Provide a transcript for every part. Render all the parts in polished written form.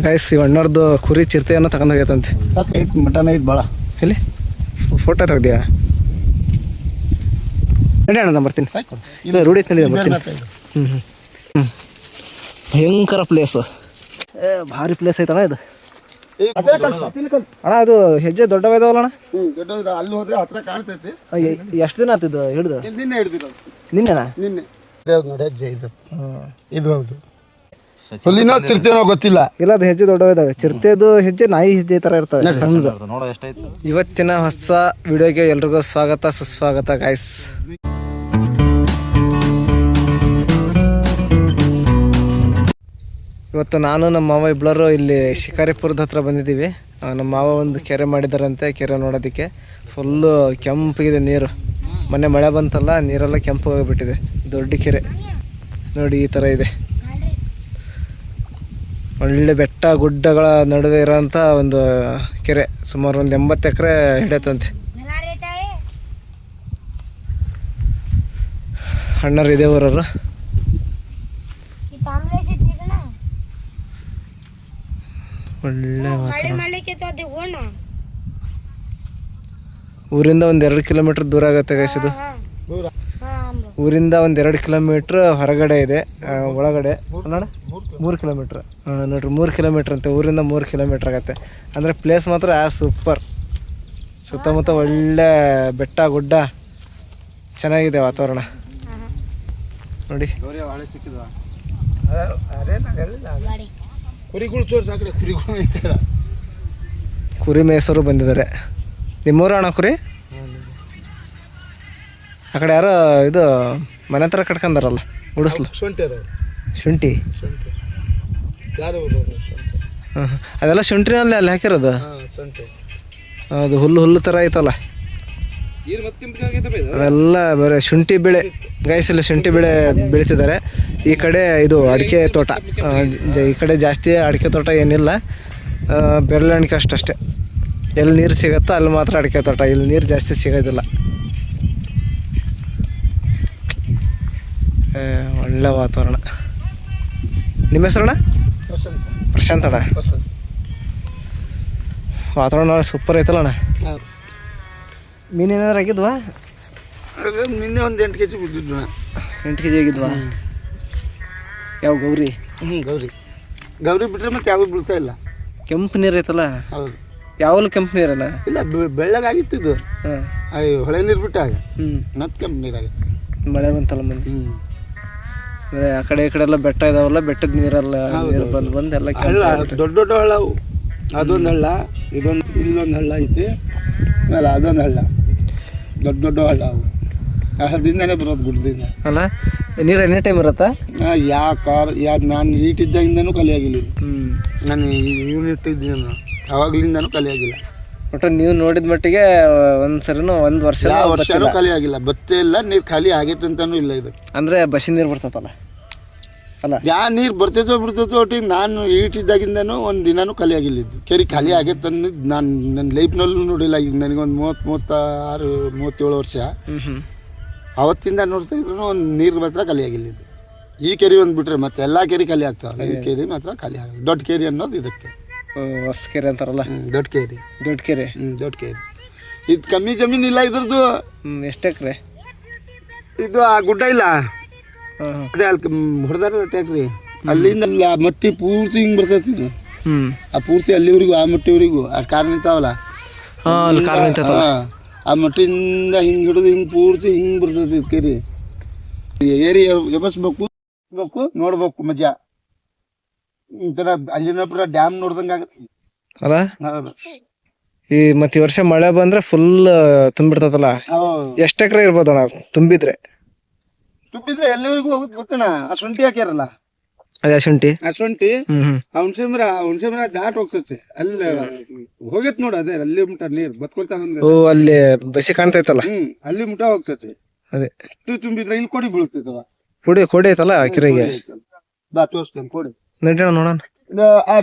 Guys ಇವ್ ಅಣ್ಣರ್ದು ಕುರಿ ಚಿರತೆಯನ್ನು ತಗೊಂಡ್ ಹೋಗೈತಂತೆ. ಮಟನ್ ಐತ್ ಭಾಳ. ಎಲ್ಲಿ ಫೋಟೋ ತೆಗ್ದಿಯಾ? ನಡಿ ಅಣ್ಣ, ನಾನು ಬರ್ತೀನಿ. ಇಲ್ಲ ರೂಢಿ ಐತೆ, ನಡಿ ಬರ್ತೀನಿ. ಭಯಂಕರ ಪ್ಲೇಸ್, ಭಾರಿ ಪ್ಲೇಸ್ ಐತಣ್ಣ ಇದು. ಅಣ್ಣ ಅದು ಹೆಜ್ಜೆ ದೊಡ್ಡವಿದಾವಲ್ಲ ಅಣ್ಣ? ಅಲ್ಲಿ ಹೋದ್ರೆ ಹತ್ರ ಕಾಣ್ತೈತಿ. ಎಷ್ಟು ದಿನ ಆತಿದ್ದು ಹಿಡಿದು? ನಿನ್ನೆ ಹಿಡಿದಿದ್ದು. ನಿನ್ನೆನಾ? ನಿನ್ನೆ ನೋಡಿ ಹೆಜ್ಜೆ ಇದು. ಇದು ಹೌದು. ಹುಲ್ಲಿನೋ ಚಿರತೆನೋ ಗೊತ್ತಿಲ್ಲ. ಇಲ್ಲ, ಅದು ಹೆಜ್ಜೆ ದೊಡ್ಡವಿದಾವೆ. ಚಿರತೆದು ಹೆಜ್ಜೆ ನಾಯಿ ಹೆಜ್ಜೆ ತರ ಇರ್ತವೆ ಸಣ್ಣದು. ಇವತ್ತಿನ ಹೊಸ ವಿಡಿಯೋಗೆ ಎಲ್ರಿಗೂ ಸ್ವಾಗತ ಸುಸ್ವಾಗತ ಗೈಸ್. ಇವತ್ತು ನಾನು ನಮ್ಮ ಮಾವ ಇಬ್ಬರು ಇಲ್ಲಿ ಶಿಕಾರಿಪುರದ ಹತ್ರ ಬಂದಿದ್ದೀವಿ. ನಮ್ಮ ಮಾವ ಒಂದು ಕೆರೆ ಮಾಡಿದಾರಂತೆ, ಕೆರೆ ನೋಡೋದಕ್ಕೆ. ಫುಲ್ಲು ಕೆಂಪಿಗಿದೆ ನೀರು. ಮೊನ್ನೆ ಮಳೆ ಬಂತಲ್ಲ, ನೀರೆಲ್ಲ ಕೆಂಪು ಹೋಗಿಬಿಟ್ಟಿದೆ. ದೊಡ್ಡ ಕೆರೆ ನೋಡಿ, ಈ ಥರ ಇದೆ. ಒಳ್ಳೆ ಬೆಟ್ಟ ಗುಡ್ಡಗಳ ನಡುವೆ ಇರೋಂಥ ಒಂದು ಕೆರೆ. ಸುಮಾರು ಒಂದು 80 ಎಕರೆ ಹಿಡಿಯತ್ತಂತೆ. ಅಣ್ಣರು ಇದೆ ಊರವರು. ಒಳ್ಳೆ ಊರಿಂದ ಒಂದು 2 ಕಿಲೋಮೀಟರ್ ದೂರ ಆಗುತ್ತೆ ಗೈಸ್ ಇದು. ಊರಿಂದ ಒಂದು 2 ಕಿಲೋಮೀಟ್ರ್ ಹೊರಗಡೆ ಇದೆ, ಒಳಗಡೆ ನೋಡ 3 ಕಿಲೋಮೀಟ್ರ್. ನೋಡ್ರಿ 3 ಕಿಲೋಮೀಟ್ರ್ ಅಂತೆ. ಊರಿಂದ 3 ಕಿಲೋಮೀಟ್ರ್ ಆಗುತ್ತೆ. ಅಂದರೆ ಪ್ಲೇಸ್ ಮಾತ್ರ ಸೂಪರ್. ಸುತ್ತಮುತ್ತ ಒಳ್ಳೆ ಬೆಟ್ಟ ಗುಡ್ಡ, ಚೆನ್ನಾಗಿದೆ ವಾತಾವರಣ ನೋಡಿ. ಕುರಿ ಮೇಸರು ಬಂದಿದ್ದಾರೆ. ನಿಮ್ಮೂರ ಅಣ್ಣ ಕುರಿ? ಆ ಕಡೆ ಯಾರೋ ಇದು ಮನೆ ಹತ್ರ ಕಟ್ಕೊಂಡಾರಲ್ಲ ಉಡಿಸ್ಲು. ಶುಂಠಿ. ಅದೆಲ್ಲ ಶುಂಠಿನಲ್ಲಿ ಅಲ್ಲಿ ಹಾಕಿರೋದು. ಅದು ಹುಲ್ಲು ಹುಲ್ಲು ಥರ ಐತಲ್ಲ, ಅದೆಲ್ಲ ಬೇರೆ ಶುಂಠಿ ಬೆಳೆ. ಗೈಸಲ್ಲಿ ಶುಂಠಿ ಬೆಳೆ ಬೆಳೀತಿದ್ದಾರೆ. ಈ ಕಡೆ ಇದು ಅಡಿಕೆ ತೋಟ. ಈ ಕಡೆ ಜಾಸ್ತಿ ಅಡಿಕೆ ತೋಟ ಏನಿಲ್ಲ, ಬೆರಳೆಣಿಕೆ ಅಷ್ಟೇ. ಎಲ್ಲಿ ನೀರು ಸಿಗುತ್ತೋ ಅಲ್ಲಿ ಮಾತ್ರ ಅಡಿಕೆ ತೋಟ. ಇಲ್ಲಿ ನೀರು ಜಾಸ್ತಿ ಸಿಗೋದಿಲ್ಲ. ಒಳ್ಳೆ ವಾತಾವರಣ. ನಿಮ್ಮ ಹೆಸರಣ್ಣ? ಪ್ರಶಾಂತ್ ಅಣ್ಣ. ವಾತಾವರಣ ಸೂಪರ್ ಐತಲ್ಲ ಅಣ್ಣ. ಮೀನೇನಾದ್ರು ಆಗಿದ್ವಾ? ನಿನ್ನೆ ಒಂದು 8 kg ಬಿದ್ದಿದ್ವು. 8 kg ಆಗಿದ್ವಾ? ಯಾವ ಗೌರಿ? ಗೌರಿ ಬಿಟ್ಟರೆ ಮತ್ತೆ ಯಾವ ಬೀಳ್ತಾ ಇಲ್ಲ. ಕೆಂಪು ನೀರು ಐತಲ್ಲ? ಹೌದು. ಯಾವಲ್ಲೂ ಕೆಂಪು ನೀರಲ್ಲ? ಇಲ್ಲ, ಬೆಳ್ಳಗಾಗಿತ್ತಿದ್ದು. ಹೊಳೆ ನೀರು ಬಿಟ್ಟಾಗ ಮತ್ತೆ ಕೆಂಪು ನೀರಾಗಿತ್ತು. ಮಳೆ ಬಂತಲ್ಲ ಮುಂದೆ. ಅಂದರೆ ಆ ಕಡೆ ಈ ಕಡೆ ಎಲ್ಲ ಬೆಟ್ಟ ಇದಾವಲ್ಲ, ಬೆಟ್ಟದ ನೀರೆಲ್ಲ ನೀರು ಬಂದು ಎಲ್ಲ ದೊಡ್ಡ ದೊಡ್ಡ ಹಳ್ಳ ಅವು. ಅದೊಂದು ಹಳ್ಳ, ಇಲ್ಲೊಂದು ಹಳ್ಳ ಐತಿ, ಆಮೇಲೆ ಅದೊಂದು ಹಳ್ಳ. ದೊಡ್ಡ ದೊಡ್ಡ ಹಳ್ಳ ಅವು. ಹಳ್ಳದಿಂದನೇ ಬರೋದು, ಗುಡ್ಡದಿಂದ ಅಲ್ಲ. ನೀರು ಎನಿ ಟೈಮ್ ಇರುತ್ತಾ? ನಾನು ಈಟಿದ್ದಾಗಿಂದನೂ ಖಾಲಿಯಾಗಿಲ್ಲ. ನಾನು ಯೂನಿಟ್ ಇದ್ದೀನಿ ಅವಾಗ್ಲಿಂದನೂ ಖಾಲಿಯಾಗಿಲ್ಲ. ಒಟ್ಟು ನೀವು ನೋಡಿದ ಮಟ್ಟಿಗೆ ಒಂದ್ಸರಿನೂ ಒಂದು ವರ್ಷನೂ ಖಾಲಿಯಾಗಿಲ್ಲ. ಬತ್ತೇ ಇಲ್ಲ, ನೀರು ಖಾಲಿ ಆಗೈತೆ ಅಂತಾನೂ ಇಲ್ಲ ಇದು. ಅಂದರೆ ಬಸ್ಸಿನ ನೀರು ಬರ್ತೈತಲ್ಲ ಅಲ್ಲ? ನೀರು ಬರ್ತೈತೋ ಒಟ್ಟಿಗೆ ನಾನು ಈಟಿದ್ದಾಗಿಂದನೂ ಒಂದು ದಿನಾನೂ ಖಾಲಿ ಆಗಿಲ್ಲಿದ್ದು. ಕೆರೆ ಖಾಲಿ ಆಗೈತೆ ಅನ್ನೋದು ನಾನು ನನ್ನ ಲೈಫ್ನಲ್ಲೂ ನೋಡಿಲ್ಲ. ಈಗ ನನಗೊಂದು 37 ವರ್ಷ. ಅವತ್ತಿಂದ ನೋಡ್ತಾ ಇದ್ರು ಒಂದು ನೀರು ಮಾತ್ರ ಖಾಲಿ ಆಗಿಲ್ಲಿದ್ದು. ಈ ಕೆರೆ ಒಂದು ಬಿಟ್ರೆ ಮತ್ತೆ ಎಲ್ಲ ಕೆರೆ ಖಾಲಿ ಆಗ್ತಾವೆ. ಈ ಕೆರೆ ಮಾತ್ರ ಖಾಲಿ ಆಗ. ದೊಡ್ಡ ಕೆರೆ ಅನ್ನೋದು ಇದಕ್ಕೆ ಹೊಸ ಕೆರೆ ಅಂತಾರಲ್ಲ. ದೊಡ್ಡ ಕೆರೆ. ದೊಡ್ಡ ಕೆರೆ. ಇದು ಕಮ್ಮಿ ಜಮೀನಿಲ್ಲ ಇದ್ರದ್ದು. ಎಷ್ಟು ಎಕರೆ ಇದು? ಆ ಗುಡ್ಡ ಇಲ್ಲ, ಅದೇ ಅಲ್ಲಿ ಹೊಡೆದಾರ ಟ್ಯಾಕ್ಟ್ರಿ, ಅಲ್ಲಿಂದ ಮಟ್ಟಿ ಪೂರ್ತಿ ಹಿಂಗೆ ಬರ್ತೈತಿ ಇದು. ಆ ಪೂರ್ತಿ ಅಲ್ಲಿವರೆಗೂ, ಆ ಮಟ್ಟಿವರೆಗೂ ಆ ಕಾರ್ ನಿಂತಾವಲ್ಲ, ಆ ಮಟ್ಟಿಂದ ಹಿಂಗೆ ಹಿಡಿದು ಹಿಂಗೆ ಪೂರ್ತಿ ಹಿಂಗೆ ಬರ್ತೈತಿ ಕೆರೆ. ಏರಿ ಎಬಸ್ಬೇಕು, ನೋಡ್ಬೇಕು ಮಜಾ. ಒಂಥರ ಅಂಜನಾಪುರ ಡ್ಯಾಮ್ ನೋಡ್ದಂಗೆ ಆಗತ್ತೆ ಅಲ್ಲ? ಈ ಮತ್ತೆ ಈ ವರ್ಷ ಮಳೆ ಬಂದ್ರೆ ಫುಲ್ ತುಂಬಿಡ್ತದಲ್ಲ. ಎಷ್ಟು ಎಕರೆ ಇರ್ಬೋದು ಅಣ್ಣ ತುಂಬಿದ್ರೆ? ಎಲ್ಲಿವರೆಗೂ ಹೋಗುತ್ತೆ ಗೊತ್ತಣ? ಆ ಶುಂಠಿ ಹಾಕ್ಯಾರಲ್ಲ, ಅದೇ ಶುಂಠಿ. ಆ ಹುಣಸೆ ಮರ ದಾಟ್ ಹೋಗ್ತೈತೆ. ಅಲ್ಲಿ ಹೋಗೈತ್ ನೋಡ, ಅದೇ ಅಲ್ಲಿ ಮುಟ ನೀರ್ ಬತ್ಕೊಳ್ತಾ. ಅಲ್ಲಿ ಬಸಿ ಕಾಣ್ತೈತಲ್ಲ, ಅಲ್ಲಿ ಮುಟ ಹೋಗ್ತೈತಿ. ಅದೇ ಅಷ್ಟು ತುಂಬಿದ್ರೆ ಇಲ್ಲಿ ಕೊಡಿ ಬೀಳ್ತೈತವ. ಕೊಡಿ ಐತಲ್ಲ ಕೆರೆಗೆ. ಬಾ ತೋರಿಸ್ತೇನೆ, ಕೊಡಿ ನಡಿಯೋಣ ನೋಡೋಣ. ಆ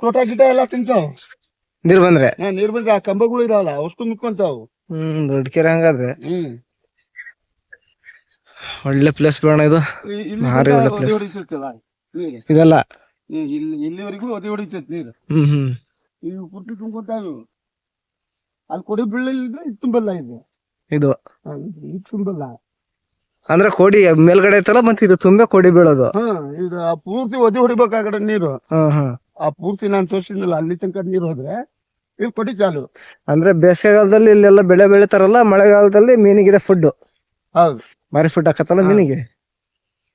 ತೋಟ ಗಿಡ ಎಲ್ಲ ತಿಂತಾವ್ ನೀರ್ ಬಂದ್ರೆ. ಆ ಕಂಬಗಳು ಇದಾವಲ್ಲ ಅಷ್ಟು ಮುಟ್ಕೊಂತಾವು. ದೊಡ್ಡ ಕೆರೆ ಹಂಗಾದ್ರೆ. ಒಳ್ಳೆ ಪ್ಲೇಸ್ ಬೇಡ ಇದು, ಭಾರಿ ಒಳ್ಳೆ ಪ್ಲೇಸ್ ಇದೆಲ್ಲ. ಇಲ್ಲಿವರೆಗೂ ಒದೆ ಹೊಡಿತೈತಿ ನೀರು. ಹ್ಮ್ ಈಗ ಪುಟ್ಟಿ ತುಂಬ್ಕೊತಾವು. ಅಲ್ಲಿ ಕೊಡಿ ಬೀಳಲಿಲ್ಲ ಇದು ತುಂಬಲ್ಲ ಇದು. ಇದು ಇದು ತುಂಬಲ್ಲ. ಅಂದ್ರೆ ಕೋಡಿ ಮೇಲ್ಗಡೆ ಐತಲ್ಲ ಮತ್ತೆ ಇದು ತುಂಬೆ ಕೋಡಿ ಬೀಳೋದು. ಇದು ಆ ಪೂರ್ತಿ ಒದೆ ಹೊಡಿಬೇಕಾಗಡೆ ನೀರು. ಆ ಪೂರ್ತಿ ನಾನು ತೋರಿಸಿದ್ನಲ್ಲ ಅಲ್ಲಿ ತನಕ ನೀರು ಹೋದ್ರೆ ಇಲ್ಲಿ ಕೊಡಿ ಚಾಲು. ಅಂದ್ರೆ ಬೇಸಿಗೆಗಾಲದಲ್ಲಿ ಇಲ್ಲೆಲ್ಲ ಬೆಳೆ ಬೆಳಿತಾರಲ್ಲ, ಮಳೆಗಾಲದಲ್ಲಿ ಮೀನಿಗಿದೆ ಫುಡ್. ಹೌದು, ಮಾರಿ ಫುಡ್ ಹಾಕತ್ತಲ್ಲ ಮೀನಿಗೆ.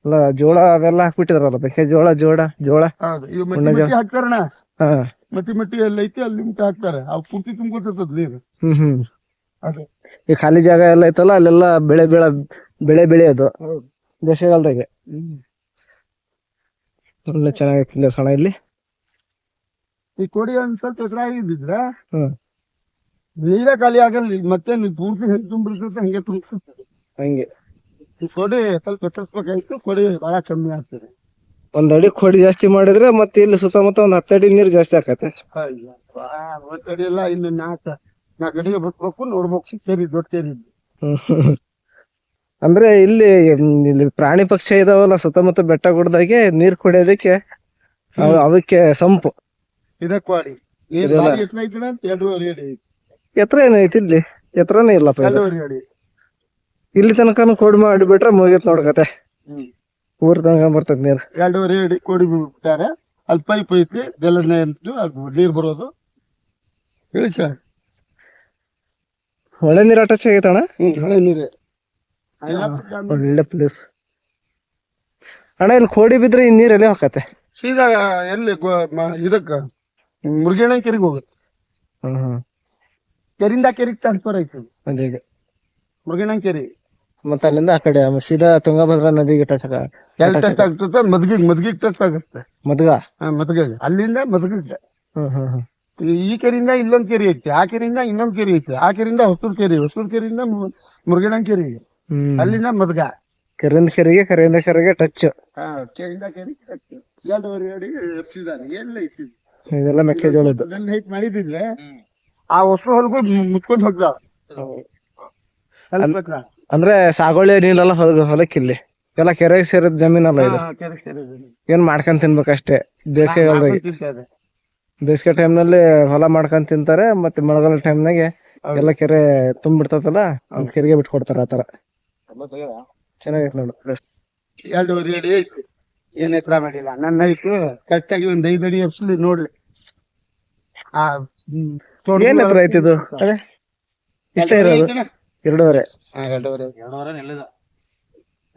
ಅಲ್ಲ ಜೋಳ ಅವೆಲ್ಲ ಹಾಕ್ಬಿಟ್ಟಿದಾರಲ್ಲ, ಮೆಕ್ಕೆಜೋಳ ಜೋಳ. ಹೌದು, ಇವ್ ಮಟ್ಟಿ ಹಾಕ್ತಾರಣ. ಮಟ್ಟಿ ಎಲ್ಲ ಐತಿ ಅಲ್ಲಿ ಮುಟ್ಟ ಹಾಕ್ತಾರೆ. ಅವ್ ಪೂರ್ತಿ ತುಂಬ್ಕೊತದ ನೀರು. ಅದೇ ಈ ಖಾಲಿ ಜಾಗ ಎಲ್ಲ ಐತಲ್ಲ ಅಲ್ಲೆಲ್ಲ ಬೆಳೆ ಬೆಳೆಯೋದು ಬೇಸಿಗೆಗಾಲದಾಗೆ. ಒಳ್ಳೆ ಚೆನ್ನಾಗಿತ್ತು ಸಣ ಇಲ್ಲಿ. ಈ ಕೊಡಿ ಒಂದ್ ಸ್ವಲ್ಪ ಹೆಸರಾಗಿದ್ರ ನೀರೇ ಖಾಲಿ ಆಗಲ್ಲ. ಮತ್ತೆ ನೀವು ಪೂರ್ತಿ ಹೆಂಗ್ ತುಂಬಿರ್ತದೆ ಹಂಗೆ ತುಂಬಿರ್ತದೆ. ಹಂಗೆ ಈ ಕೊಡಿ ಸ್ವಲ್ಪ ಎತ್ತರಿಸ್ಬೇಕಾಯ್ತು. ಕೊಡಿ ಬಹಳ ಕಮ್ಮಿ ಆಗ್ತದೆ. ಒಂದ್ ಅಡಿ ಕೋಡಿ ಜಾಸ್ತಿ ಮಾಡಿದ್ರೆ ಮತ್ತೆ ಇಲ್ಲಿ ಸುತ್ತಮುತ್ತ ಒಂದ್ 10 ಅಡಿ ನೀರು ಜಾಸ್ತಿ ಆಕತ್ತೆ. 10 ಅಡಿ ಎಲ್ಲ ಇನ್ನು 4 ಅಡಿಗೆ ಬಿಟ್ಬೇಕು. ನೋಡ್ಬೇಕು ಸೇರಿ ದೊಡ್ಡ ಸೇರಿ. ಅಂದ್ರೆ ಇಲ್ಲಿ ಪ್ರಾಣಿ ಪಕ್ಷಿ ಇದಾವಲ್ಲ ಸುತ್ತಮುತ್ತ ಬೆಟ್ಟ ಗುಡ್ದಾಗೆ ನೀರ್ ಕುಡಿಯೋದಕ್ಕೆ ಅವಕ್ಕೆ ಸಂಪು. ಇದಕ್ಕೆ ಮಾಡಿ ಎತ್ತರ ಏನೈತಿ ಇಲ್ಲಿ? ಎತ್ತರನೇ ಇಲ್ಲಪ್ಪ. 2.5 ಅಡಿ ಇಲ್ಲಿ ತನಕ ಕೋಡಿ ಮಾಡಿಬಿಟ್ರೆ ಮುಗಿತ್ ನೋಡ್ಕತೆ. ಊರ್ ತನಕ ಬರ್ತದ ನೀರು. 2.5 ಅಡಿ ಕೋಡಿ ಬಿಟ್ಟಾರೆ. ಅಲ್ಲಿ ಪೈಪ್ ಐತಿ, ನೀರ್ ಬರೋದು ಹೇಳಿ ಸರ್. ಒಳ್ಳೆ ನೀರ್ ಅಟ್ಯಾಚ್ ಆಗೈತಣ್ಣ. ಹಳೆ ನೀರೇ, ಒಳ್ಳೆ ಪ್ಲೇಸ್ ಅಣ್ಣ. ಇಲ್ಲಿ ಕೋಡಿ ಬಿದ್ರೆ ಈ ನೀರ್ ಎಲ್ಲಿ ಹೋಗತ್ತೆ? ಸೀದಾ ಎಲ್ಲಿ ಇದಕ್ಕ ಮುರುಗೇಣ ಕೆರೆಗೆ ಹೋಗುತ್ತೆ. ಕೆರಿಂದ ಕೆರೆಗೆ ಟ್ರಾನ್ಸ್ಫರ್ ಐತಿ. ಅದೇ ಮುರುಗೇಣ ಕೆರೆ. ಮತ್ತೆ ಅಲ್ಲಿಂದ ಆ ಕಡೆ ಸೀದಾ ತುಂಗಭದ್ರಾ ನದಿಗೆ ಟಚ್ ಆಗ್ತದೆ. ಮದ್ಗಿಗ್ ಟಚ್ ಆಗುತ್ತೆ. ಮದ್ಗ ಅಲ್ಲಿಂದ ಮದ್ಗಿಗೆ. ಈ ಕೆರೆಯಿಂದ ಇಲ್ಲೊಂದ್ ಕೆರೆ ಐತಿ, ಆ ಕೆರೆಯಿಂದ ಇನ್ನೊಂದ್ ಕೆರೆ ಐತಿ, ಆ ಕೆರೆಯಿಂದ ಹೊಸೂರ್ ಕೆರೆಯಿಂದ ಮುರುಗೇಣ ಕೆರೆ, ಅಲ್ಲಿಂದ ಮದ್ಗ. ಕೆರೆಯಿಂದ ಕೆರೆಗೆ ಟಚ್. ಕೆರೆಯಿಂದ ಕೆರೆಗೆ ಟಚ್. 2.5 ಅಡಿ ಎಪ್ಸಿದಾರೆ. ಎಲ್ಲ ಐತಿ ಇದೆಲ್ಲ ಮೆಕ್ಕೆಜೋಳದ್ದು. ಹೈಟ್ ಮಾಡಿದ್ರೆ ಆ ಹೊಸ ಹೊಲಗಳು ಮುಚ್ಕೊಂಡ್ ಹೋಗ್ತಾವ. ಅಂದ್ರೆ ಸಾಗುವಳಿ ನೀರೆಲ್ಲ ಹೊಲಕ್ಕಿಲ್ಲಿ ಎಲ್ಲ ಕೆರೆಗೆ ಸೇರಿದ ಜಮೀನಲ್ಲ ಇದು. ಏನ್ ಮಾಡ್ಕೊಂಡ್ ತಿನ್ಬೇಕಷ್ಟೇ. ಬೇಸಿಗೆ ಟೈಮ್ನಲ್ಲಿ ಹೊಲ ಮಾಡ್ಕೊಂಡ್ ತಿಂತಾರೆ. ಮತ್ತೆ ಮಳೆಗಾಲ ಟೈಮ್ನಾಗೆ ಎಲ್ಲ ಕೆರೆ ತುಂಬಿಡ್ತದಲ್ಲ, ಕೆರೆಗೆ ಬಿಟ್ಕೊಡ್ತಾರ. ಆತರ ಚೆನ್ನಾಗೈತೆ ನೋಡು. 2.5 ಅಡಿ ಐತಿ. ಏನ್ ಎತ್ತರ ಮಾಡಿಲ್ಲ. ನನ್ನ ಐತಿ ಕರೆಕ್ಟಾಗಿ ಒಂದ್ 5 ಅಡಿ ಎಪ್ಸಲಿ ನೋಡ್ಲಿ. ಏನ್ ಎತ್ತರ ಐತಿ ಇದು? ಇಷ್ಟ ಇರೋದು 2.5.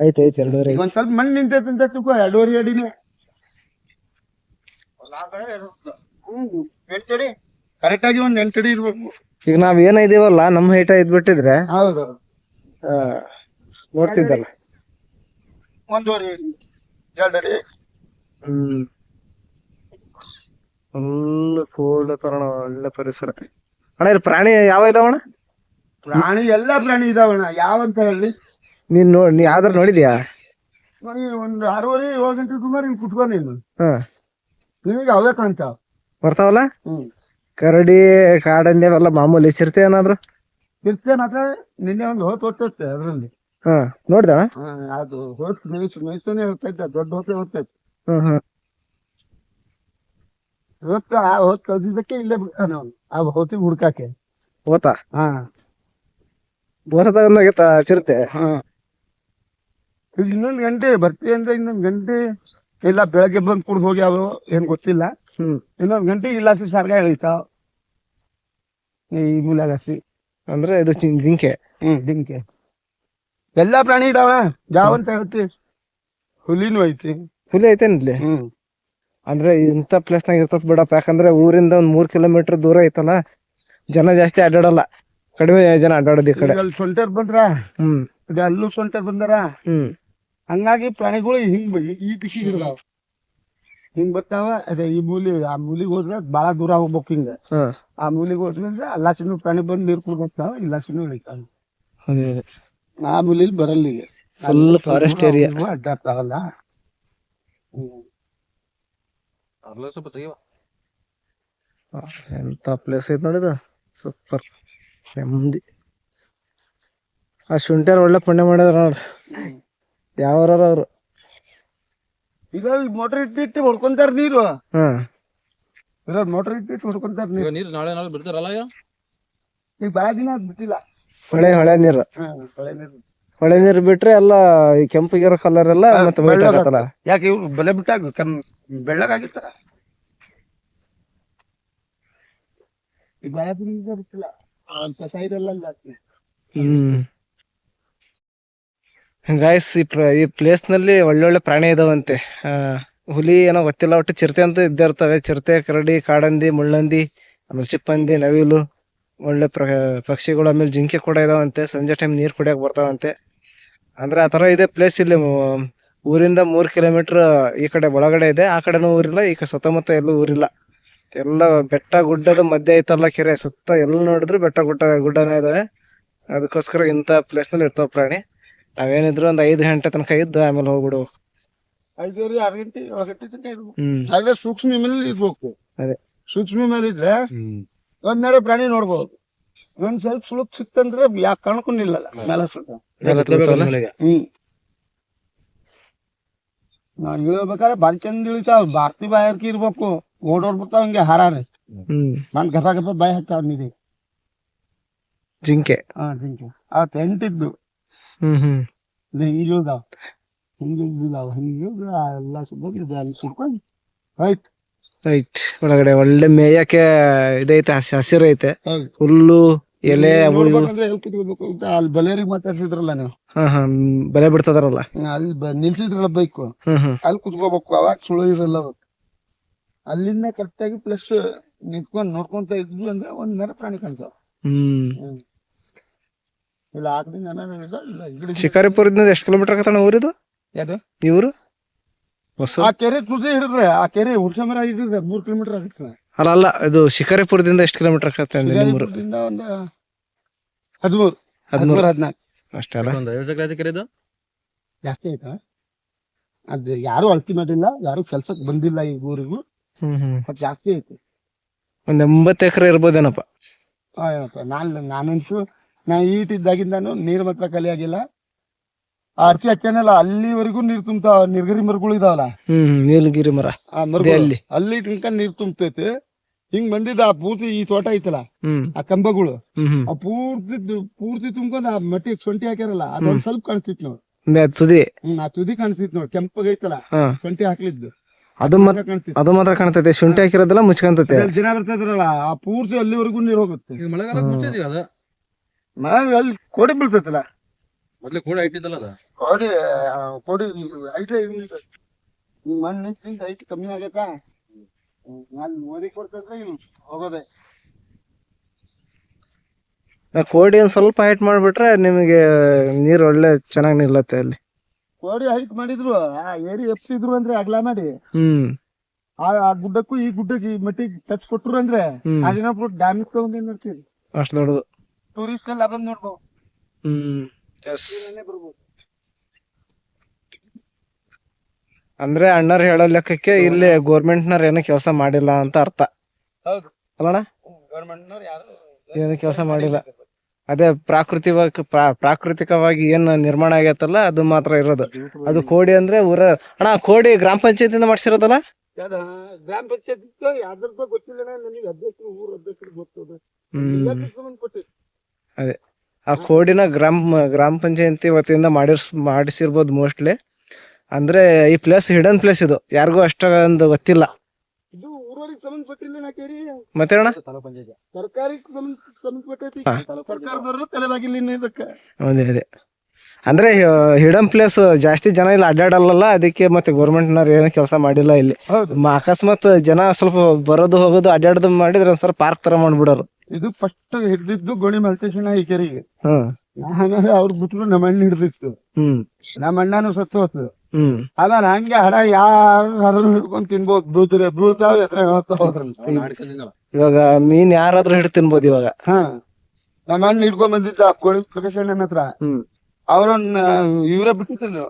ಐತಿ 2.5. ಒಂದ್ ಸ್ವಲ್ಪ ಮಣ್ಣು ನಿಂತೈತೆ ಅಂತ ತಿಳ್ಕೊ. 2.5 ಅಡಿನೇ ಕರೆಕ್ಟ್ ಆಗಿ ಒಂದ್ 8 ಅಡಿ ಇರ್ಬೇಕು. ಈಗ ನಾವ್ ಏನಿದೀವಲ್ಲ ನಮ್ ಹೈಟ್ ಇದ್ಬಿಟ್ಟಿದ್ರೆ ಹೌದು ನೋಡ್ತಿದ್ದಲ್ಲ. 1.5 ಅಡಿ 2 ಅಡಿ. ಫುಲ್ ಕೋಲ್ಡ್ ತರೋಣ. ಒಳ್ಳೆ ಪರಿಸರ ಅಣ್ಣ. ಇಲ್ಲಿ ಪ್ರಾಣಿ ಯಾವ ಇದಾವಣ್ಣ? ಪ್ರಾಣಿ ಎಲ್ಲಾ ಪ್ರಾಣಿ ಇದಾವಣ್ಣ. ಯಾವಂತ ಹೇಳಿ ನೀನ್ ಯಾವ್ದಾರು ನೋಡಿದ್ಯಾ? ಒಂದ್ 6:30-7 ಗಂಟೆ ಸುಮಾರು ಇಲ್ಲಿ ಕುತ್ಕೊ. ನೀನು ನಿನಗೆ ಅವೇ ಕಾಣ್ತಾವ ಬರ್ತಾವಲ್ಲ. ಕರಡಿ ಕಾಡಂದೇವಲ್ಲ ಮಾಮೂಲಿ. ಚಿರತೆ ಏನಾದ್ರು ಚಿರತೆ ಮಾತ್ರ ನಿನ್ನೆ ಒಂದು ಹೋತ್ ಓದ್ತೈತೆ ಅದ್ರಲ್ಲಿ. ನೋಡ್ದಣ? ಅದು ಹೋತ್ ಮೇಯ್ಸೋನೆ ಹೋಗ್ತೈತೆ. ದೊಡ್ಡ ಹೋತೆ ಹೋಗ್ತೈತೆ. ಹೊತ್ತು ಕಳ್ಸಿದ್ದಕ್ಕೆ ಇಲ್ಲೇ ಬಿಡ್ತಾನೆ ಅವನು. ಆ ಹೋತಿಗೆ ಹುಡ್ಕಾಕೆ ಹೋತಾ ತಗೊಂಡೋಗೈತ ಚಿರತೆ. ಈಗ 1 ಗಂಟೆ ಬರ್ತೀವಿ ಅಂದ್ರೆ 1 ಗಂಟೆ ಇಲ್ಲ. ಬೆಳಗ್ಗೆ ಬಂದ್ ಕುಡ್ದು ಹೋಗ್ಯಾವ ಏನ್ ಗೊತ್ತಿಲ್ಲ. 1 ಗಂಟೆ ಇಲ್ಲ ಸರ್ಗ ಎಳಿತಾವ ಈ ಮೂಲಾಗಸಿ. ಅಂದ್ರೆ ಇದು ಜಿಂಕೆ. ಜಿಂಕೆ ಎಲ್ಲಾ ಪ್ರಾಣಿ ಇದಾವ. ಜಾವಂತ ಹೇಳ್ತಿ. ಹುಲಿನೂ ಐತಿ. ಹುಲಿ ಐತೇನಿಲ್ಲಿ? ಅಂದ್ರೆ ಇಂಥ ಪ್ಲೇಸ್ನಾಗ ಇರ್ತದ ಬಿಡಪ್ಪ. ಯಾಕಂದ್ರೆ ಊರಿಂದ ಒಂದ್ 3 ಕಿಲೋಮೀಟರ್ ದೂರ ಐತಲ್ಲ, ಜನ ಜಾಸ್ತಿ ಅಡ್ಡಾಡಲ್ಲ. ಕಡಿಮೆ ಜನ ಅಡ್ಡಾಡೋದು ಈ ಕಡೆ. ಅಲ್ಲಿ ಸೊಂಟರ್ ಬಂದ್ರ ಅಲ್ಲೂ ಸೊಂಟರ್ ಬಂದಾರ. ಹಂಗಾಗಿ ಪ್ರಾಣಿಗಳು ಈ ದಿಶಿ ಇರ್ತಾವ. ಹಿಂಗ್ ಬರ್ತಾವ. ಅದೇ ಈ ಆ ಮೂಲಿಗೆ ಹೋದ್ರೆ ಬಾಳ ದೂರ ಹೋಗ್ಬೇಕು. ಹಿಂಗ ಆ ಮೂಲಿಗೆ ಹೋದ್ರೆ ಎಲ್ಲಾ ಸಿನ್ನು ಪ್ರಾಣಿ ಬಂದು ನೀರ್ ಕುಡ್ ಬರ್ತಾವ. ಇಲ್ಲ ಸಿನ್ನು ಇಳಿತಾವ. ಆ ಮೂಲಿಲಿ ಬರಲ್ಲ. ಈಗ ಫುಲ್ ಫಾರೆಸ್ಟ್ ಏರಿಯಾ ಅಡ್ಡಾಡ್ತಾವಲ್ಲ. ಎಂತ ಪ್ಲೇಸ್ ಐತ್ ನೋಡಿದ. ಸೂಪರ್ ನೆಮ್ಮದಿ. ಆ ಶುಂಠಿಯರ್ ಒಳ್ಳೆ ಪುಣ್ಯ ಮಾಡಿದ್ರ ನೋಡ್ರಿ. ಯಾವ್ರ ಅವ್ರು ಇದ್ರಲ್ಲಿ ಮೋಟರ್ ಇಟ್ಟಿಟ್ಟು ಹೊಡ್ಕೊಂತಾರ ನೀರು. ಹಾಂ ಇದ್ರಲ್ಲಿ ಮೋಟರ್ ಇಟ್ಟಿಟ್ಟು ಹೊಡ್ಕೊಂತಾರ ನೀರು. ನೀರು ನಾಳೆ ಬಿಡ್ತಾರಲ್ಲ ಈಗ ಭಾಳ ದಿನ ಬಿಟ್ಟಿಲ್ಲ. ಹೊಳೆ ನೀರು ಹೊಳೆ ನೀರು ಹೊಳೆ ನೀರು ಬಿಟ್ರೆ ಎಲ್ಲ ಈ ಕೆಂಪಿಗಿರೋ ಕಲರ್ ಎಲ್ಲ ಮತ್ತೆ ವೈಟ್ ಆಗತ್ತಲ್ಲ. ಯಾಕೆ ಇವ್ರು ಬೆಲೆ ಬಿಟ್ಟಾಗ ಬೆಳ್ಳಗಾಗಿರ್ತಾರ. ಈಗ ಬೆಳೆ ಬಿಟ್ಟಿಲ್ಲ ಸೈಡೆಲ್ಲ ಗಾಯ್ಸ್ ಈ ಪ್ಲೇಸ್ ನಲ್ಲಿ ಒಳ್ಳೊಳ್ಳೆ ಪ್ರಾಣಿ ಇದಾವಂತೆ. ಹುಲಿ ಏನೋ ಗೊತ್ತಿಲ್ಲ, ಒಟ್ಟು ಚಿರತೆ ಅಂತೂ ಇದ್ದೇ ಇರ್ತವೆ. ಚಿರತೆ, ಕರಡಿ, ಕಾಡಂದಿ, ಮುಳ್ಳಂದಿ, ಆಮೇಲೆ ಚಿಪ್ಪಂದಿ, ನವಿಲು, ಒಳ್ಳೆ ಪಕ್ಷಿಗಳು. ಆಮೇಲೆ ಜಿಂಕೆ ಕೂಡ ಇದಾವಂತೆ. ಸಂಜೆ ಟೈಮ್ ನೀರು ಕುಡಿಯಕ್ ಬರ್ತಾವಂತೆ. ಅಂದ್ರೆ ಆ ತರ ಇದೆ ಪ್ಲೇಸ್. ಇಲ್ಲಿ ಊರಿಂದ 3 ಕಿಲೋಮೀಟರ್ ಈ ಕಡೆ ಒಳಗಡೆ ಇದೆ, ಆ ಕಡೆನೂ ಊರಿಲ್ಲ, ಈ ಕಡೆ ಸುತ್ತಮುತ್ತ ಎಲ್ಲೂ ಊರಿಲ್ಲ. ಎಲ್ಲ ಬೆಟ್ಟ ಗುಡ್ಡದ ಮಧ್ಯೆ ಐತಲ್ಲ ಕೆರೆ, ಸುತ್ತ ಎಲ್ಲ ನೋಡಿದ್ರು ಬೆಟ್ಟ ಗುಡ್ಡನೇ ಇದಾವೆ. ಅದಕ್ಕೋಸ್ಕರ ಇಂಥ ಪ್ಲೇಸ್ ನಲ್ಲಿ ಇರ್ತಾವ ಪ್ರಾಣಿ. ನಾವೇನಿದ್ರು ಒಂದ್ 5 ಗಂಟೆ ತನಕ ಇದ್ದು ಆಮೇಲೆ ಹೋಗ್ಬಿಡ್ಬೇಕು. 5 ಗಂಟೆ 7 ಗಂಟೆ ತನಕ ಇರ್ಬೇಕು. ಅದೇ ಸೂಕ್ಷ್ಮ ಮೇಲೆ ಇರ್ಬೇಕು. ಅದೇ ಸೂಕ್ಷ್ಮ ಮೇಲೆ ಇದ್ರೆ ಒಂದೆರಡು ಪ್ರಾಣಿ ನೋಡ್ಬೋದು. ಒಂದ್ ಸ್ವಲ್ಪ ಸುಳುಕ್ ಸಿಕ್ತಂದ್ರೆ ಯಾಕೆ ಕಾಣಕ್ಕೂ ನಿಲ್ಲಲ್ಲ ಮೇಲೆ ಸುತ್ತ. ನಾವ್ ಇಳ್ಬೇಕಾದ್ರೆ ಬಾರಿ ಚಂದ ಇಳಿತಾವ. ಭಾರತಿ ಬಾಯರ್ಕಿ ಇರ್ಬೇಕು. ಓಡೋಡ್ಬಿಡ್ತಾವ ಹಂಗೆ ಹಾರಾರಿ. ನಾನ್ ಗಪ ಬಾಯಿ ಹಾಕ್ತಾವ ನೀರಿ. ಜಿಂಕೆ ಜಿಂಕೆ ಆ ಟೆಂಟ್ ಇದ್ದು ಹಿಂಗಿಳ್ದಾವ ಎಲ್ಲ ಸುಬ್ಬಿದ್ದ ಅಲ್ಲಿ ಸುಡ್ಕೊಂಡು ರೈಟ್ ರೈಟ್ ಒಳಗಡೆ ಒಳ್ಳೆ ಮೇಯಕ್ಕೆ ಇದೈತೆ, ಹಸಿರು ಐತೆ, ಹುಲ್ಲು ಎಲೆ. ಅಲ್ಲಿ ಬಲೇರಿಗೆ ಮಾತಾಡ್ಸಿದ್ರಲ್ಲ ನೀವು, ಬೆಲೆ ಬಿಡ್ತದಾರಲ್ಲ, ಅಲ್ಲಿ ನಿಲ್ಸಿದ್ರಲ್ಲ ಬೈಕ್, ಅಲ್ಲಿ ಕುತ್ಕೋಬೇಕು. ಅವಾಗ ಸುಳು ಇರಲ್ಲ. ಅಲ್ಲಿಂದ ಕರೆಕ್ಟಾಗಿ ಪ್ಲಸ್ ನಿಂತ್ಕೊಂಡ್ ನೋಡ್ಕೊಂತ ಇದ್ವಿ ಅಂದ್ರೆ ಒಂದ್ ನರ ಪ್ರಾಣಿ ಕಾಣ್ತಾವ. ಇಲ್ಲ ಆಕದಿಂದ ಶಿಕಾರಿಪುರದಿಂದ ಎಷ್ಟು ಕಿಲೋಮೀಟರ್ ಆಗತ್ತಾನ ಊರಿದು? ಯಾರು ಇವರು ಆ ಕೆರೆ ತುದಿ ಹಿಡಿದ್ರೆ, ಆ ಕೆರೆ ಹುಡ್ಸಮರ ಹಿಡಿದ್ರೆ 3 ಕಿಲೋಮೀಟರ್ ಆಗುತ್ತೆ. ಅಲ್ಲ ಇದು ಶಿಕಾರಿಪುರದಿಂದ ಎಷ್ಟು ಕಿಲೋಮೀಟರ್ ಆಗತ್ತೆ? ಒಂದು 13 14 ಅಷ್ಟೇ ಅಲ್ಲ? ಜಾಸ್ತಿ ಆಯ್ತಾ? ಅದು ಯಾರು ಅಳ್ತಿ ಮಾಡಿಲ್ಲ, ಯಾರು ಕೆಲ್ಸಕ್ಕೆ ಬಂದಿಲ್ಲ ಈ ಊರಿಗೂ. ಜಾಸ್ತಿ ಐತಿ. ಒಂದ್ 80 ಎಕರೆ ಇರ್ಬೋದೇನಪ್ಪ. ನಾನಂತೂ ನಾ ಈಟಿದ್ದಾಗಿಂದಾನು ನೀರ್ ಮಾತ್ರ ಖಾಲಿ ಆಗಿಲ್ಲ. ಆ ಅರ್ಕಿ ಹಚ್ಚನಲ್ಲ ಅಲ್ಲಿವರೆಗೂ ನೀರ್ ತುಂಬ್ತಾವ. ನಿರ್ಗರಿ ಮರಗಳು ಇದಾವಲ್ಲ, ನೀಲಗಿರಿ ಮರ, ಆ ಮರಗಳು ಅಲ್ಲಿ ತನಕ ನೀರ್ ತುಂಬ್ತೈತಿ. ಹಿಂಗ್ ಬಂದಿದ್ದ ಆ ಪೂರ್ತಿ ಈ ತೋಟ ಐತಲ್ಲ, ಆ ಕಂಬಗಳು ಆ ಪೂರ್ತಿ ತುಂಬ್ಕೊಂಡ್ ಆ ಮಟ್ಟಿ ಸೊಂಟಿ ಹಾಕ್ಯಾರಲ್ಲ, ಅದೊಂದ್ ಸ್ವಲ್ಪ ಕಾಣಿಸ್ತಿತ್ ನೋಡ್ ತುದಿ. ಆ ತುದಿ ಕಾಣಿಸ್ತಿತ್ ನೋಡ್, ಕೆಂಪಗೈತಲ್ಲ ಸೊಂಟಿ ಹಾಕ್ಲಿದ್ದು, ಅದು ಮಾತ್ರ ಕಾಣ್ತೈತೆ. ಶುಂಠಿ ಹಾಕಿರೋದೆಲ್ಲ ಮುಚ್ಕೊಂತೈತೆ. ಜನ ಬರ್ತಿದ್ರಲ್ಲ ಆ ಪೂರ್ತಿ ಅಲ್ಲಿವರೆಗೂ ನೀರ್ ಹೋಗುತ್ತೆ. ಅಲ್ಲಿ ಕೋಡಿ ಬೀಳ್ತೈತಲ್ಲ, ಮೊದ್ಲೇ ಕೋಡಿ ಐಟಿದ್ದಲ್ಲ ಅದ ಕೋಡಿ ಐಟ್ ಮಣ್ಣು ಐಟ್ ಕಮ್ಮಿ ಆಗೈತಾ? ನಾನು ಮೋದಿ ಕೊಡ್ತೈತೆ ಹೋಗೋದೆ. ಕೋಡಿ ಒಂದ್ ಸ್ವಲ್ಪ ಹೈಟ್ ಮಾಡ್ಬಿಟ್ರೆ ನಿಮಗೆ ನೀರ್ ಒಳ್ಳೆ ಚೆನ್ನಾಗಿ ನಿಲ್ಲತ್ತೆ. ಅಲ್ಲಿ ಕೋಡಿ ಹೈಟ್ ಮಾಡಿದ್ರು, ಆ ಏರಿ ಎಪ್ಸಿದ್ರು ಅಂದ್ರೆ ಅಗ್ಲ ಮಾಡಿ ಆ ಗುಡ್ಡಕ್ಕೂ ಈ ಗುಡ್ಡಕ್ಕೆ ಈ ಮಟ್ಟಿಗೆ ಟಚ್ ಕೊಟ್ರು ಅಂದ್ರೆ ಅದನ್ನ ಡ್ಯಾಮ್ ತಗೊಂಡ್ ಏನ್ ಮಾಡ್ತೀವಿ. ಅಷ್ಟು ದೊಡ್ಡದು ಟೂರಿಸ್ಟ್ ಎಲ್ಲ ಬಂದ್ ನೋಡ್ಬೋದು. ಅಂದ್ರೆ ಅಣ್ಣರ್ ಹೇಳೋ ಲೆಕ್ಕಕ್ಕೆ ಇಲ್ಲಿ ಗೋರ್ಮೆಂಟ್ ನವ್ರ ಏನು ಕೆಲಸ ಮಾಡಿಲ್ಲ ಅಂತ ಅರ್ಥ. ಹೌದು ಅಲ್ಲಣ್ಣ, ಗವರ್ಮೆಂಟ್ ಏನು ಕೆಲಸ ಮಾಡಿಲ್ಲ. ಅದೇ ಪ್ರಾಕೃತಿಕವಾಗಿ ಏನ್ ನಿರ್ಮಾಣ ಆಗೈತಲ್ಲ ಅದು ಮಾತ್ರ ಇರೋದು. ಅದು ಕೋಡಿ ಅಂದ್ರೆ ಅಣ್ಣ ಕೋಡಿ ಗ್ರಾಮ ಪಂಚಾಯತಿಂದ ಮಾಡ್ಸಿರೋದಲ್ಲ? ಗ್ರಾಮ ಪಂಚಾಯತ್ ಯಾವ್ದು ಗೊತ್ತಿಲ್ಲ ನನಗೆ. ಅಧ್ಯಕ್ಷರು ಊರ ಅಧ್ಯಕ್ಷರು ಗೊತ್ತದ. ಅದೇ ಆ ಕೋಡಿನ ಗ್ರಾಮ ಪಂಚಾಯತಿ ವತಿಯಿಂದ ಮಾಡಿಸಿರ್ಬೋದು ಮೋಸ್ಟ್ಲಿ. ಅಂದ್ರೆ ಈ ಪ್ಲೇಸ್ ಹಿಡನ್ ಪ್ಲೇಸ್, ಇದು ಯಾರಿಗೂ ಅಷ್ಟೊಂದು ಗೊತ್ತಿಲ್ಲ. ಇದು ಊರವರಿಗೆ ಸಂಬಂಧಪಟ್ಟಿಲ್ಲ ನಾ ಕೇಳಿ. ಮತ್ತೆ ಅಣ್ಣ ಸರ್ಕಾರಿ ಸಂಬಂಧಪಟ್ಟೈತಿ, ಸರ್ಕಾರದವರು ತಲೆಬಾಗಿಲ್ಲ ಇದಕ್ಕೆ. ಅದೇ ಅಂದ್ರೆ ಹಿಡನ್ ಪ್ಲೇಸ್, ಜಾಸ್ತಿ ಜನ ಇಲ್ಲಿ ಅಡ್ಡಾಡಲ್ಲ. ಅದಕ್ಕೆ ಮತ್ತೆ ಗೌರ್ಮೆಂಟ್ನವ್ರು ಏನು ಕೆಲಸ ಮಾಡಿಲ್ಲ ಇಲ್ಲಿ. ಅಕಸ್ಮಾತ್ ಜನ ಸ್ವಲ್ಪ ಬರೋದು ಹೋಗೋದು ಅಡ್ಡಾಡೋದು ಮಾಡಿದ್ರೆ ಒಂದ್ ಸ್ವಲ್ಪ ಪಾರ್ಕ್ ತರ ಮಾಡ್ಬಿಡೋರು. ಇದು ಫಸ್ಟ್ ಹಿಡ್ದಿದ್ದು ಗೋಣಿ ಮಲ್ತೇಶನ ಈ ಕೆರೆಗೆ. ಅವ್ರು ಬಿಟ್ರು ನಮ್ಮ ಅಣ್ಣ ಹಿಡ್ದಿತ್ತು. ನಮ್ಮ ಅಣ್ಣನು ಸತ್ತು ಹೋತು. ಆಮೇಲೆ ಹಂಗೆ ಹಡ ಯಾರು ಹಿಡ್ಕೊಂಡ್ ತಿನ್ಬೋದು. ಬೀಳ್ತಾವ ಎತ್ರ ಹೋದ್ರಲ್ಲ. ಇವಾಗ ಮೀನ್ ಯಾರಾದ್ರೂ ಹಿಡ್ ತಿನ್ಬೋದು ಇವಾಗ. ನಮ್ಮ ಅಣ್ಣ ಹಿಡ್ಕೊಂಡ್ ಬಂದಿದ್ದ ಕೋಳಿ ಪ್ರಕಾಶ್ ಅಣ್ಣನ ಹತ್ರ. ಅವ್ರನ್ನ ಇವರೇ ಬಿಟ್ಟಿದ್ರು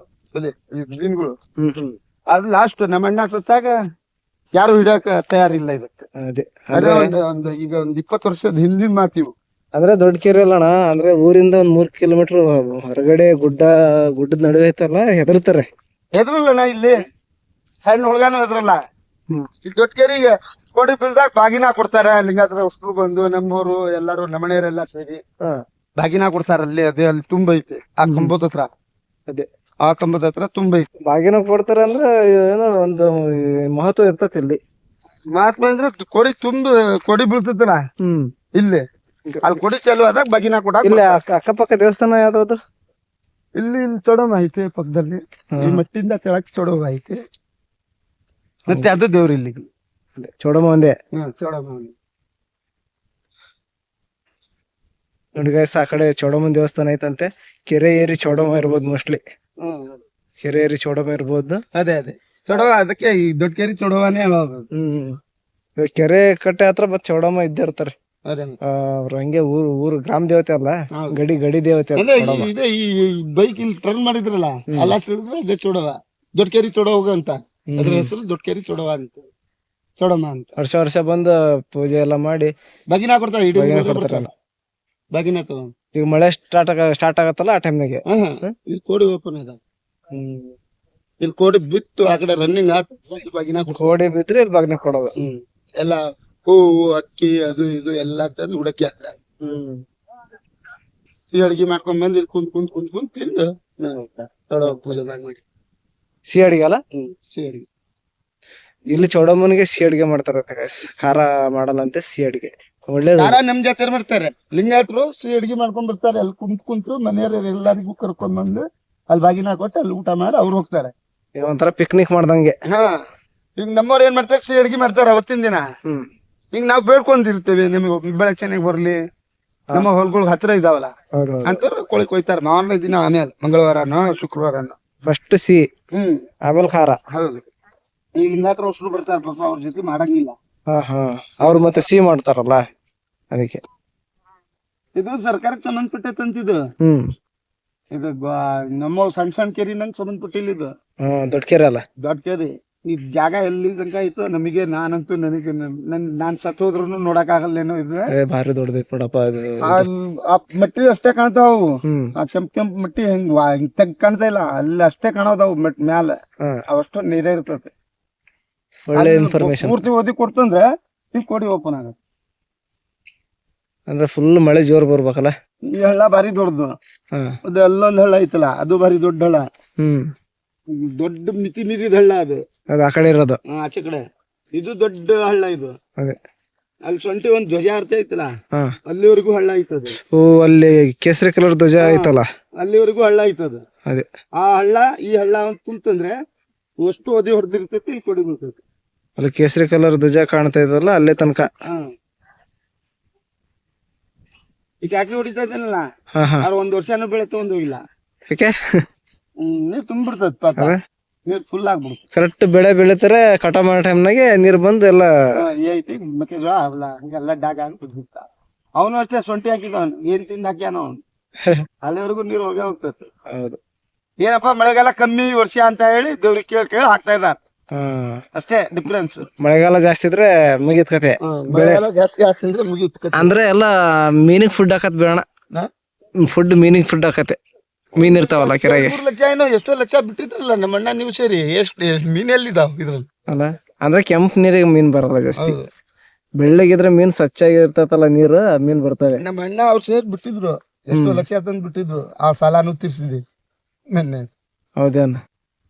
ಮೀನ್ಗಳು. ಅದ್ ಲಾಸ್ಟ್ ನಮ್ಮ ಅಣ್ಣ ಸತ್ತಾಗ ಯಾರು ಹಿಡಿಯಕ ತಯಾರಿಲ್ಲ ಇದಕ್ಕೆ. ಅದೇ ಈಗ 20 ವರ್ಷದ ಹಿಂದಿನ ಮಾತಿವು. ಅಂದ್ರೆ ದೊಡ್ಡ ಕೆರೆ ಅಲ್ಲಣ್ಣ, ಅಂದ್ರೆ ಊರಿಂದ 3 ಕಿಲೋಮೀಟರ್ ಹೊರಗಡೆ ಗುಡ್ಡದ ನಡುವೆ ಐತಲ್ಲ, ಹೆದರ್ತಾರೆ. ಹೆದರಲ್ಲಣ್ಣ ಇಲ್ಲಿ ಸಣ್ಣ ಹುಡುಗನೂ ಇದ್ರಲ್ಲ ಈ ದೊಡ್ಡ ಕೆರಿಗೆ ಕೋಡಿ ಬೀಳ್ದಾಗ ಬಾಗಿನ ಕೊಡ್ತಾರ ಲಿಂಗಾತ್ರ ಹೊಸರು ಬಂದು ನಮ್ಮವರು ಎಲ್ಲಾರು ನಮ್ಮನೆಯವರೆಲ್ಲ ಸೇರಿ ಬಾಗಿನ ಕೊಡ್ತಾರ ಅಲ್ಲಿ ಅದೇ ಅಲ್ಲಿ ತುಂಬ ಐತೆ ಆ ಕಂಬದ ಹತ್ರ ಅದೇ ಆ ಕಂಬದ ಹತ್ರ ತುಂಬ ಐತೆ ಬಾಗಿನ ಕೊಡ್ತಾರ ಅಂದ್ರೆ ಏನೋ ಒಂದು ಮಹತ್ವ ಇರ್ತತಿ ಇಲ್ಲಿ. ಮಹಾತ್ಮ ಅಂದ್ರೆ ಕೊಡಿ ಬೀಳ್ತದಲ್ಲ ಇಲ್ಲಿ ಅಲ್ಲಿ ಕೊಡಿ ಚಾಲು ಆದಾಗ ಬಾಗಿನ ಕೊಡಾಕ ಇಲ್ಲಿ ಅಕ್ಕಪಕ್ಕ ದೇವಸ್ಥಾನ ಯಾವ್ದಾದ್ರು? ಇಲ್ಲಿ ಚೊಡಮ ಐತೆ ಪಕ್ಕದಲ್ಲಿ ಈ ಮಟ್ಟಿಂದ ತೆಳಕ್ ಚೊಡವ ಐತೆ ಮತ್ತೆ ಅದು ದೇವ್ರ ಇಲ್ಲಿ ಚೋಡಮ್ಮ ಒಂದೇ ಚೊಡಮ ನೋಡಿ ಗೈಸ್, ಆ ಕಡೆ ಚೋಡಮ್ಮನ ದೇವಸ್ಥಾನ ಐತಂತೆ. ಕೆರೆ ಏರಿ ಚೋಡಮ್ಮ ಇರ್ಬೋದು ಮೋಸ್ಟ್ಲಿ. ಕೆರೆ ಏರಿ ಚೋಡಮ್ಮ ಇರ್ಬೋದು. ಅದೇ ಚೊಡವ ಅದಕ್ಕೆ ಈ ದೊಡ್ಡ ಕೆರೆ ಚೊಡವನೇ ಹೇಳೋದು. ಇವಾಗ ಕೆರೆ ಕಟ್ಟೆ ಹತ್ರ ಮತ್ ಚೌಡಮ್ಮ ಇದ್ದೇ ಇರ್ತಾರೆ. ಅದೇ ಅವ್ರ ಹಂಗೆ ಊರು ಗ್ರಾಮ ದೇವತೆ ಅಲ್ಲ, ಗಡಿ ದೇವತೆ ಅಲ್ಲ ಅಂದ್ರೆ ಚೌಡಮ್ಮ. ಇದೆ ಈ ಬೈಕ್ ಇಲ್ಲಿ ಟರ್ನ್ ಮಾಡಿದ್ರಲ್ಲ ಅಲ್ಲ ಸಿಡಿದ್ರೆ ಅದೇ ಚೊಡವ, ದೊಡ್ಡ ಕೆರೆ ಚೊಡವ ಅಂತ ಅದ್ರ ಹೆಸರು ದೊಡ್ಡ ಕೆರೆ ಚೊಡವ ಅಂತ, ಚೊಡಮ್ಮ ಅಂತ. ವರ್ಷ ಬಂದು ಪೂಜೆ ಎಲ್ಲ ಮಾಡಿ ಬಾಗಿನ ಕೊಡ್ತಾರೆ, ಇಡೀ ಬಾಗಿನ ಊರಿಗೆ ಕೊಡ್ತಾರಲ್ಲ. ಕೊಡ್ತಾರೆ ಬಾಗಿನ ತಗೊಂಡು. ಈಗ ಮಳೆ ಸ್ಟಾರ್ಟ್ ಆಗತ್ತಲ್ಲ ಆ ಟೈಮ್ನಾಗೆ. ಇಲ್ಲಿ ಕೋಡಿ ಓಪನ್ ಅದ, ಇಲ್ಲಿ ಕೋಡಿ ಬಿತ್ತು ಆ ಕಡೆ ರನ್ನಿಂಗ್ ಆತ ಬಾಗಿನ ಕೊಡ್ತಾರೆ. ಕೋಡಿ ಬಿದ್ರೆ ಇಲ್ಲಿ ಬಾಗಿನ ಕೊಡೋದು. ಎಲ್ಲ ಹೂವು ಅಕ್ಕಿ ಅದು ಇದು ಎಲ್ಲಾ ತಂದು ಹುಡಕಿ ಹಾಕ್ತಾರೆ. ಸಿಹಿ ಅಡ್ಗೆ ಮಾಡ್ಕೊಂಡ್ ಬಂದು ಇಲ್ಲಿ ಕುಂತ್ ತಿಂದು ಚೊಡವ ಪೂಜೆ ಮಾಡಿ ಸಿಹಿ ಅಡಿಗೆ ಅಲ್ಲ, ಸಿಹಿ ಅಡ್ಗೆ. ಇಲ್ಲಿ ಚೌಡಮ್ಮನಿಗೆ ಸಿಹಿ ಅಡಿಗೆ ಮಾಡ್ತಾರಂತೆ guys. ಖಾರ ಮಾಡಲ್ಲಂತೆ, ಸಿಹಿ ಅಡಿಗೆ ಒಳ್ಳೇದು. ಖಾರ ನಮ್ ಜಾತ್ರೆ ಮಾಡ್ತಾರೆ, ಲಿಂಗಾಯತರು ಸಿಹಿ ಅಡ್ಗೆ ಮಾಡ್ಕೊಂಡ್ ಬರ್ತಾರೆ. ಅಲ್ಲಿ ಕುಂತು ಮನೆಯವ್ರ ಎಲ್ಲರಿಗೂ ಕರ್ಕೊಂಡ್ ಬಂದು ಅಲ್ಲಿ ಬಾಗಿನ ಕೊಟ್ಟು ಅಲ್ಲಿ ಊಟ ಮಾಡಿ ಅವ್ರು ಹೋಗ್ತಾರೆ. ಈಗ ಒಂಥರ ಪಿಕ್ನಿಕ್ ಮಾಡ್ದಂಗೆ. ಈಗ ನಮ್ಮವ್ರು ಏನ್ ಮಾಡ್ತಾರೆ, ಸಿಹಿ ಅಡ್ಗೆ ಮಾಡ್ತಾರೆ ಅವತ್ತಿನ ದಿನ. ಈಗ ನಾವ್ ಬೇಡ್ಕೊಂಡಿರ್ತೇವೆ ನಿಮಗೆ ಬೆಳೆ ಚೆನ್ನಾಗಿ ಬರ್ಲಿ, ನಮ್ಮ ಹೊಲ್ಗಳು ಹತ್ರ ಇದಾವಲ್ಲ ಅಂತ ಕೋಳಿ ಕೊಯ್ತಾರ ಮಾರನೇ ದಿನ. ಆಮೇಲೆ ಮಂಗಳವಾರನೋ ಶುಕ್ರವಾರನೋ ಫಸ್ಟ್ ಸಿಹಿ, ಆಮೇಲೆ ಖಾರ. ಹೌದು, ಈ ಲಿಂಗಾಯತರ ಹೊಸರು ಬರ್ತಾರ ಪಾಪ, ಅವ್ರ ಜೊತೆ ಮಾಡಂಗಿಲ್ಲ. ಅವ್ರು ಮತ್ತೆ ಸಿಹಿ ಮಾಡ್ತಾರಲ್ಲ ಅದಕ್ಕೆ. ಇದು ಸರ್ಕಾರಕ್ಕೆ ಸಂಬಂಧಪಟ್ಟಂತಿದ್ದು. ಇದು ನಮ್ಮ ಸಣ್ಣ ಕೆರಿ ನಂಗೆ ಸಂಬಂಧಪಟ್ಟಿಲ್ಲ. ಇದು ದೊಡ್ಡ ಕೆರೆ ಅಲ್ಲ, ದೊಡ್ಡ ಕೆರೆ. ಈ ಜಾಗ ಎಲ್ಲಿ ತನಕ ಆಯ್ತು ನಮಗೆ, ನನಗೆ ನಾನ್ ಸತ್ ಹೋದ್ರು ನೋಡಕ್ ಆಗಲ್ಲೇನೋ. ಇದು ಭಾರಿ ದೊಡ್ಡದೈತ್ ನೋಡಪ್ಪ. ಮಟ್ಟಿ ಅಷ್ಟೇ ಕಾಣ್ತಾವು, ಆ ಕೆಂಪ್ ಮಟ್ಟಿ ಹೆಂಗ್ ಕಾಣ್ತಾ ಇಲ್ಲ, ಅಲ್ಲಿ ಅಷ್ಟೇ ಕಾಣೋದಾವು ಮ್ಯಾಲ, ಅವಷ್ಟು ನೀರೇ ಇರ್ತದೆ. ಒಳ್ಳೆ ಇನ್ಫಾರ್ಮೇಶನ್. ಪೂರ್ತಿ ಓದಿ ಕೊಡ್ತಂದ್ರೆ ಈ ಕೋಡಿ ಓಪನ್ ಆಗತ್ತೆ. ಅಂದ್ರೆ ಫುಲ್ ಮಳೆ ಜೋರ್ ಬರ್ಬೇಕಲ್ಲ. ಈ ಹಳ್ಳ ಭಾರಿ ದೊಡ್ಡದು, ಅದು ಅಲ್ಲೊಂದ್ ಹಳ್ಳ ಐತಲ್ಲ ಅದು ಭಾರಿ ದೊಡ್ಡ ಹಳ್ಳ, ದೊಡ್ಡ ಮಿತಿ ಮೀರಿದ ಹಳ್ಳ ಅದು ಆ ಕಡೆ ಇರೋದು. ಆಚೆ ಕಡೆ ಇದು ದೊಡ್ಡ ಹಳ್ಳ. ಇದು ಅಲ್ಲಿ ಸೊಂಟಿ ಒಂದ್ ಧ್ವಜ ಅರ್ಥ ಐತಲ್ಲ, ಅಲ್ಲಿವರೆಗೂ ಹಳ್ಳ ಐತದ. ಓ, ಅಲ್ಲಿ ಕೇಸರಿ ಕಲರ್ ಧ್ವಜ ಐತಲ್ಲ, ಅಲ್ಲಿವರೆಗೂ ಹಳ್ಳ ಐತದ. ಅದೇ ಆ ಹಳ್ಳ ಈ ಹಳ್ಳ ತುಂಬ್ತಂದ್ರೆ ಅಷ್ಟು ಓದಿ ಹೊಡೆದಿರ್ತೈತಿ, ಇಲ್ಲಿ ಕೊಡಿ ಬೀಳ್ತೈತಿ. ಅಲ್ಲಿ ಕೇಸರಿ ಕಲರ್ ಧ್ವಜ ಕಾಣ್ತಾ ಇದ್ದಲ್ಲ ಅಲ್ಲೇ ತನಕ. ಈ ಟ್ಯಾಕ್ಟ್ರಿ ಹೊಡಿತಾ ಇದ್ದಲ್ಲ, ಅವ್ರ ಒಂದ್ ವರ್ಷನೂ ಬೆಳೆ ತಗೊಂಡ್ ಹೋಗಿಲ್ಲ. ಯಾಕೆ? ನೀರ್ ತುಂಬಿಡ್ತದ ಪಾಪ, ನೀರ್ ಫುಲ್ ಆಗ್ಬಿಡ್ತು. ಕರೆಕ್ಟ್ ಬೆಳೆ ಬೆಳಿತಾರೆ, ಕಟ ಮಾಡೋ ಟೈಮ್ನಾಗೆ ನೀರ್ ಬಂದು ಎಲ್ಲ ಐತಿ ಮೆಕ್ಕೆಜೋಳ ಅವಲ್ಲ ಹಿಂಗೆಲ್ಲ ಡಾಗ ಹಾಕ್ಬಿಡ್ತ. ಅವನು ಅಷ್ಟೇ ಸೊಂಟಿ ಹಾಕಿದವನು, ಏನ್ ತಿಂದ ಹಾಕ್ಯಾನ ಅವನು, ಅಲ್ಲಿವರೆಗೂ ನೀರ್ ಹೋಗೇ ಹೋಗ್ತೈತಿ. ಹೌದು, ಏನಪ್ಪಾ ಮಳೆಗಾಲ ಕಮ್ಮಿ ವರ್ಷ ಅಂತ ಹೇಳಿ ದೇವ್ರಿಗೆ ಕೇಳಿ ಹಾಕ್ತಾ ಇದಾರ, ಅಷ್ಟೇ ಡಿಫ್ರೆನ್ಸ್. ಮಳೆಗಾಲ ಜಾಸ್ತಿ ಇದ್ರೆ ಮುಗಿತ್ ಕತೆ, ಮಳೆಗಾಲ ಜಾಸ್ತಿ ಅಂದ್ರೆ ಮುಗಿತ್ ಕತೆ. ಅಂದ್ರೆ ಎಲ್ಲ ಮೀನಿಗೆ ಫುಡ್ ಹಾಕತ್ ಬೇಡ, ಮೀನಿಗೆ ಫುಡ್ ಹಾಕತ್ತೆ. ಮೀನ್ ಇರ್ತಾವಲ್ಲ ಕೆರೆಗೆ. 3 ಲಕ್ಷ ಏನೋ ಎಷ್ಟೋ ಲಕ್ಷ ಬಿಟ್ಟಿದ್ರಲ್ಲ ನಮ್ಮ ಅಣ್ಣ, ನೀವು ಸೇರಿ ಎಷ್ಟು ಮೀನ್ ಎಲ್ಲಿದಾವ್ ಇದ್ರಲ್ಲಿ ಅಲ್ಲ. ಅಂದ್ರೆ ಕೆಂಪು ನೀರಿಗೆ ಮೀನ್ ಬರಲ್ಲ ಜಾಸ್ತಿ, ಬೆಳ್ಳಗಿದ್ರೆ ಮೀನ್ ಸ್ವಚ್ಛಾಗಿ ಇರ್ತತಲ್ಲ ನೀರು, ಮೀನ್ ಬರ್ತವೆ. ನಮ್ಮ ಅಣ್ಣ ಅವ್ರು ಸೇರಿ ಬಿಟ್ಟಿದ್ರು, ಎಷ್ಟೋ ಲಕ್ಷ ತಂದ್ ಬಿಟ್ಟಿದ್ರು. ಆ ಸಾಲಾನು ತೀರ್ಸಿದ್ವಿ ಮೊನ್ನೆ. ಹೌದೇನ್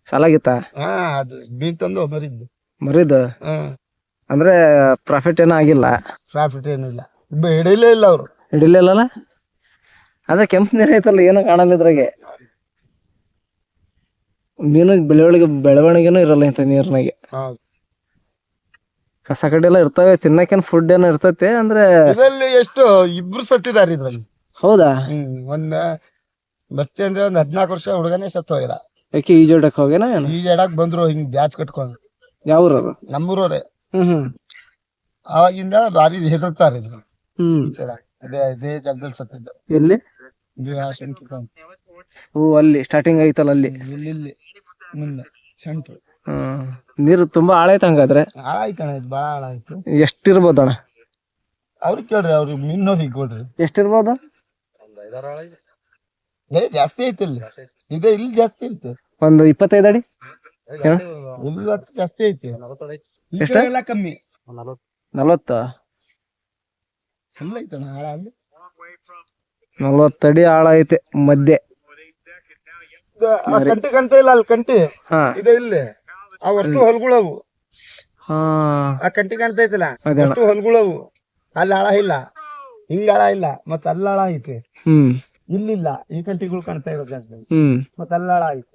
ಸಾಲಾಗಿತ್ತ? ಅದು ಮೀನ್ ತಂದು ಮರಿದ. ಅಂದ್ರೆ ಪ್ರಾಫಿಟ್ ಏನೋ ಆಗಿಲ್ಲ? ಪ್ರಾಫಿಟ್ ಏನಿಲ್ಲ, ಹಿಡಿಲೇ ಇಲ್ಲ ಅವ್ರು. ಹಿಡಿಲಿಲ್ಲ. ಅದೇ ಕೆಂಪು ನೀರ್ ಐತಲ್ಲ, ಏನೋ ಕಾಣಲ್ಲ ಇದ್ರಾಗೆ. ಮೀನು ಬೆಳವಣಿಗೆನೂ ಇರಲ್ಲ ಇಂಥ ನೀರ್ನಾಗೆ. ಕಸ ಕಡೆ ಎಲ್ಲ ಇರ್ತವೆ, ತಿನ್ನಕೇನ್ ಫುಡ್ ಏನೋ ಇರ್ತೈತೆ. ಅಂದ್ರೆ ಇದರಲ್ಲಿ ಎಷ್ಟು ಇಬ್ರು ಸತ್ತಿದ್ದಾರೆ ಇದ್ರಲ್ಲಿ. ಹೌದಾ? ಒಂದ್ ಬಚ್ಚೆ ಅಂದ್ರೆ 14 ವರ್ಷ ಹುಡುಗನೇ ಸತ್ತು ಹೋಗಿಲ್ಲ. ಯಾಕೆ ಈಜಾಡಕ್ ಹೋಗ್ಯಾನ? ಈಜಾಡಕ್ ಬಂದ್ರು ಹಿಂಗ್ ಬ್ಯಾಚ್ ಕಟ್ಕೊಂಡು. ಯಾವ ಊರವ್ರು? ನಮ್ಮೂರವ್ರೆ. ಅವಾಗಿಂದ ಭಾರಿ ಹೆದರ್ತಾರೆ ಇದ್ರು. ಅದೇ ಜಾಗದಲ್ಲಿ ಸತ್ತಿದ್ದು. ಎಲ್ಲಿ? ಅಲ್ಲಿ ಸ್ಟಾರ್ಟಿಂಗ್ ಐತಲ್ಲ ಅಲ್ಲಿ ಮುಂದೆ ಸೆಂಟ್. ನೀರು ತುಂಬಾ ಆಳ ಐತೆ ಹಂಗಾದ್ರೆ. ಆಳ ಐತಣ, ಇದು ಬಾಳ ಆಳ ಆಯ್ತು. ಎಷ್ಟಿರ್ಬೋದಣ್ಣ? ಅವ್ರಿಗೆ ಕೇಳ್ರಿ, ಅವ್ರಿಗೆ ಮೀನವ್ರಿಗೆ ಕೊಡ್ರಿ. ಎಷ್ಟಿರ್ಬೋದು? ಜಾಸ್ತಿ ಐತಿ ಇಲ್ಲಿ, ಇದೆ ಇಲ್ಲಿ ಜಾಸ್ತಿ ಐತೆ. ಒಂದು 25 ಅಡಿ. ಹುಲ್ಲು ಜಾಸ್ತಿ ಐತಿ, ಈ ಎಷ್ಟ? ಕಡೆ ಎಲ್ಲ ಕಮ್ಮಿ. 40 ಫುಲ್ ಐತಣ್ಣ ಆಳ ಅಲ್ಲಿ. 40 ಅಡಿ ಆಳ ಐತೆ ಮಧ್ಯೆ. ಆ ಕಂಟಿ ಕಾಣ್ತಾ ಇಲ್ಲ ಅಲ್ಲಿ, ಕಂಟಿ ಹಾ ಇದೆ ಇಲ್ಲಿ, ಅವಷ್ಟು ಹೊಲ್ಗುಳವು. ಹಾ ಆ ಕಂಟಿ ಕಾಣ್ತಾ ಐತಲ್ಲ ಅದೇಣ್ಣ. ಅಷ್ಟು ಹೊಲ್ಗುಳವು. ಅಲ್ಲಿ ಆಳ ಇಲ್ಲ, ಹಿಂಗ ಆಳ ಇಲ್ಲ, ಮತ್ತ ಅಲ್ಲಿ ಆಳ ಐತೆ, ಇಲ್ಲಿಲ್ಲ. ಈ ಕಂಟಿಗಳು ಕಾಣ್ತಾ ಇರೋದು ಜಾಸ್ತಿ, ಮತ್ತ ಅಲ್ಲಿ ಆಳ ಐತೆ.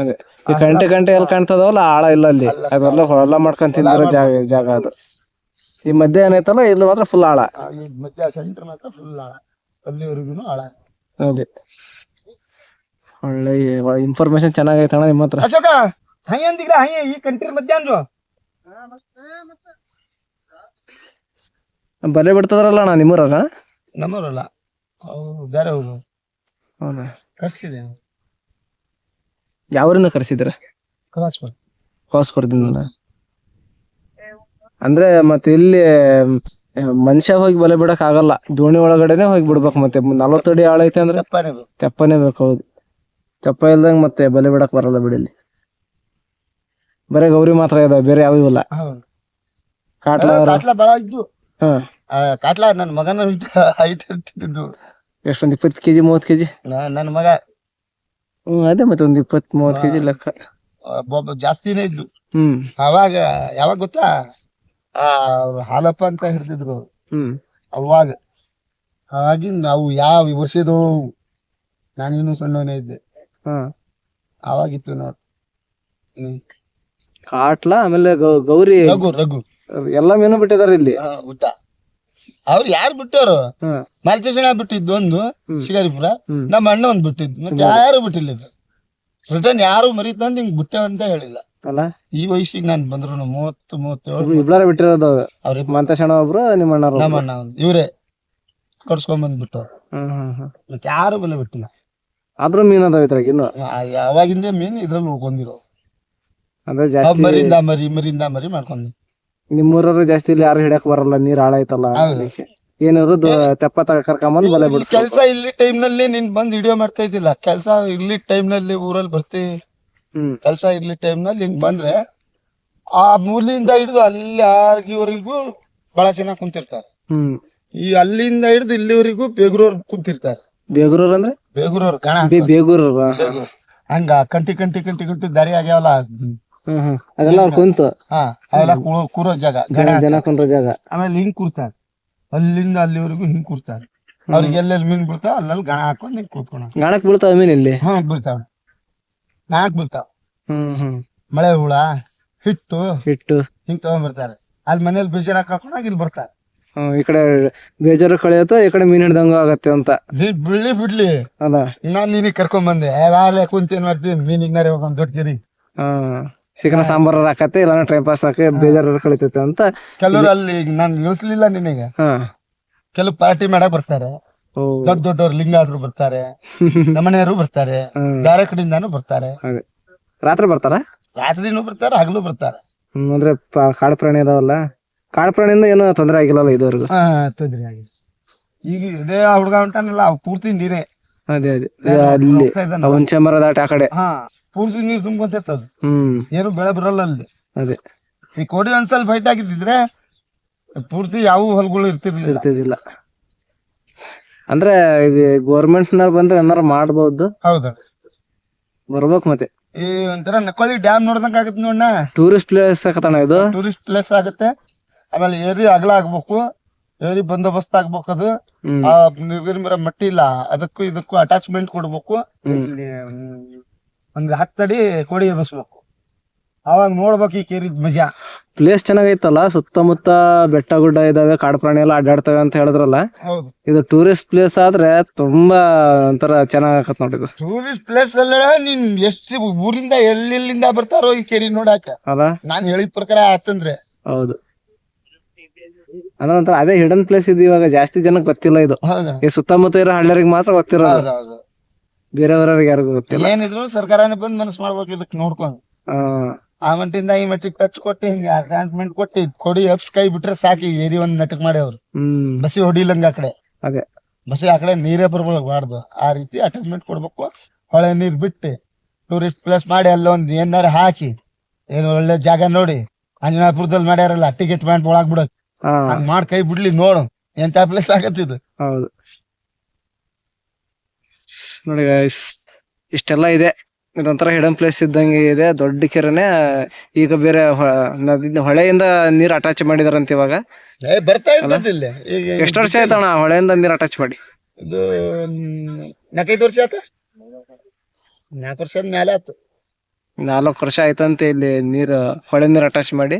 ಅದೇ ಈ ಗಂಟೆ ಎಲ್ಲಿ ಕಾಣ್ತದವಲ್ಲ ಆಳ ಇಲ್ಲ ಅಲ್ಲಿ, ಅದೆಲ್ಲ ಹೊಲ ಮಾಡ್ಕೊಂಡ್ ತಿಂದಿರೋ ಜಾಗ ಅದು. ಈ ಮಧ್ಯ ಏನೈತಲ್ಲ ಇಲ್ಲಿ ಮಾತ್ರ ಫುಲ್ ಆಳ. ಈ ಮಧ್ಯ ಸೆಂಟರ್ ಮಾತ್ರ ಫುಲ್ ಆಳ, ಅಲ್ಲಿವರೆಗೂ ಆಳ. ಅದೇ ಒಳ್ಳೆ ಇನ್ಫಾರ್ಮೇಶನ್ ಚೆನ್ನಾಗೈತಣ್ಣ ನಿಮ್ಮ ಹತ್ರ. ಅಶೋಕ ಹಂಗೆ ಅಂದಿಗ್ರ ಹಂಗೆ ಈ ಕಂಟ್ರಿ ಮಧ್ಯ ಅಂದ್ರು ಬಲೆ ಬಿಡ್ತದ್ರಲ್ಲ ಅಣ್ಣ ನಿಮ್ಮೂರಾಗ? ನಮ್ಮೂರಲ್ಲ, ಅವ್ರು ಬೇರೆ ಊರು. ಹೌದಾ, ಕರ್ಸಿದೆ ಯಾವೂರಿಂದ ಕರ್ಸಿದ್ರ? ಹೊಸಪುರದಿಂದ. ಅಂದ್ರೆ ಮತ್ತೆ ಇಲ್ಲಿ ಮನುಷ್ಯ ಹೋಗಿ ಬಲೆ ಬಿಡಕ್ ಆಗಲ್ಲ, ದೋಣಿ ಒಳಗಡೆನೆ ಹೋಗಿ ಬಿಡ್ಬೇಕು. ಮತ್ತೆ 40 ಅಡಿ ಆಳ ಐತೆ ಅಂದ್ರೆ ತೆಪ್ಪನೇ ಬೇಕು. ಹೌದು, ತೆಪ್ಪ ಇಲ್ದಂಗ ಮತ್ತೆ ಬಲೆ ಬಿಡಕ್ ಬರಲ್ಲ ಬಿಡಲಿ. ಬರೇ ಗೌರಿ ಮಾತ್ರ ಇದಾವೆ, ಬೇರೆ ಯಾವ ಇಲ್ಲ. ಕಾಟ್ಲಾ ಬಾಳ ಇದ್ದು. ಹಾ, ಕಾಟ್ಲಾ ನನ್ನ ಮಗನ ಹೈಟ್ ಇರ್ತಿದ್ದು. ಎಷ್ಟೊಂದು 20 kg 30 kg? ನನ್ನ ಮಗ ಅದೇ ಮತ್ತೆ ಒಂದು 20-30 kg ಲೆಕ್ಕ. ಜಾಸ್ತಿನೇ ಇದ್ದು. ಅವಾಗ ಯಾವಾಗ ಗೊತ್ತಾ, ಹಾಲಪ್ಪ ಅಂತ ಹಿಡ್ತಿದ್ರು ಅವಾಗ. ಹಾಗಾಗಿ ನಾವು ಯಾವ ವರ್ಷದ, ನಾನಿನ್ನು ಸಣ್ಣವನೇ ಇದ್ದೆ, ಅವಾಗಿತ್ತು ನೋಡಿ. ಕಾಟ್ಲಾ ಆಮೇಲೆ ಗೌರಿ, ರಘು ಎಲ್ಲ ಮೀನು ಬಿಟ್ಟಿದಾರ ಇಲ್ಲಿ. ಊಟ ಅವ್ರು ಯಾರು ಬಿಟ್ಟವ್ರು? ಮಾಲ್ತೇಶಣ್ಣ ಬಿಟ್ಟಿದ್ದು ಒಂದು, ಶಿಕಾರಿಪುರ. ನಮ್ಮ ಅಣ್ಣ ಒಂದ್ ಬಿಟ್ಟಿದ್ದು, ಮತ್ತೆ ಯಾರು ಬಿಟ್ಟಿಲ್ಲ. ರಿಟರ್ನ್ ಯಾರು ಮರಿ ತಂದು ಹಿಂಗ್ ಬಿಟ್ಟೇವ ಅಂತ ಹೇಳಿಲ್ಲ ಅಲ್ಲ. ಈ ವಯಸ್ಸಿಗೆ ನಾನು ಬಂದ್ರು 30-37 ಇಬ್ಬರ ಬಿಟ್ಟಿರೋದು. ಅವ್ರಿಗೆ ಮಾಲ್ತೇಶಣ್ಣ ಒಬ್ರು, ನಿಮ್ಮ ಅಣ್ಣ ನಮ್ಮ ಅಣ್ಣ ಇವ್ರೆ ಕಡ್ಸ್ಕೊಂಡ್ ಬಂದ್ಬಿಟ್ಟವ್ರು. ಮತ್ತೆ ಯಾರು ಬಲೆ ಬಿಟ್ಟಿಲ್ಲ. ಆದ್ರೂ ಮೀನ್ ಅದಾವ ಇದ್ರಾಗ ಇನ್ನು. ಯಾವಾಗಿಂದ ಮೀನ್ ಇದ್ರಲ್ಲಿ ಉಳ್ಕೊಂಡಿರೋ, ಅಂದ್ರೆ ಜಾಸ್ತಿ ಮರಿಂದ ಮರಿ ಮಾಡ್ಕೊಂಡಿ. ನಿಮ್ಮೂರವ್ರು ಜಾಸ್ತಿ ಇಲ್ಲಿ ಯಾರು ಹಿಡಕ್ ಬರಲ್ಲ, ನೀರ್ ಆಳ ಐತಲ್ಲ. ಏನಾದ್ರು ತೆಪ್ಪ ಕರ್ಕೊಂಬಂದ್ ಬಲೆ ಬಿಡ್ಸ. ಕೆಲ್ಸ ಇಲ್ಲಿ ಟೈಮ್ ನಲ್ಲಿ ನೀನ್ ಬಂದ್ ವಿಡಿಯೋ ಮಾಡ್ತಾ ಇದ್ದಿಲ್ಲ. ಕೆಲ್ಸ ಇಲ್ಲಿ ಟೈಮ್ ನಲ್ಲಿ ಊರಲ್ಲಿ ಬರ್ತಿ, ಕೆಲ್ಸ ಇರ್ಲಿ ಟೈಮ್ ನಲ್ಲಿ ಹಿಂಗ್ ಬಂದ್ರೆ ಆ ಮೂಲಿಂದ ಹಿಡಿದು ಅಲ್ಲಿ ಆರ್ಗಿವರೆಗೂ ಬಹಳ ಚೆನ್ನಾಗ್ ಕುಂತಿರ್ತಾರೆ. ಈ ಅಲ್ಲಿಂದ ಹಿಡಿದು ಇಲ್ಲಿವರೆಗೂ ಬೇಗೂರವ್ರು ಕುಂತಿರ್ತಾರೆ. ಬೇಗೂರವ್ರ ಅಂದ್ರೆ ಬೇಗೂರವ್ರು ಕಣ, ಬೇಗೂರವ್ರ ಹಂಗ ಕಂಟಿ ದಾರಿ ಆಗ್ಯಾವಲ್ಲ, ಅದೆಲ್ಲ ಅವ್ರು ಕುಂತು ಅವೆಲ್ಲ ಕೂರೋ ಜಾಗ, ಜನ ಕುಂಡ್ರ ಜಾಗ. ಆಮೇಲೆ ಹಿಂಗ್ ಕೂರ್ತಾರೆ, ಅಲ್ಲಿಂದ ಅಲ್ಲಿವರೆಗೂ ಹಿಂಗ್ ಕೂರ್ತಾರೆ. ಅವ್ರಿಗೆ ಎಲ್ಲೆಲ್ಲಿ ಮೀನ್ ಬಿಡ್ತಾವ ಅಲ್ಲೆಲ್ಲಿ ಗಣ ಹಾಕೊಂಡ್ ಹಿಂಗ್ ಕೂತ್ಕೊಳ. ಗಾಣಕ್ ಬೀಳ್ತಾವ ಮೀನ್ ಇಲ್ಲಿ? ಬೀಳ್ತಾವ, ಗಾಣಕ್ ಬೀಳ್ತಾವ. ಮಳೆ ಹುಳ ಹಿಟ್ಟು ಹಿಂಗ್ ತಗೊಂಡ್ಬರ್ತಾರೆ. ಅಲ್ಲಿ ಮನೇಲಿ ಬೇಜಾರ್ ಹಾಕೊಂಡಾಗ ಇಲ್ಲಿ ಬರ್ತಾರೆ. ಈ ಕಡೆ ಬೇಜಾರು ಕಳೆಯತ್ತ, ಈ ಕಡೆ ಮೀನ್ ಹಿಡ್ದಂಗ ಆಗತ್ತೆ ಅಂತ. ಬಿಡ್ಲಿ ಅಲ್ಲ, ನಾನ್ ನಿನಗ್ ಕರ್ಕೊಂಡ್ ಬಂದೆ, ಕುಂತ ಏನ್ ಮಾಡ್ತೀವಿ ಮೀನಿಗೆ ನಾರೇ ಹೋಗೋಣ ದೊಡ್ಡ ಕೆರಿ. ಚಿಕನ್ ಸಾಂಬಾರ ಹಾಕತ್ತೆ, ಇಲ್ಲ ಟೈಮ್ ಪಾಸ್ ಹಾಕಿ ಬೇಜಾರು ಕಳಿತೈತೆ ಅಂತ. ಕೆಲವ್ರು ಅಲ್ಲಿ ನಾನ್ ನಿಲ್ಸ್ಲಿಲ್ಲ ನಿನಗೆ, ಕೆಲವು ಪಾರ್ಟಿ ಮಾಡಕ್ ಬರ್ತಾರೆ. ದೊಡ್ಡವ್ರು ಲಿಂಗಾದ್ರು ಬರ್ತಾರೆ, ನಮ್ಮನೆಯವರು ಬರ್ತಾರೆ, ಬೇರೆ ಕಡೆಯಿಂದಾನು ಬರ್ತಾರೆ. ರಾತ್ರಿ ಬರ್ತಾರ? ರಾತ್ರಿನೂ ಬರ್ತಾರೆ, ಹಗಲು ಬರ್ತಾರೆ. ಅಂದ್ರೆ ಕಾಡು ಪ್ರಾಣಿ ಅದಾವಲ್ಲ, ಕಾಡು ಪ್ರಾಣಿಯಿಂದ ಏನೋ ತೊಂದರೆ ಆಗಿಲ್ಲಲ್ಲ ಇದುವರೆಗೂ? ತೊಂದರೆ ಆಗಿದೆ. ಈಗ ಇದೇ ಹುಡುಗ ಉಂಟಾನಲ್ಲ, ಅವ್ ಪೂರ್ತಿ ನೀರೇ. ಅದೇ ಅಲ್ಲಿ ಹುಂಚೆ ಮರ ದಾಟ ಆ ಕಡೆ ಪೂರ್ತಿ ನೀರ್ ತುಂಬ್ಕೊಂತಿರ್ತದ, ಏನು ಬೆಳೆ ಬರಲ್ಲ ಅಲ್ಲಿ. ಅದೇ ಈ ಕೋಡಿ ಒಂದ್ಸಲ ಫೈಟ್ ಆಗಿದ್ದಿದ್ರೆ ಪೂರ್ತಿ ಯಾವ ಹೊಲಗಳು ಇರ್ತಿರ್ಲಿಲ್ಲ. ಅಂದ್ರೆ ಗೌರ್ಮೆಂಟ್ ನವ್ರು ಬಂದ್ರೆ ಏನಾರ ಮಾಡ್ಬೋದು. ಹೌದಾ, ಬರ್ಬೇಕು. ಮತ್ತೆ ಈ ಒಂಥರ ನಕ್ಕೋಲಿ ಡ್ಯಾಮ್ ನೋಡ್ದಂಗ ಆಗತ್ತೆ ನೋಡ, ಟೂರಿಸ್ಟ್ ಪ್ಲೇಸ್ ಆಗತ್ತಣ್ಣ ಇದು. ಟೂರಿಸ್ಟ್ ಪ್ಲೇಸ್ ಆಗುತ್ತೆ. ಆಮೇಲೆ ಏರಿ ಅಗಲ ಆಗ್ಬೇಕು, ಏರಿ ಬಂದೋಬಸ್ತ್ ಆಗ್ಬೇಕು. ಅದು ನಿರ್ಗರಿಮರ ಮಟ್ಟಿ ಇಲ್ಲ, ಅದಕ್ಕೂ ಇದಕ್ಕೂ ಅಟ್ಯಾಚ್ಮೆಂಟ್ ಕೊಡ್ಬೇಕು. ಒಂದ್ 10 ಅಡಿ ಕೋಡಿ ಎಬ್ಬಿಸ್ಬೇಕು, ಅವಾಗ ನೋಡ್ಬೇಕು ಈ ಕೇರಿದ್ ಮಜಾ. ಪ್ಲೇಸ್ ಚೆನ್ನಾಗೈತಲ್ಲ, ಸುತ್ತಮುತ್ತ ಬೆಟ್ಟ ಗುಡ್ಡ ಇದಾವೆ, ಕಾಡು ಪ್ರಾಣಿ ಎಲ್ಲ ಅಡ್ಡಾಡ್ತವೆ ಅಂತ ಹೇಳಿದ್ರಲ್ಲ. ಹೌದು, ಇದು ಟೂರಿಸ್ಟ್ ಪ್ಲೇಸ್ ಆದ್ರೆ ತುಂಬಾ ಒಂಥರ ಚೆನ್ನಾಗ್ ಆಗತ್ ನೋಡಿದ್ದು. ಟೂರಿಸ್ಟ್ ಪ್ಲೇಸ್ ಅಲ್ಲ, ನೀನ್ ಎಷ್ಟು ಊರಿಂದ ಎಲ್ಲಿಂದ ಬರ್ತಾರೋ ಈ ಕೇರಿ ನೋಡಾಕ ಅಲ್ಲ. ನಾನ್ ಹೇಳಿದ ಪ್ರಕಾರ ಆತಂದ್ರೆ ಹೌದು, ಅದಂತರ ಅದೇ ಹಿಡನ್ ಪ್ಲೇಸ್ ಇದು. ಇವಾಗ ಜಾಸ್ತಿ ಜನಕ್ಕೆ ಗೊತ್ತಿಲ್ಲ ಇದು. ಈ ಸುತ್ತಮುತ್ತ ಇರೋ ಹಳ್ಳಿಯರಿಗೆ ಮಾತ್ರ ಗೊತ್ತಿರೋದು, ಬೇರೆಯವ್ರಿಗೆ ಯಾರಿಗೂ ಗೊತ್ತಿಲ್ಲ. ಏನಿದ್ರು ಸರ್ಕಾರನೇ ಬಂದ್ ಮನಸ್ ಮಾಡ್ಬೇಕು ಇದಕ್ ನೋಡ್ಕೊಂಡು. ಆ ಮಟ್ಟಿಂದ ಈ ಮಟ್ಟಿಗೆ ಟಚ್ ಕೊಟ್ಟು ಹಿಂಗ ಅಟ್ಯಾಚ್ಮೆಂಟ್ ಕೊಟ್ಟು ಕೊಡಿ ಎಪ್ಸ್ ಕೈ ಬಿಟ್ರೆ ಸಾಕಿ. ಏರಿ ಒಂದ್ ನಟಕ್ ಮಾಡಿ ಅವ್ರು ಬಸಿ ಹೊಡಿಲಂಗ ಆ ಕಡೆ, ಅದೇ ಬಸಿ ಆ ಕಡೆ ನೀರೇ ಬರ್ಬಾರ್ದು, ಆ ರೀತಿ ಅಟ್ಯಾಚ್ಮೆಂಟ್ ಕೊಡ್ಬೇಕು. ಹೊಳೆ ನೀರ್ ಬಿಟ್ಟು ಟೂರಿಸ್ಟ್ ಪ್ಲೇಸ್ ಮಾಡಿ ಅಲ್ಲೊಂದ್ ಏನಾರ ಹಾಕಿ ಏನು ಒಳ್ಳೆ ಜಾಗ ನೋಡಿ ಅಂಜನಾಪುರದಲ್ಲಿ ಮಾಡ್ಯಾರಲ್ಲ ಟಿಕೆಟ್ ಮಾಡಿ ಒಳಗ್ ಬಿಡಕ್ ಹಾ ಹಂಗ್ ಮಾಡಿ ಕೈ ಬಿಡ್ಲಿ ನೋಡು ಎಂತ ಪ್ಲೇಸ್ ಆಗತ್ತಿದು. ಹೌದು ನೋಡಿ guys, ಇಷ್ಟೆಲ್ಲ ಇದೆ. ಇದೊಂಥರ ಹಿಡನ್ ಪ್ಲೇಸ್ ಇದ್ದಂಗೆ ಇದೆ. ದೊಡ್ಡ ಕೆರೆನೆ. ಈಗ ಬೇರೆ ಹೊಳೆಯಿಂದ ನೀರ್ ಅಟ್ಯಾಚ್ ಮಾಡಿದಾರಂತ ಇವಾಗ. ಬರ್ತಾ ಇರ್ತದ ಇಲ್ಲಿ. ಈಗ ಎಷ್ಟು ವರ್ಷ ಆಯ್ತಣ್ಣ ಹೊಳೆಯಿಂದ ನೀರ್ ಅಟ್ಯಾಚ್ ಮಾಡಿ? ಇದು 4-5 ವರ್ಷ ಆತ. 4 ವರ್ಷದ ಮೇಲೆ ಆತು. 4 ವರ್ಷ ಆಯ್ತಂತೆ ಇಲ್ಲಿ ನೀರು ಹೊಳೆ ನೀರು ಅಟ್ಯಾಚ್ ಮಾಡಿ.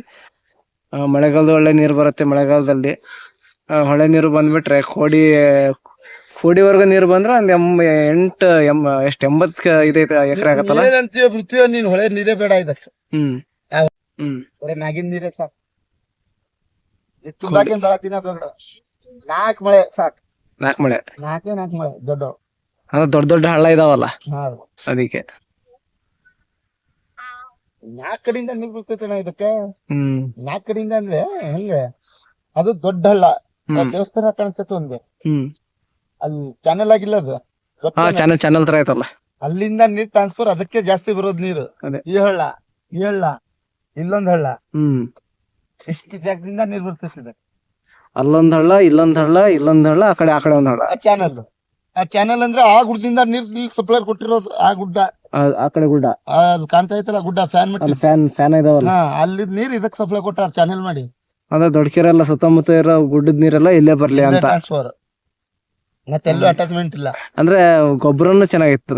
ಮಳೆಗಾಲದ ಒಳ್ಳೆ ನೀರು ಬರುತ್ತೆ. ಮಳೆಗಾಲದಲ್ಲಿ ಹೊಳೆ ನೀರು ಬಂದ್ಬಿಟ್ರೆ ಕೋಡಿವರೆಗೂ ನೀರು ಬಂದ್ರೆ ಒಂದ್ 80 ಇದೈತೆ ಎಕರೆ ಆಗತ್ತಲ್ಲ. ಏನಂತೀವ ಬಿಡ್ತೀವ ನೀನ್ ಹೊಳೆ ನೀರೇ ಬೇಡ ಇದಕ್ಕೆ. ಬರೀ ಮ್ಯಾಗಿನ ನೀರೇ ಸಾಕು. ತುಂಬಾಕೇನ್ ಬೆಳತಿನ ಬೇಡ. 4 ಮಳೆ ಸಾಕು. 4 ಮಳೆ. 4 ಮಳೆ ದೊಡ್ಡ. ಅಂದ್ರೆ ದೊಡ್ಡ ಹಳ್ಳ ಇದಾವಲ್ಲ ಅದಕ್ಕೆ 4 ಕಡೆಯಿಂದ ನೀರ್ ಬರ್ತೈತಣ್ಣ ಇದಕ್ಕೆ. 4 ಕಡೆಯಿಂದ ಅಂದ್ರೆ ಹೆಂಗ ಅದು ದೊಡ್ಡ ಹಳ್ಳ. ದೇವಸ್ಥಾನ ಕಾಣ್ತೈತೆ ಒಂದು. ಅಲ್ಲಿ ಚಾನೆಲ್ ಆಗಿಲ್ಲ ಅದು. ಚಾನಲ್ ತರ ಐತಲ್ಲ. ಅಲ್ಲಿಂದ ನೀರ್ ಟ್ರಾನ್ಸ್ಫರ್ ಅದಕ್ಕೆ ಜಾಸ್ತಿ ಬರೋದ್ ನೀರು. ಈ ಹಳ್ಳ ಇಲ್ಲೊಂದ್ ಹಳ್ಳ ಎಷ್ಟು ಜಾಗದಿಂದ ನೀರ್ ಬರ್ತೈತಿ. ಅಲ್ಲೊಂದ್ ಹಳ್ಳ ಇಲ್ಲೊಂದ್ ಹಳ್ಳ ಆ ಕಡೆ ಒಂದ್ ಹಳ್ಳ. ಆ ಚಾನಲ್ ಅಂದ್ರೆ ಆ ಗುಡ್ಡದಿಂದ ನೀರ್ ಸಪ್ಲೈ ಕೊಟ್ಟಿರೋದು. ಆ ಗುಡ್ಡ ಆ ಕಡೆ ಗುಡ್ಡ ಅದು ಕಾಣ್ತಾ ಐತಲ್ಲ ಗುಡ್ಡ ಫ್ಯಾನ್ ಇದಾವಲ್ಲ. ಅಲ್ಲಿ ನೀರ್ ಇದಕ್ ಸಪ್ಲೈ ಕೊಟ್ಟಾರ ಚಾನೆಲ್ ಮಾಡಿ. ಅಂದ್ರೆ ದೊಡ್ಡ ಕೆರೆ ಎಲ್ಲ ಸುತ್ತಮುತ್ತ ಇರೋ ಗುಡ್ಡದ ನೀರೆಲ್ಲ ಇಲ್ಲೇ ಬರ್ಲಿ ಅಂತ ಟ್ರಾನ್ಸ್ಫರ್. ಮತ್ತೆಲ್ಲೂ ಅಟ್ಯಾಚ್ಮೆಂಟ್ ಇಲ್ಲ. ಅಂದ್ರೆ ಗೊಬ್ಬರನು ಚೆನ್ನಾಗಿತ್ತು.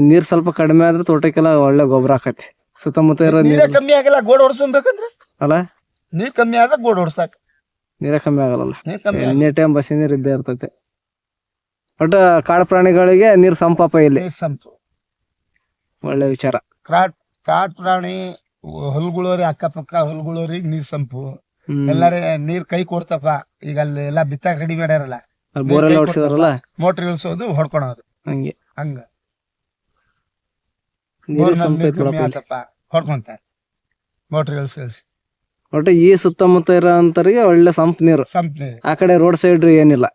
ನೀರ್ ಸ್ವಲ್ಪ ಕಡಿಮೆ ಆದ್ರೆ ತೋಟಕ್ಕೆಲ್ಲ ಒಳ್ಳೆ ಗೊಬ್ಬರ ಆಕತಿ. ಸುತ್ತಮುತ್ತ ಇರೋ ನೀರೇ ಕಮ್ಮಿ ಆಗಲ್ಲ. ಗೋಡ್ ಹೊಡ್ಸ್ಬೇಕಂದ್ರೆ ಅಲ್ಲ ನೀರ್ ಕಮ್ಮಿ ಆದ್ರೆ ಗೋಡ್ ಹೊಡ್ಸಾಕ ನೀರೇ ಕಮ್ಮಿ ಆಗಲ್ಲ. ಎನಿ ಟೈಮ್ ಬಸ್ಸಿ ನೀರ್ ಇದ್ದೇ ಇರ್ತೈತೆ. ಒಟ್ಟು ಕಾಡು ಪ್ರಾಣಿಗಳಿಗೆ ನೀರ್ ಸಂಪಾಪ ಇಲ್ಲಿ. ಸಂಪು ಒಳ್ಳೆ ವಿಚಾರ. ಕಾಡ್ ಪ್ರಾಣಿ ಹೊಲ್ಗುಳೋರಿ ಅಕ್ಕಪಕ್ಕ ಹೊಲ್ಗುಳೋರಿಗೆ ನೀರ್ ಸಂಪು. ಎಲ್ಲಾರ ನೀರ್ ಕೈ ಕೊಡ್ತಪ್ಪ. ಈಗ ಅಲ್ಲಿ ಎಲ್ಲಾ ಬಿತ್ತಾಕ ರೆಡಿ ಮಾಡ್ಯಾರಲ್ಲ. ಬೋರೆಲ್ಲ ಹೊಡ್ಸಿದಾರಲ್ಲ. ಮೋಟರ್ ಇಳಿಸೋದು ಹೊಡ್ಕೊಳೋದು ಹಂಗ ಹೊಡ್ಕೊಂತಾರೆ ಮೋಟರ್ ಇಳಿಸಿ. ಒಟ್ಟು ಈ ಸುತ್ತಮುತ್ತ ಇರೋ ಅಂತರಿಗೆ ಒಳ್ಳೆ ಸಂಪ್ ನೀರು. ಆ ಕಡೆ ರೋಡ್ ಸೈಡ್ ಏನಿಲ್ಲ.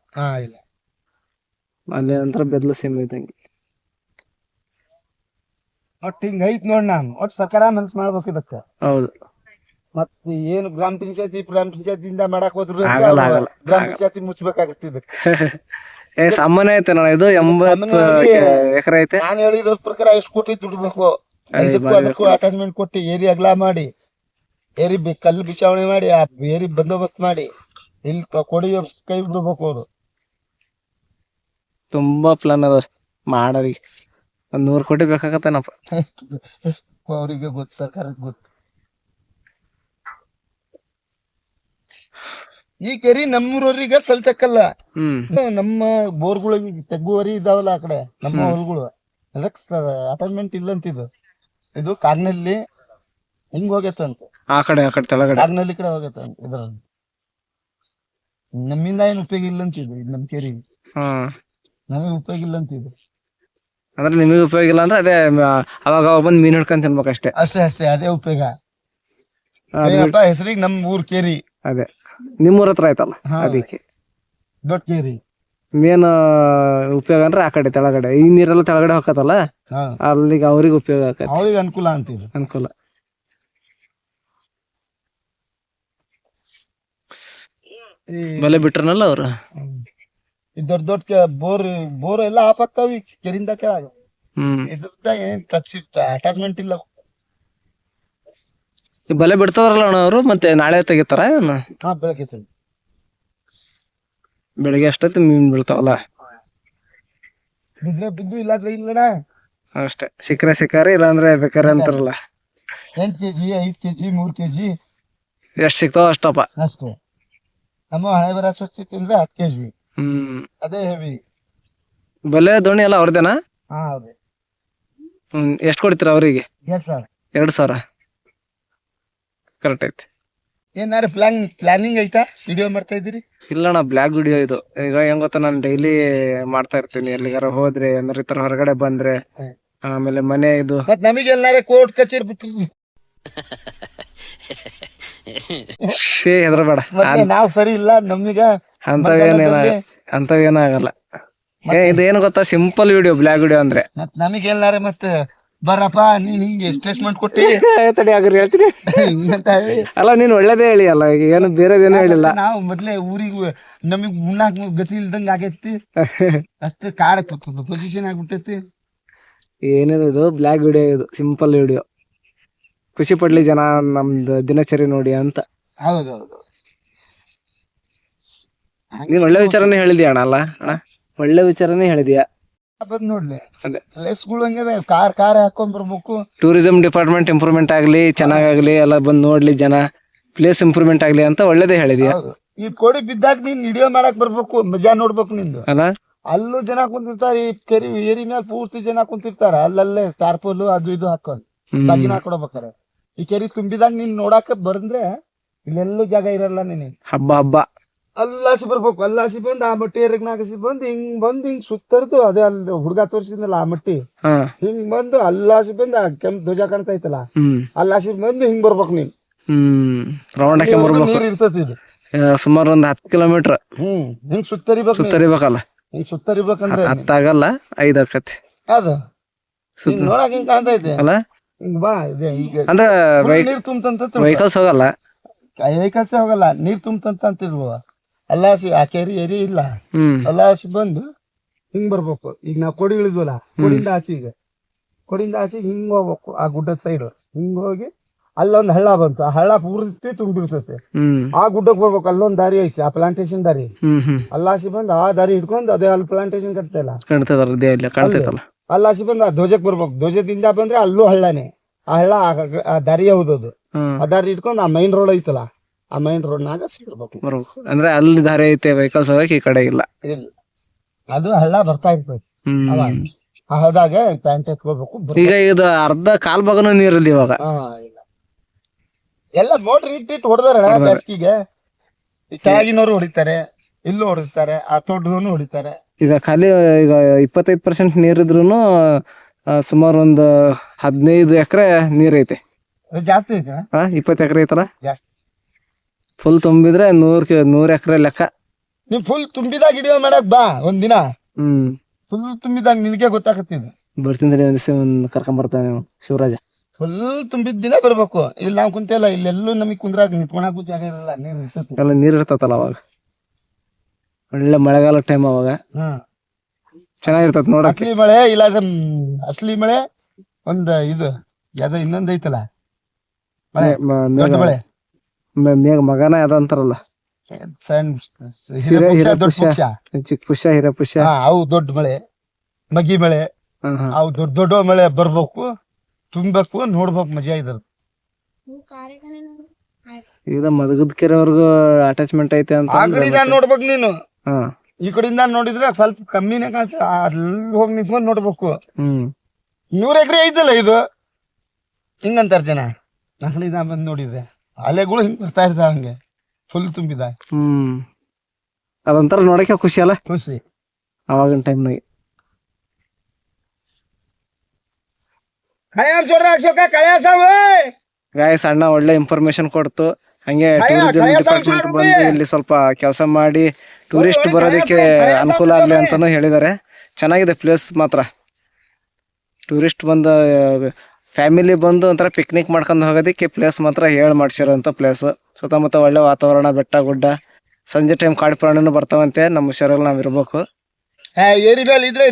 ಅಲ್ಲಿ ಒಂಥರ ಬೆದ್ಲು ಸೀಮೆ ಇದ್ದಂಗೆ. ಒಟ್ಟು ಹಿಂಗ ಐತ್ ನೋಡ್. ನಾನು ಒಟ್ಟು ಸರ್ಕಾರ ಮನ್ಸ್ ಮಾಡ್ಬೇಕು ಇದಕ್ಕ. ಹೌದು. ಮತ್ತೆ ಏನು ಗ್ರಾಮ ಪಂಚಾಯತಿಯಿಂದ ಮಾಡಕ್ ಹೋದ್ರು ಆಗಲ್ಲ. ಗ್ರಾಮ ಪಂಚಾಯತಿ ಮುಚ್ಚಬೇಕಾಗತ್ತೆ ಇದಕ್ಕೆ. ಸಾಮಾನ್ಯ ಐತೆ ನೋಡ. ಇದು 80 ಎಕರೆ ಐತೆ. ನಾನು ಹೇಳಿದ್ರ ಪ್ರಕಾರ ಎಷ್ಟು ಕೋಟಿ ದುಡ್ಬೇಕು. ಅದಕ್ಕೂ ಅಟ್ಯಾಚ್ಮೆಂಟ್ ಕೊಟ್ಟು ಏರಿ ಅಗಲ ಮಾಡಿ ಏರಿ ಕಲ್ಲು ಬಿಚಾವಣೆ ಮಾಡಿ ಆ ಏರಿ ಬಂದೋಬಸ್ತ್ ಮಾಡಿ ಇಲ್ಲಿ ಕೊಡಿ ಕೈ ಬಿಡ್ಬೇಕು ಅವ್ರು. ತುಂಬಾ ಪ್ಲಾನ್ ಅದ ಮಾಡೋರಿಗೆ. 100 ಕೋಟಿ ಬೇಕಾಗತ್ತೇನಪ್ಪ. ಅವ್ರಿಗೆ ಗೊತ್ತು, ಸರ್ಕಾರಕ್ಕೆ ಗೊತ್ತು. ಈ ಕೆರಿ ನಮ್ಮೂರವ್ರಿಗೆ ಸಲ್ತಕ್ಕಲ್ಲ. ನಮ್ಮ ಬೋರ್ಗಳಿಗೆ ತೆಗ್ಗುವರಿ ಇದಾವಲ್ಲ ಆ ಕಡೆ ನಮ್ಮ ಹೊಲ್ಗಳು ಅದಕ್ ಅಟ್ಯಾಚ್ಮೆಂಟ್ ಇಲ್ಲಂತಿದ್ದು. ಇದು ಕಾರ್ನಲ್ಲಿ ಹಿಂಗ್ ಹೋಗೈತಂತ. ಆ ಕಡೆ ತೆಳಗಡೆ ಕಾರ್ನಲ್ಲಿ ಕಡೆ ಹೋಗೈತಂತ. ಇದ್ರಲ್ಲಿ ನಮ್ಮಿಂದ ಏನ್ ಉಪಯೋಗ ಇಲ್ಲಂತಿದ್ದು. ಇದು ನಮ್ ಕೆರಿ ನಮಗೆ ಉಪಯೋಗ ಇಲ್ಲಂತಿದ್ದು. ಅಂದ್ರೆ ನಿಮಗೆ ಉಪಯೋಗ ಇಲ್ಲ ಅಂದ್ರೆ ಅದೇ ಅವಾಗ ಬಂದ್ ಮೀನ್ ಹಿಡ್ಕೊಂಡ್ ತಿನ್ಬೇಕಷ್ಟೇ. ಅಷ್ಟೇ ಅದೇ ಉಪಯೋಗ. ಹೆಸರಿಗೆ ನಮ್ ಊರ್ ಕೇರಿ. ಅದೇ ನಿಮ್ಮೂರ ಹತ್ರ ಆಯ್ತಲ್ಲ ಅದಕ್ಕೆ ದೊಡ್ಡ ಕೇರಿ. ಮೇನ್ ಉಪಯೋಗ ಅಂದ್ರೆ ಆ ಕಡೆ ತೆಳಗಡೆ ಈ ನೀರೆಲ್ಲ ತೆಳಗಡೆ ಹೋಗತ್ತಲ್ಲ ಅಲ್ಲಿಗೆ ಅವ್ರಿಗೆ ಉಪಯೋಗ ಆಕತಿ. ಅವ್ರಿಗೆ ಅನುಕೂಲ ಅಂತೀವಿ. ಅನುಕೂಲ. ಬಲೆ ಬಿಟ್ರನಲ್ಲ ಅವ್ರು. ದೊಡ್ಡ ಬೋರ್ ಎಲ್ಲ ಆಫ್ ಆಗ್ತಾವ ಕೆರಿಂದ ಕೆಳಗ. ಇದ್ರದ ಏನ್ ಟಚ್ ಅಟ್ಯಾಚ್ಮೆಂಟ್ ಇಲ್ಲ. ಬಲೆ ಬಿಡ್ತಾರಲ್ಲ ಅಣ್ಣ ಅವರು. ಮತ್ತೆ ನಾಳೆ ತೆಗಿತಾರ? ಬೆಳಿಗ್ಗೆ ಅಷ್ಟೊತ್ತು ಮೀನ್ ಬೀಳ್ತಾವಲ್ಲ. ಬಿದ್ದು ಇಲ್ಲಾದ್ರೆ ಇಲ್ಲಣ್ಣ ಅಷ್ಟೇ. ಸಿಕ್ಕಾರೆ ಇಲ್ಲಾಂದ್ರೆ ಬೇಕಾರೆ ಅಂತಾರಲ್ಲ. 8 kg 5 kg 3 kg ಎಷ್ಟ್ ಸಿಗ್ತಾವ ಅಷ್ಟಪ್ಪ. ಅಷ್ಟೇ. ನಮ್ಮ ಹಣೆ ಬರ ಸ್ವಚ್ಛ ತಿಂದ್ರೆ 10 kg. ಅದೇ ಹೆವಿ. ಬಲೆ ದೋಣಿ ಎಲ್ಲ ಅವ್ರದೇನಾ? ಹೌದು. ಎಷ್ಟ್ ಕೊಡ್ತೀರ ಅವರಿಗೆ? 2,000. ಕರೆಕ್ಟ್ ಐತಿ. ಏನಾರ ಪ್ಲಾನಿಂಗ್ ಐತಾ? ವಿಡಿಯೋ ಮಾಡ್ತಾ ಇದ್ದೀರಿ? ಇಲ್ಲಣ್ಣ, ಬ್ಲಾಗ್ ವಿಡಿಯೋ ಇದು. ಈಗ ಹೆಂಗ್ ಗೊತ್ತಾ, ನಾನು ಡೈಲಿ ಮಾಡ್ತಾ ಇರ್ತೀನಿ. ಎಲ್ಲಿಗಾರ ಹೋದ್ರೆ ಏನಾರ ಈ ತರ ಹೊರಗಡೆ ಬಂದ್ರೆ, ಆಮೇಲೆ ಮನೆ ಇದು ನಮಗೆ ಎಲ್ಲಾರ ಕೋರ್ಟ್ ಕಚೇರಿ ಬಿಟ್ಟು ಹೆದರಬೇಡ. ನಾವ್ ಸರಿ ಇಲ್ಲ ನಮಗ ಅಂತವೇನ ಆಗಲ್ಲ. ಇದೇನು ಗೊತ್ತಾ, ಸಿಂಪಲ್ ವಿಡಿಯೋ, ಬ್ಲಾಗ್ ವಿಡಿಯೋ ಅಂದ್ರೆ. ನಮಗೆ ಎಲ್ಲಾರ ಮತ್ತೆ ಬರಪ್ಪ ನೀನ್ ಹಿಂಗೆ ಎಷ್ಟೆಷ್ಟು ಮಾಡ್ಕೊಟ್ಟಿ ತಡಿ ಆಗ್ರಿ ಹೇಳ್ತೀನಿ. ಹಿಂಗಂತ ಹೇಳಿ ಅಲ್ಲ ನೀನ್ ಒಳ್ಳೇದೇ ಹೇಳಿ ಅಲ್ಲ, ಈಗ ಏನು ಬೇರೆದೇನು ಹೇಳಿಲ್ಲ. ನಾವು ಮೊದ್ಲೇ ಊರಿಗೆ ನಮಗ್ ಉಣ್ಣಾಕ್ ಗತಿ ಇಲ್ದಂಗ ಆಗೈತಿ. ಅಷ್ಟು ಕಾಡ ಪೊಸಿಷನ್ ಆಗ್ಬಿಟ್ಟೈತಿ. ಏನಿದೆ ಇದು ಬ್ಲಾಗ್ ವಿಡಿಯೋ, ಇದು ಸಿಂಪಲ್ ವಿಡಿಯೋ, ಖುಷಿ ಪಡ್ಲಿ ಜನ ನಮ್ದು ದಿನಚರಿ ನೋಡಿ ಅಂತ. ಹೌದೌದು. ನೀನ್ ಒಳ್ಳೆ ವಿಚಾರನೇ ಹೇಳಿದ್ಯಾ ಅಣ್ಣ. ಅಲ್ಲ ಅಣ್ಣ ಒಳ್ಳೆ ವಿಚಾರನೇ ಹೇಳಿದ್ಯಾ. ಬಂದ್ ನೋಡ್ಲಿ ಅದೇ ಪ್ಲೇಸ್ಗಳು ಹಂಗಿದೆ, ಕಾರ್ ಹಾಕೊಂಡ್ ಬರ್ಬೇಕು. ಟೂರಿಸಂ ಡಿಪಾರ್ಟ್ಮೆಂಟ್ ಇಂಪ್ರೂವ್ಮೆಂಟ್ ಆಗ್ಲಿ, ಚೆನ್ನಾಗಾಗ್ಲಿ, ಎಲ್ಲ ಬಂದ್ ನೋಡ್ಲಿ ಜನ, ಪ್ಲೇಸ್ ಇಂಪ್ರೂವ್ಮೆಂಟ್ ಆಗ್ಲಿ ಅಂತ ಒಳ್ಳೇದೇ ಹೇಳಿದ್ಯಾ. ಹೌದು. ಈ ಕೋಡಿ ಬಿದ್ದಾಗ ನೀನ್ ವಿಡಿಯೋ ಮಾಡಕ್ ಬರ್ಬೇಕು, ಮಜಾ ನೋಡ್ಬೇಕು ನಿಂದು. ಅಲ್ಲ ಅಲ್ಲೂ ಜನ ಕುಂತಿರ್ತಾರ, ಈ ಕೆರಿ ಏರಿ ಮೇಲೆ ಪೂರ್ತಿ ಜನ ಕುಂತಿರ್ತಾರ. ಅಲ್ಲಲ್ಲೇ ಟಾರ್ಪೋಲು ಅದು ಇದು ಹಾಕೊಂಡ್ ಬಾಗಿನ ಹಾಕೊಡ್ಬೇಕಾರೆ. ಈ ಕೆರಿ ತುಂಬಿದಾಗ ನೀನ್ ನೋಡಾಕ ಬಂದ್ರೆ ಇಲ್ಲೆಲ್ಲೂ ಜಾಗ ಇರಲ್ಲ ನಿನಗೆ. ಹಬ್ಬ ಅಲ್ಲಾಸಿ ಬರ್ಬೇಕು. ಅಲ್ಲಾಸಿ ಬಂದ್ ಆ ಮಟ್ಟಿ ಎರಗ್ನಾಗಸಿ ಬಂದ್ ಹಿಂಗ್ ಸುತ್ತರ್ದು ಅದೇ ಅಲ್ಲಿ ಹುಡ್ಗ ತೋರ್ಸಿದ್ನಲ್ಲ ಆ ಮಟ್ಟಿ, ಹಿಂಗ್ ಬಂದು ಅಲ್ಲಾಸಿ ಬಂದ್ ಆ ಕೆಂಪ್ ಧ್ವಜ ಕಾಣ್ತಾ ಐತಲ್ಲ, ಅಲ್ಲಾಸಿ ಬಂದು ಹಿಂಗ್ ಬರ್ಬೇಕು ನೀನ್. ರೌಂಡ್ ಹಾಕಿ ಬರ್ಬೇಕು. ನೀರ್ ಇರ್ತತಿ ಇದು ಸುಮಾರು ಒಂದ್ 10 ಕಿಲೋಮೀಟರ್. ಹಿಂಗ್ ಸುತ್ತರಿಬೇಕಲ್ಲ. ಹಿಂಗ್ ಸುತ್ತರಿಬೇಕಂದ್ರೆ 10 ಆಗಲ್ಲ, 5 ಆಕತಿ ಅದು ನೋಡಕ್ ಹಿಂಗ್ ಕಾಣ್ತಾ ಐತೆ ಅಲ್ಲ. ಹಿಂಗ್ ಬಾ ಇದೆ ಈಗ ಅಂದ್ರೆ ನೀರ್ ತುಂಬಂತ ವೆಹಿಕಲ್ಸ್ ಹೋಗಲ್ಲ, ವೆಹಿಕಲ್ಸೇ ಹೋಗಲ್ಲ, ನೀರ್ ತುಂಬಂತ ಅಂತಿರ್ವ. ಅಲ್ಲಾಸಿ ಆ ಕೆರಿ ಏರಿ ಇಲ್ಲ, ಅಲ್ಲಾಸಿ ಬಂದು ಹಿಂಗ್ ಬರ್ಬೇಕು. ಈಗ ನಾವ್ ಕೊಡಿ ಇಳಿದ್ವಲ್ಲ, ಕೊಡಿಂದ ಆಚೆಗೆ ಹಿಂಗ್ ಹೋಗ್ಬೇಕು. ಆ ಗುಡ್ಡದ ಸೈಡ್ ಹಿಂಗ್ ಹೋಗಿ ಅಲ್ಲೊಂದ್ ಹಳ್ಳ ಬಂತು, ಆ ಹಳ್ಳ ಪೂರ್ತಿ ತುಂಬಿರ್ತೈತೆ. ಆ ಗುಡ್ಡಕ್ ಬರ್ಬೇಕು. ಅಲ್ಲೊಂದ್ ದಾರಿ ಐತಿ, ಆ ಪ್ಲಾಂಟೇಶನ್ ದಾರಿ. ಅಲ್ಲಾಸಿ ಬಂದ್ ಆ ದಾರಿ ಹಿಡ್ಕೊಂಡ್ ಅದೇ ಅಲ್ಲಿ ಪ್ಲಾಂಟೇಶನ್ ಕಾಣ್ತೈತಲ್ಲ, ಅಲ್ಲಾಸಿ ಬಂದ್ ಆ ಧ್ವಜಕ್ ಬರ್ಬೇಕು. ಧ್ವಜದಿಂದ ಬಂದ್ರೆ ಅಲ್ಲೂ ಹಳ್ಳನೇ. ಆ ಹಳ್ಳ ಆ ದಾರಿ ಹೌದದು. ಆ ದಾರಿ ಹಿಡ್ಕೊಂಡ್ ಆ ಮೈನ್ ರೋಡ್ ಐತಲ್ಲ, ಆ ಮೈನ್ ರೋಡ್ ನಾಗ ಸಿಗ್ಬೇಕು. ಅಂದ್ರೆ ಅಲ್ಲಿ ದಾರಿ ಐತೆ ವೆಹಿಕಲ್ಸ್ ಹೋಗಕ್, ಈ ಕಡೆ ಇಲ್ಲ. ಅದು ಹಳ್ಳ ಬರ್ತಾ ಇರ್ತೈತಿ. ಆ ಹಳ್ಳದಾಗ ಪ್ಯಾಂಟ್ ಎತ್ಕೋಬೇಕು. ಈಗ ಇದು ಅರ್ಧ ಕಾಲ್ ಭಾಗನೂ ನೀರಲ್ಲಿ ಇವಾಗ. ಎಲ್ಲ ಮೋಟ್ರ್ ಇಟ್ಟಿಟ್ಟು ಹೊಡೆದಾರ ಬೇಸಿಗೆಗೆ. ಕೆಳಗಿನವ್ರು ಹೊಡಿತಾರೆ, ಇಲ್ಲೂ ಹೊಡಿತಾರೆ, ಆ ತೋಟದವ್ರು ಹೊಡಿತಾರೆ. ಈಗ ಖಾಲಿ ಈಗ 25% ನೀರಿದ್ರು ಸುಮಾರು ಒಂದು 15 ಎಕರೆ ನೀರ್ ಐತೆ. ಜಾಸ್ತಿ ಐತೆ. 20 ಎಕರೆ ಐತಲ್ಲ, ಜಾಸ್ತಿ. ಫುಲ್ ತುಂಬಿದ್ರೆ 100 ಎಕರೆ ಲೆಕ್ಕ. ನೀವ್ ಫುಲ್ ತುಂಬಿದಾಗ ವಿಡಿಯೋ ಮಾಡಕ್ ಬಾ ಒಂದಿನ. ಫುಲ್ ತುಂಬಿದಾಗ ನಿನಗೆ ಗೊತ್ತಾಗತ್ತಿದ್. ಬರ್ತೀನಿ ಕರ್ಕೊಂಡ್ ಬರ್ತಾನೆ ಶಿವರಾಜ. ಫುಲ್ ತುಂಬಿದ ದಿನ ಬರ್ಬೇಕು. ಇಲ್ಲಿ ನಾವ್ ಕುಂತಿಲ್ಲ, ಇಲ್ಲೆಲ್ಲೂ ನಮಗ್ ಕುಂದ್ರಾಗ ನಿಂತ್ಕೊಳಕು ಜಾಗ ಇರಲ್ಲ. ನೀರ್ ಇರ್ತತಲ್ಲ ಅವಾಗ, ಒಳ್ಳೆ ಮಳೆಗಾಲ ಟೈಮ್ ಅವಾಗ ಚೆನ್ನಾಗಿರ್ತದ ನೋಡಕ್. ಅಸ್ಲಿ ಮಳೆ ಇಲ್ಲ, ಅಸ್ಲಿ ಮಳೆ ಒಂದ್ ಇದು ಯಾವ್ದೋ ಇನ್ನೊಂದ್ ಐತಲ್ಲ ಮಳೆ, ದೊಡ್ಡ ಮಳೆ. ಮಗನ ಯಾವ್ದು ಅಂತಾರಲ್ಲ, ಚಿಕ್ಕ ಪುಷ್ಯ ಹಿರಪುಷ್ಯ, ಅವು ದೊಡ್ಡ ಮಳೆ, ಮಗಿ ಮಳೆ, ಅವು ದೊಡ್ಡ ದೊಡ್ಡ ಮಳೆ ಬರ್ಬೇಕು, ತುಂಬಬೇಕು, ನೋಡ್ಬೇಕು, ಮಜಾ ಇದ್ರ. ಈಗ ಮದಗದ ಕೆರೆವರೆಗೂ ಅಟ್ಯಾಚ್ಮೆಂಟ್ ಐತೆ ಅಂತ ಆ ಕಡೆಯಿಂದ ನೋಡ್ಬೇಕು ನೀನು. ಈ ಕಡೆಯಿಂದ ನೋಡಿದ್ರೆ ಸ್ವಲ್ಪ ಕಮ್ಮಿನೇ ಕಾಣ್ತದೆ. ಅಲ್ಲಿ ಹೋಗಿ ನಿಂತ್ಕೊಂಡ್ ನೋಡ್ಬೇಕು. 100 ಎಕರೆ ಐತಲ್ಲ ಇದು. ಹಿಂಗಂತಾರ ಜನ. ಆ ಕಡೆಯಿಂದ ಬಂದ್ ನೋಡಿದ್ರೆ ಅಲೆಗಳು ಹಿಂಗ್ ಬರ್ತಾ ಇರ್ತಾವ ಹಂಗೆ ಫುಲ್ ತುಂಬಿದ. ಅದೊಂಥರ ನೋಡಕ್ಕೆ ಖುಷಿ ಅಲ್ಲ, ಖುಷಿ ಅವಾಗಿನ ಟೈಮ್ನಾಗ. ಗಾಯಸ್ ಅಣ್ಣ ಒಳ್ಳೆ ಇನ್ಫಾರ್ಮೇಶನ್ ಕೊಡ್ತು. ಹಂಗೆ ಟೂರಿಸಂ ಡಿಪಾರ್ಟ್ಮೆಂಟ್ ಬಂದು ಇಲ್ಲಿ ಸ್ವಲ್ಪ ಕೆಲಸ ಮಾಡಿ ಟೂರಿಸ್ಟ್ ಬರೋದಕ್ಕೆ ಅನುಕೂಲ ಆಗ್ಲಿ ಅಂತಾನು ಹೇಳಿದ್ದಾರೆ. ಚೆನ್ನಾಗಿದೆ ಪ್ಲೇಸ್ ಮಾತ್ರ. ಟೂರಿಸ್ಟ್ ಬಂದು ಫ್ಯಾಮಿಲಿ ಬಂದು ಒಂಥರ ಪಿಕ್ನಿಕ್ ಮಾಡ್ಕೊಂಡು ಹೋಗೋದಕ್ಕೆ ಪ್ಲೇಸ್ ಮಾತ್ರ ಹೇಳಿ ಮಾಡ್ಸಿರೋಂಥ ಪ್ಲೇಸ್. ಸುತ್ತಮುತ್ತ ಒಳ್ಳೆ ವಾತಾವರಣ, ಬೆಟ್ಟ ಗುಡ್ಡ, ಸಂಜೆ ಟೈಮ್ ಕಾಡು ಪ್ರಾಣಿನೂ ಬರ್ತಾವಂತೆ. ನಮ್ಮ ಹುಷಾರಲ್ಲಿ ನಾವ್ ಇರ್ಬೇಕು. ಏರಿ ಮೇಲೆ ಇದ್ರೆ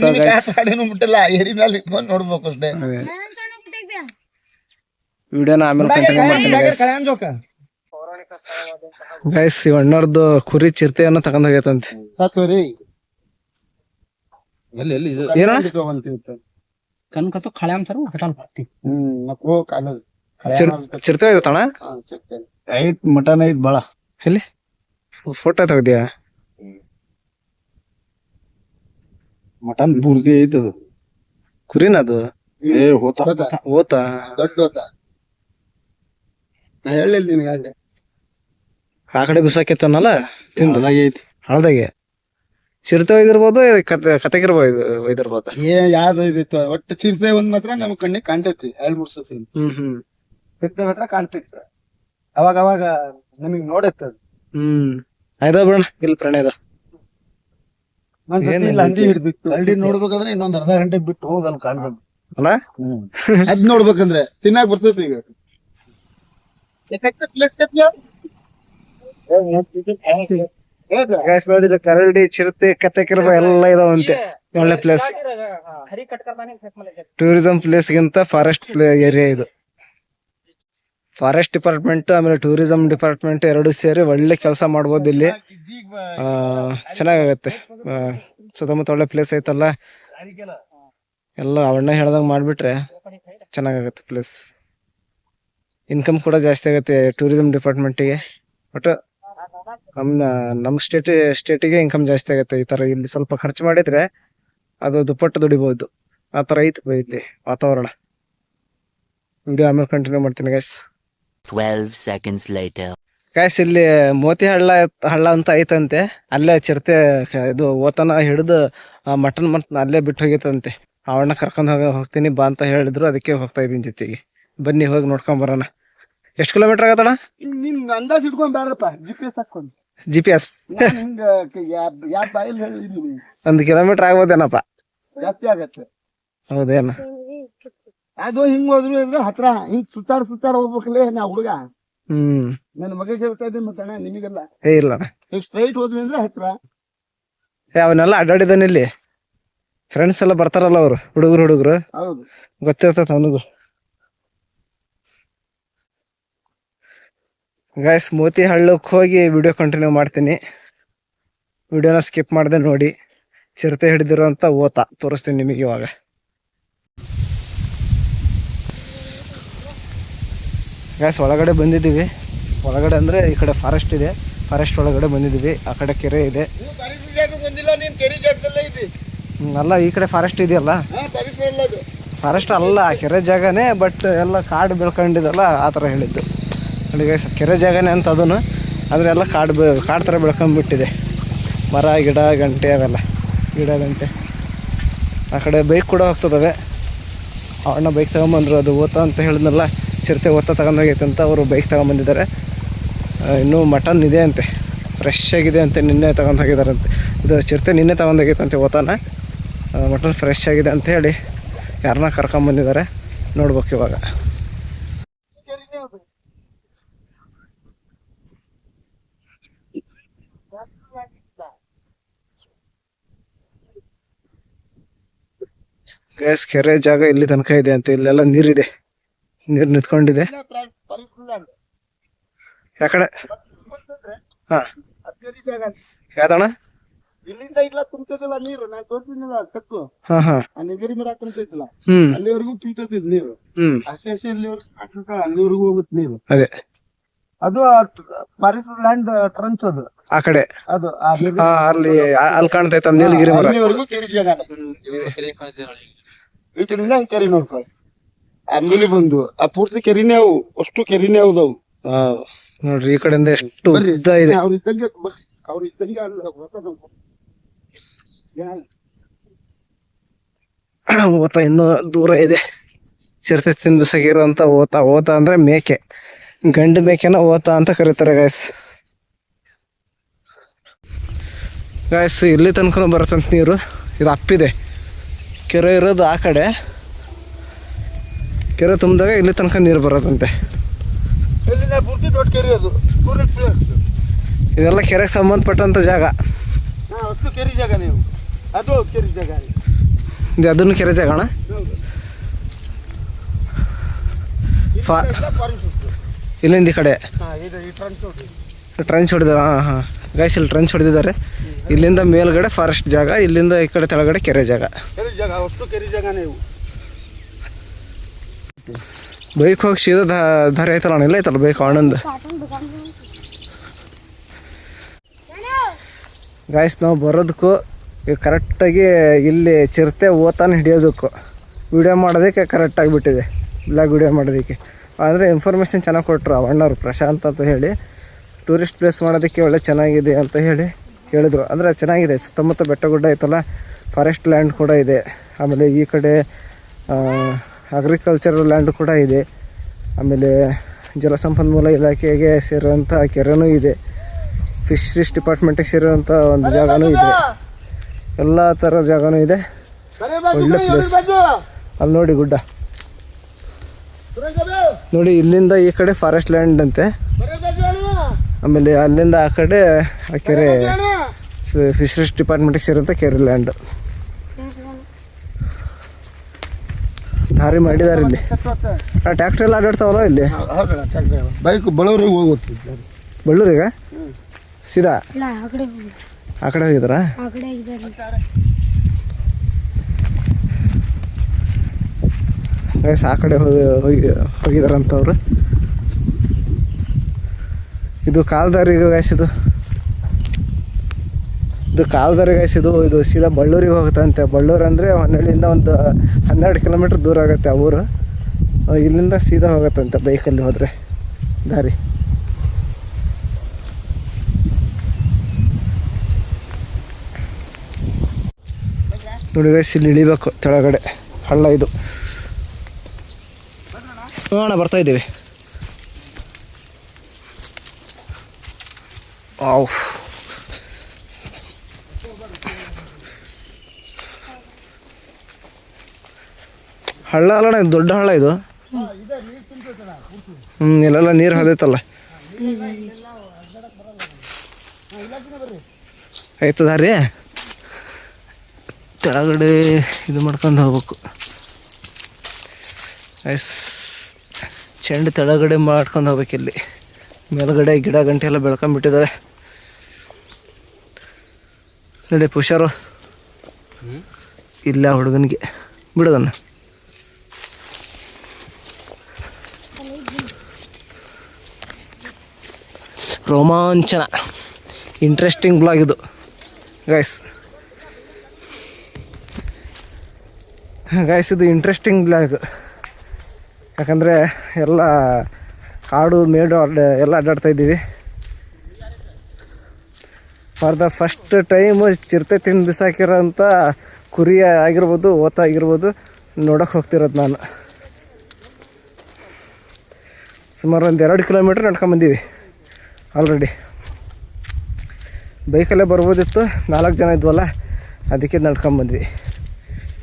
ಮುಟ್ಟಲ್ಲ, ಏರಿ ಮೇಲೆ ಇಟ್ಕೊಂಡು ನೋಡ್ಬೇಕು ಅಷ್ಟೇ. ವಿಡಿಯೋನ ಆಮೇಲೆ ಕಂಟಿನ್ಯೂ ಮಾಡ್ತೀನಿ ಗೈಸ್. ಅಣ್ಣರ್ದು ಕುರಿ ಚಿರತೆಯನ್ನು ತಗೊಂಡ್ ಹೋಗೈತಂತೆ. ಚಿರತೆ ಐತಣ, ಐತ್ ಮಟನ್ ಐತ್ ಬಾಳ. ಎಲ್ಲಿ ಫೋಟೋ ತೆಗ್ದ್ಯಾ? ಮಟನ್ ಪೂರ್ತಿ ಐತದು. ಕುರಿನದು ಹೋತಾ ದೊಡ್ಡ ಹೋತಾ. ಹೇಳಿಲ್ಲ ನಿನಗೆ, ಆ ಕಡೆ ಬಿಸಾಕಿತ್ತನಲ್ಲ ಐತಿ ಹಳದಾಗೆ. ಚಿರತೆ ಒಯ್ದಿರ್ಬೋದು, ಕತೆಗಿರ್ಬೋದು, ಒಯ್ದಿರ್ಬೋದು. ಯಾವ್ದು ಇದಿತ್ತು ಒಟ್ಟು ಚಿರತೆ ಒಂದ್ ಮಾತ್ರ ನಮ್ ಕಣ್ಣಿಗೆ ಕಾಣ್ತೈತಿ. 2-3 ಸತಿ ಚಿರತೆ ಮಾತ್ರ ಕಾಣ್ತೈತಿ. ಅವಾಗ ನಮಗ್ ನೋಡತ್ತದ. ಆಯ್ದ ಬಿಡೋಣ. ಇಲ್ಲಿ ಪ್ರಾಣಿ ಅದ, ಹಂದಿ ಹಿಡ್ದಿತ್ತು. ಹಳ್ಳಿ ನೋಡ್ಬೇಕಾದ್ರೆ ಇನ್ನೊಂದ್ ಅರ್ಧ ಗಂಟೆ ಬಿಟ್ಟು ಹೋಗಲ್ಲ ಕಾಣ್ತದ. ಅಲ್ಲ ಅದ್ ನೋಡ್ಬೇಕಂದ್ರೆ ತಿನ್ನಾಕ ಬರ್ತೈತಿ ಈಗ ಗೈಸ್ ನೋಡಿದ್ರೆ ಕರಡಿ ಚಿರತೆ ಕತ್ತೆ ಕಿರುಬ ಎಲ್ಲ ಇದಾವಂತೆ. ಒಳ್ಳೆ ಪ್ಲೇಸ್, ಟೂರಿಸಂ ಪ್ಲೇಸ್ ಗಿಂತ ಫಾರೆಸ್ಟ್ ಏರಿಯಾ ಇದು. ಫಾರೆಸ್ಟ್ ಡಿಪಾರ್ಟ್ಮೆಂಟ್ ಆಮೇಲೆ ಟೂರಿಸಂ ಡಿಪಾರ್ಟ್ಮೆಂಟ್ ಎರಡು ಸೇರಿ ಒಳ್ಳೆ ಕೆಲಸ ಮಾಡ್ಬೋದು ಇಲ್ಲಿ. ಚೆನ್ನಾಗತ್ತೆ. ಸುತ್ತಮುತ್ತ ಒಳ್ಳೆ ಪ್ಲೇಸ್ ಐತಲ್ಲ, ಎಲ್ಲ ಅವಣ್ಣ ಹೇಳ್ದಂಗೆ ಮಾಡಿಬಿಟ್ರೆ ಚೆನ್ನಾಗತ್ತೆ ಪ್ಲೇಸ್. ಇನ್ಕಮ್ ಕೂಡ ಜಾಸ್ತಿ ಆಗುತ್ತೆ ಟೂರಿಸಂ ಡಿಪಾರ್ಟ್ಮೆಂಟಿಗೆ. ಬಟ್ ನಮ್ಮ ಸ್ಟೇಟಿಗೆ ಇನ್ಕಮ್ ಜಾಸ್ತಿ ಆಗುತ್ತೆ ಈ ಥರ. ಇಲ್ಲಿ ಸ್ವಲ್ಪ ಖರ್ಚು ಮಾಡಿದರೆ ಅದು ದುಪ್ಪಟ್ಟು ದುಡಿಬೋದು. ಆ ಥರ ಐತೆ ಇಲ್ಲಿ ವಾತಾವರಣ. ವಿಡಿಯೋ ಆಮೇಲೆ ಕಂಟಿನ್ಯೂ ಮಾಡ್ತೀನಿ ಗೈಸ್. 12 seconds later. ಗೈಸ್ ಇಲ್ಲಿ ಮೋತಿ ಹಳ್ಳ ಅಂತ ಐತಂತೆ. ಅಲ್ಲೇ ಚಿರತೆ ಇದು ಓತನ ಹಿಡಿದು ಮಟನ್ ಅಲ್ಲೇ ಬಿಟ್ಟು ಹೋಗೈತಂತೆ. ಅವನ್ನ ಕರ್ಕೊಂಡು ಹೋಗ್ತೀನಿ ಬಾ ಅಂತ ಹೇಳಿದ್ರು, ಅದಕ್ಕೆ ಹೋಗ್ತಾ ಇದ್ದೀನಿ ಜೊತೆಗೆ. ಬನ್ನಿ ಹೋಗಿ ನೋಡ್ಕೊಂಡ್ ಬರೋಣ. ಎಷ್ಟು ಕಿಲೋಮೀಟರ್ ಆಗತ್ತಣ್ಣ? ನಿಮ್ ಅಂದಾಜ್ ಇಟ್ಕೊಂಡ್ ಬ್ಯಾಡ್ರಪ್ಪ, GPS ಹಾಕೊಂಡು. GPS ಹಿಂಗ ಯಾವ ಬಾಯಲ್ಲಿ ಹೇಳಿದ್ದೀನಿ 1 ಕಿಲೋಮೀಟರ್ ಆಗ್ಬೋದೇನಪ್ಪ? ಜಾಸ್ತಿ ಆಗತ್ತೆ. ಹೌದೇನ? ಅದು ಹಿಂಗ್ ಹೋದ್ರು ಇದ್ರೆ ಹತ್ರ ಹಿಂಗ್ ಸುತ್ತಾಡ್ ಹೋಗ್ಬೇಕಲ್ಲೇ ನಾ ಹುಡುಗ. ನನ್ನ ಮಗ ಹೇಳ್ತಾ ಇದ್ದೀನಿ ಮತ್ತಣ್ಣ ನಿಮಗೆಲ್ಲ. ಇಲ್ಲ ಈಗ ಸ್ಟ್ರೈಟ್ ಹೋದ್ವಿ ಅಂದ್ರೆ ಹತ್ರ. ಅವನ್ನೆಲ್ಲ ಅಡ್ಡಾಡಿದಾನೆ ಇಲ್ಲಿ. ಫ್ರೆಂಡ್ಸ್ ಎಲ್ಲ ಬರ್ತಾರಲ್ಲ ಅವರು ಹುಡುಗರು. ಹೌದು, ಗೊತ್ತಿರ್ತೈತೆ ಅವನಿಗೂ. ಗೈಸ್ ಮೋತಿ ಹಳ್ಳಕ್ಕೆ ಹೋಗಿ ವಿಡಿಯೋ ಕಂಟಿನ್ಯೂ ಮಾಡ್ತೀನಿ. ವಿಡಿಯೋನ ಸ್ಕಿಪ್ ಮಾಡದೆ ನೋಡಿ. ಚಿರತೆ ಹಿಡಿದಿರೋಂಥ ಓತ ತೋರಿಸ್ತೀನಿ ನಿಮಗೆ ಇವಾಗ. ಗೈಸ್ ಒಳಗಡೆ ಬಂದಿದ್ದೀವಿ. ಒಳಗಡೆ ಅಂದರೆ ಈ ಕಡೆ ಫಾರೆಸ್ಟ್ ಇದೆ. ಫಾರೆಸ್ಟ್ ಒಳಗಡೆ ಬಂದಿದ್ದೀವಿ. ಆ ಕಡೆ ಕೆರೆ ಇದೆ. ಅಲ್ಲ, ಈ ಕಡೆ ಫಾರೆಸ್ಟ್ ಇದೆಯಲ್ಲ. ಫಾರೆಸ್ಟ್ ಅಲ್ಲ, ಕೆರೆ ಜಾಗನೇ. ಬಟ್ ಎಲ್ಲ ಕಾಡು ಬೆಳ್ಕೊಂಡಿದಲ್ಲ, ಆ ಥರ ಹೇಳಿದ್ದು. ನೋಡಿ ಗೈಸ್, ಕೆರೆ ಜಾಗನೇ ಅಂತ ಅದನ್ನು. ಆದರೆ ಎಲ್ಲ ಕಾಡು ಥರ ಬೆಳ್ಕೊಂಡ್ಬಿಟ್ಟಿದೆ. ಮರ ಗಿಡ ಗಂಟೆ ಅವೆಲ್ಲ, ಗಿಡ ಗಂಟೆ. ಆ ಕಡೆ ಬೈಕ್ ಕೂಡ ಹೋಗ್ತದವೆ. ಅವಣ್ಣ ಬೈಕ್ ತಗೊಂಬಂದ್ರು. ಅದು ಓತ ಅಂತ ಹೇಳಿದ್ನಲ್ಲ, ಚಿರತೆ ಓತ ತಗೊಂಡೋಗೈತೆ ಅಂತ ಅವರು ಬೈಕ್ ತಗೊಂಬಂದಿದ್ದಾರೆ. ಇನ್ನೂ ಮಟನ್ ಇದೆ ಅಂತೆ, ಫ್ರೆಶ್ ಆಗಿದೆ ಅಂತೆ. ನಿನ್ನೆ ತಗೊಂಡು ಹೋಗಿದಾರಂತೆ. ಇದು ಚಿರತೆ ನಿನ್ನೆ ತಗೊಂಡೋಗೈತಂತೆ ಓತನ. ಮಟನ್ ಫ್ರೆಶ್ ಆಗಿದೆ ಅಂತ ಹೇಳಿ ಯಾರನ್ನ ಕರ್ಕೊಂಬಂದಿದ್ದಾರೆ. ನೋಡ್ಬೇಕು ಇವಾಗ. ಗ್ಯಾಸ್ ಕೆರೆ ಜಾಗ ಇಲ್ಲಿ ತನಕ ಇದೆ ಅಂತ. ಇಲ್ಲೆಲ್ಲ ನೀರಿದೆ, ನೀರು ನಿಂತ್ಕೊಂಡಿದೆ. ಯಾಕಡೆ? ಹಾ, ಯಾವ್ದಣ್ಣ? ಇಲ್ಲಿಂದ ಇಲ್ಲ ತುಂಬ್ತದಲ್ಲ ನೀರು. ನಾನು ತೋರಿಸಿದ್ನಲ್ಲ ತಕ್ಕು. ಹಾ ನೀರು ಮರ ಕುಂತೈತಲ್ಲ, ಅಲ್ಲಿವರೆಗೂ ತುಂಬ್ತದ ನೀರು. ಹಸಿ ಅಲ್ಲಿವರೆಗೂ ಹೋಗುತ್ತೆ ನೀರು. ಅದೇ ಅದು ಫಾರೆಸ್ಟ್ ಲ್ಯಾಂಡ್ ಟ್ರಂಚ್. ಅದು ಆ ಕಡೆ ಅದು ಅಲ್ಲಿ ಕಾಣ್ತೈತ ನೀಲಗಿರಿ ಮರ. ಅಲ್ಲಿವರೆಗೂ ಕೆರೆ ಜಾಗ. ಈ ಕಡೆಯಿಂದ ಕೆರೆ ನೋಡ್ಕೊಳ್ಳಿ. ಆಮೇಲೆ ಬಂದು ಆ ಪೂರ್ತಿ ಕೆರಿನೇ ಅವು, ಅಷ್ಟು ಕೆರಿನೇ ಹೌದವು. ನೋಡ್ರಿ, ಈ ಕಡೆಯಿಂದ ಎಷ್ಟು ಉದ್ದ ಇದೆ. ಅವ್ರ ಇದ್ದಂಗೆ ಓತ ಇನ್ನೂ ದೂರ ಇದೆ. ಚಿರತೆ ತಿಂದು ಬಿಸಾಗಿರುವಂತ ಓತ ಅಂದ್ರೆ ಮೇಕೆ. ಗಂಡು ಮೇಕೆನ ಓತ ಅಂತ ಕರೀತಾರೆ ಗೈಸ್. ಇಲ್ಲಿ ತನಕ ಬರುತ್ತಂತ ನೀರು. ಇದು ಅಪ್ಪಿದೆ. ಕೆರೆ ಇರೋದು ಆ ಕಡೆ. ಕೆರೆ ತುಂಬಿದಾಗ ಇಲ್ಲಿ ತನಕ ನೀರು ಬರೋದಂತೆ. ಇದೆಲ್ಲ ಕೆರೆಗೆ ಸಂಬಂಧಪಟ್ಟಂತ ಜಾಗ. ಕೆರೆ ಜಾಗ ನೀವು ಅದು ಕೆರೆ ಜಾಗ. ಅದನ್ನು ಕೆರೆ ಜಾಗ ಅಣ್ಣ. ಇಲ್ಲಿಂದ ಈ ಕಡೆ ಟ್ರಂಚ್ ಹೊಡೆದಾರ. ಹಾಂ ಗೈಸ್, ಇಲ್ಲಿ ಟ್ರಂಚ್ ಹೊಡೆದಿದ್ದಾರೆ. ಇಲ್ಲಿಂದ ಮೇಲ್ಗಡೆ ಫಾರೆಸ್ಟ್ ಜಾಗ, ಇಲ್ಲಿಂದ ಈ ಕಡೆ ತೆಳಗಡೆ ಕೆರೆ ಜಾಗ. ಬೈಕ್ ಹೋಗಿ ಸೀದಾ ದಾರಿ ಐತಲ್ಲ, ಇಲ್ಲ ಐತಲ್ಲ ಬೈಕ್ ಆನಂದ್. ಗಾಯ್ಸ್, ನಾವು ಬರೋದಕ್ಕೂ ಈಗ ಕರೆಕ್ಟಾಗಿ ಇಲ್ಲಿ ಚಿರತೆ ಓತಾನ ಹಿಡಿಯೋದಕ್ಕೂ ವಿಡಿಯೋ ಮಾಡೋದಕ್ಕೆ ಕರೆಕ್ಟಾಗಿಬಿಟ್ಟಿದೆ. ಬ್ಲಾಗ್ ವಿಡಿಯೋ ಮಾಡೋದಕ್ಕೆ ಅಂದರೆ ಇನ್ಫಾರ್ಮೇಷನ್ ಚೆನ್ನಾಗಿ ಕೊಟ್ಟರು ಅಣ್ಣವ್ರು, ಪ್ರಶಾಂತ್ ಅಂತ ಹೇಳಿ. ಟೂರಿಸ್ಟ್ ಪ್ಲೇಸ್ ಮಾಡೋದಕ್ಕೆ ಒಳ್ಳೆ ಚೆನ್ನಾಗಿದೆ ಅಂತ ಹೇಳಿ ಹೇಳಿದ್ರು. ಅಂದರೆ ಚೆನ್ನಾಗಿದೆ. ಸುತ್ತಮುತ್ತ ಬೆಟ್ಟ ಗುಡ್ಡ ಐತಲ್ಲ, ಫಾರೆಸ್ಟ್ ಲ್ಯಾಂಡ್ ಕೂಡ ಇದೆ. ಆಮೇಲೆ ಈ ಕಡೆ ಅಗ್ರಿಕಲ್ಚರಲ್ ಲ್ಯಾಂಡ್ ಕೂಡ ಇದೆ. ಆಮೇಲೆ ಜಲಸಂಪನ್ಮೂಲ ಇಲಾಖೆಗೆ ಸೇರುವಂಥ ಕೆರೆನೂ ಇದೆ. ಫಿಶರೀಸ್ ಡಿಪಾರ್ಟ್ಮೆಂಟಿಗೆ ಸೇರುವಂಥ ಒಂದು ಜಾಗನೂ ಇದೆ. ಎಲ್ಲ ಥರ ಜಾಗನೂ ಇದೆ. ಒಳ್ಳೆ ಪ್ಲೇಸ್. ಅಲ್ಲಿ ನೋಡಿ ಗುಡ್ಡ ನೋಡಿ. ಇಲ್ಲಿಂದ ಈ ಕಡೆ ಫಾರೆಸ್ಟ್ ಲ್ಯಾಂಡ್ ಅಂತೆ, ಆಮೇಲೆ ಅಲ್ಲಿಂದ ಆ ಕಡೆ ಆ ಕೆರೆ ಫಿಶರೀಸ್ ಡಿಪಾರ್ಟ್ಮೆಂಟಿಗೆ ಸೇರಿದಂಥ ಕೆರೆ ಲ್ಯಾಂಡ್. ದಾರಿ ಮಾಡಿದ್ದಾರೆ ಇಲ್ಲಿ. ಟ್ಯಾಕ್ಟ್ರಿ ಎಲ್ಲ ಅಡ್ಡಾಡ್ತಾವಲ್ಲ ಇಲ್ಲಿ. ಬೈಕ್ ಬಳ್ಳೂರಿಗೆ ಹೋಗುತ್ತೆ. ಬಳ್ಳೂರಿಗೆ ಸೀದಾ ಆ ಕಡೆ ಹೋಗಿದಾರ. ಗೈಸ್ ಆ ಕಡೆ ಹೋಗಿದಾರಂತವ್ರು. ಇದು ಕಾಲ್ದಾರಿಗೆ ಗೈಸ್, ಇದು ಕಾಲ್ದಾರಿ ಗೈಸ್. ಇದು ಸೀದಾ ಬಳ್ಳೂರಿಗೆ ಹೋಗುತ್ತಂತೆ. ಬಳ್ಳೂರು ಅಂದರೆ ಹೊನ್ನಳ್ಳಿಯಿಂದ ಒಂದು 12 ಕಿಲೋಮೀಟ್ರ್ ದೂರ ಆಗುತ್ತೆ ಆ ಊರು. ಇಲ್ಲಿಂದ ಸೀದಾ ಹೋಗುತ್ತಂತೆ ಬೈಕಲ್ಲಿ ಹೋದರೆ ದಾರಿ. ನೋಡಿ ಗೈಸ್, ಇಲ್ಲಿ ಇಳಿಬೇಕು ಕೆಳಗಡೆ, ಹಳ್ಳ ಇದು. ಅಣ್ಣ ಬರ್ತಾ ಇದ್ದೀವಿ. ಆವ್ ಹಳ್ಳ ಅಲ್ಲಣ್ಣ, ಇದು ದೊಡ್ಡ ಹಳ್ಳ ಇದು. ಇಲ್ಲೆಲ್ಲ ನೀರು ಹರಿದೈತಲ್ಲ. ಆಯ್ತು ದಾರಿ ಕೆಳಗಡೆ ಇದು ಮಾಡ್ಕೊಂಡು ಹೋಗ್ಬೇಕು. ಚೆಂಡು ತೆಳಗಡೆ ಮಾಡ್ಕೊಂಡು ಹೋಗ್ಬೇಕು. ಇಲ್ಲಿ ಮೇಲ್ಗಡೆ ಗಿಡ ಗಂಟೆ ಎಲ್ಲ ಬೆಳ್ಕೊಂಡ್ಬಿಟ್ಟಿದ್ದಾವೆ ನೋಡಿ. ಹುಷಾರು ಇಲ್ಲ ಹುಡುಗನಿಗೆ ಬಿಡೋದನ್ನ. ರೋಮಾಂಚನ ಇಂಟ್ರೆಸ್ಟಿಂಗ್ ಬ್ಲಾಗ್ ಇದು ಗೈಸ್. ಇದು ಇಂಟ್ರೆಸ್ಟಿಂಗ್ ಬ್ಲಾಗ್. ಯಾಕಂದರೆ ಎಲ್ಲ ಕಾಡು ಮೇಡು ಎಲ್ಲ ಅಡ್ಡಾಡ್ತಾ ಇದ್ದೀವಿ. ಫಾರ್ ದ ಫಸ್ಟ್ ಟೈಮು ಚಿರತೆ ತಿಂದು ಬಿಸಾಕಿರೋಂಥ ಕುರಿ ಆಗಿರ್ಬೋದು, ಓತ ಆಗಿರ್ಬೋದು ನೋಡೋಕೆ ಹೋಗ್ತಿರೋದು ನಾನು. ಸುಮಾರು ಒಂದು 2 ಕಿಲೋಮೀಟ್ರ್ ನಡ್ಕೊಂಬಂದೀವಿ ಆಲ್ರೆಡಿ. ಬೈಕಲ್ಲೇ ಬರ್ಬೋದಿತ್ತು, 4 ಜನ ಇದ್ವಲ್ಲ, ಅದಕ್ಕೆ ನಡ್ಕೊಂಬಂದ್ವಿ.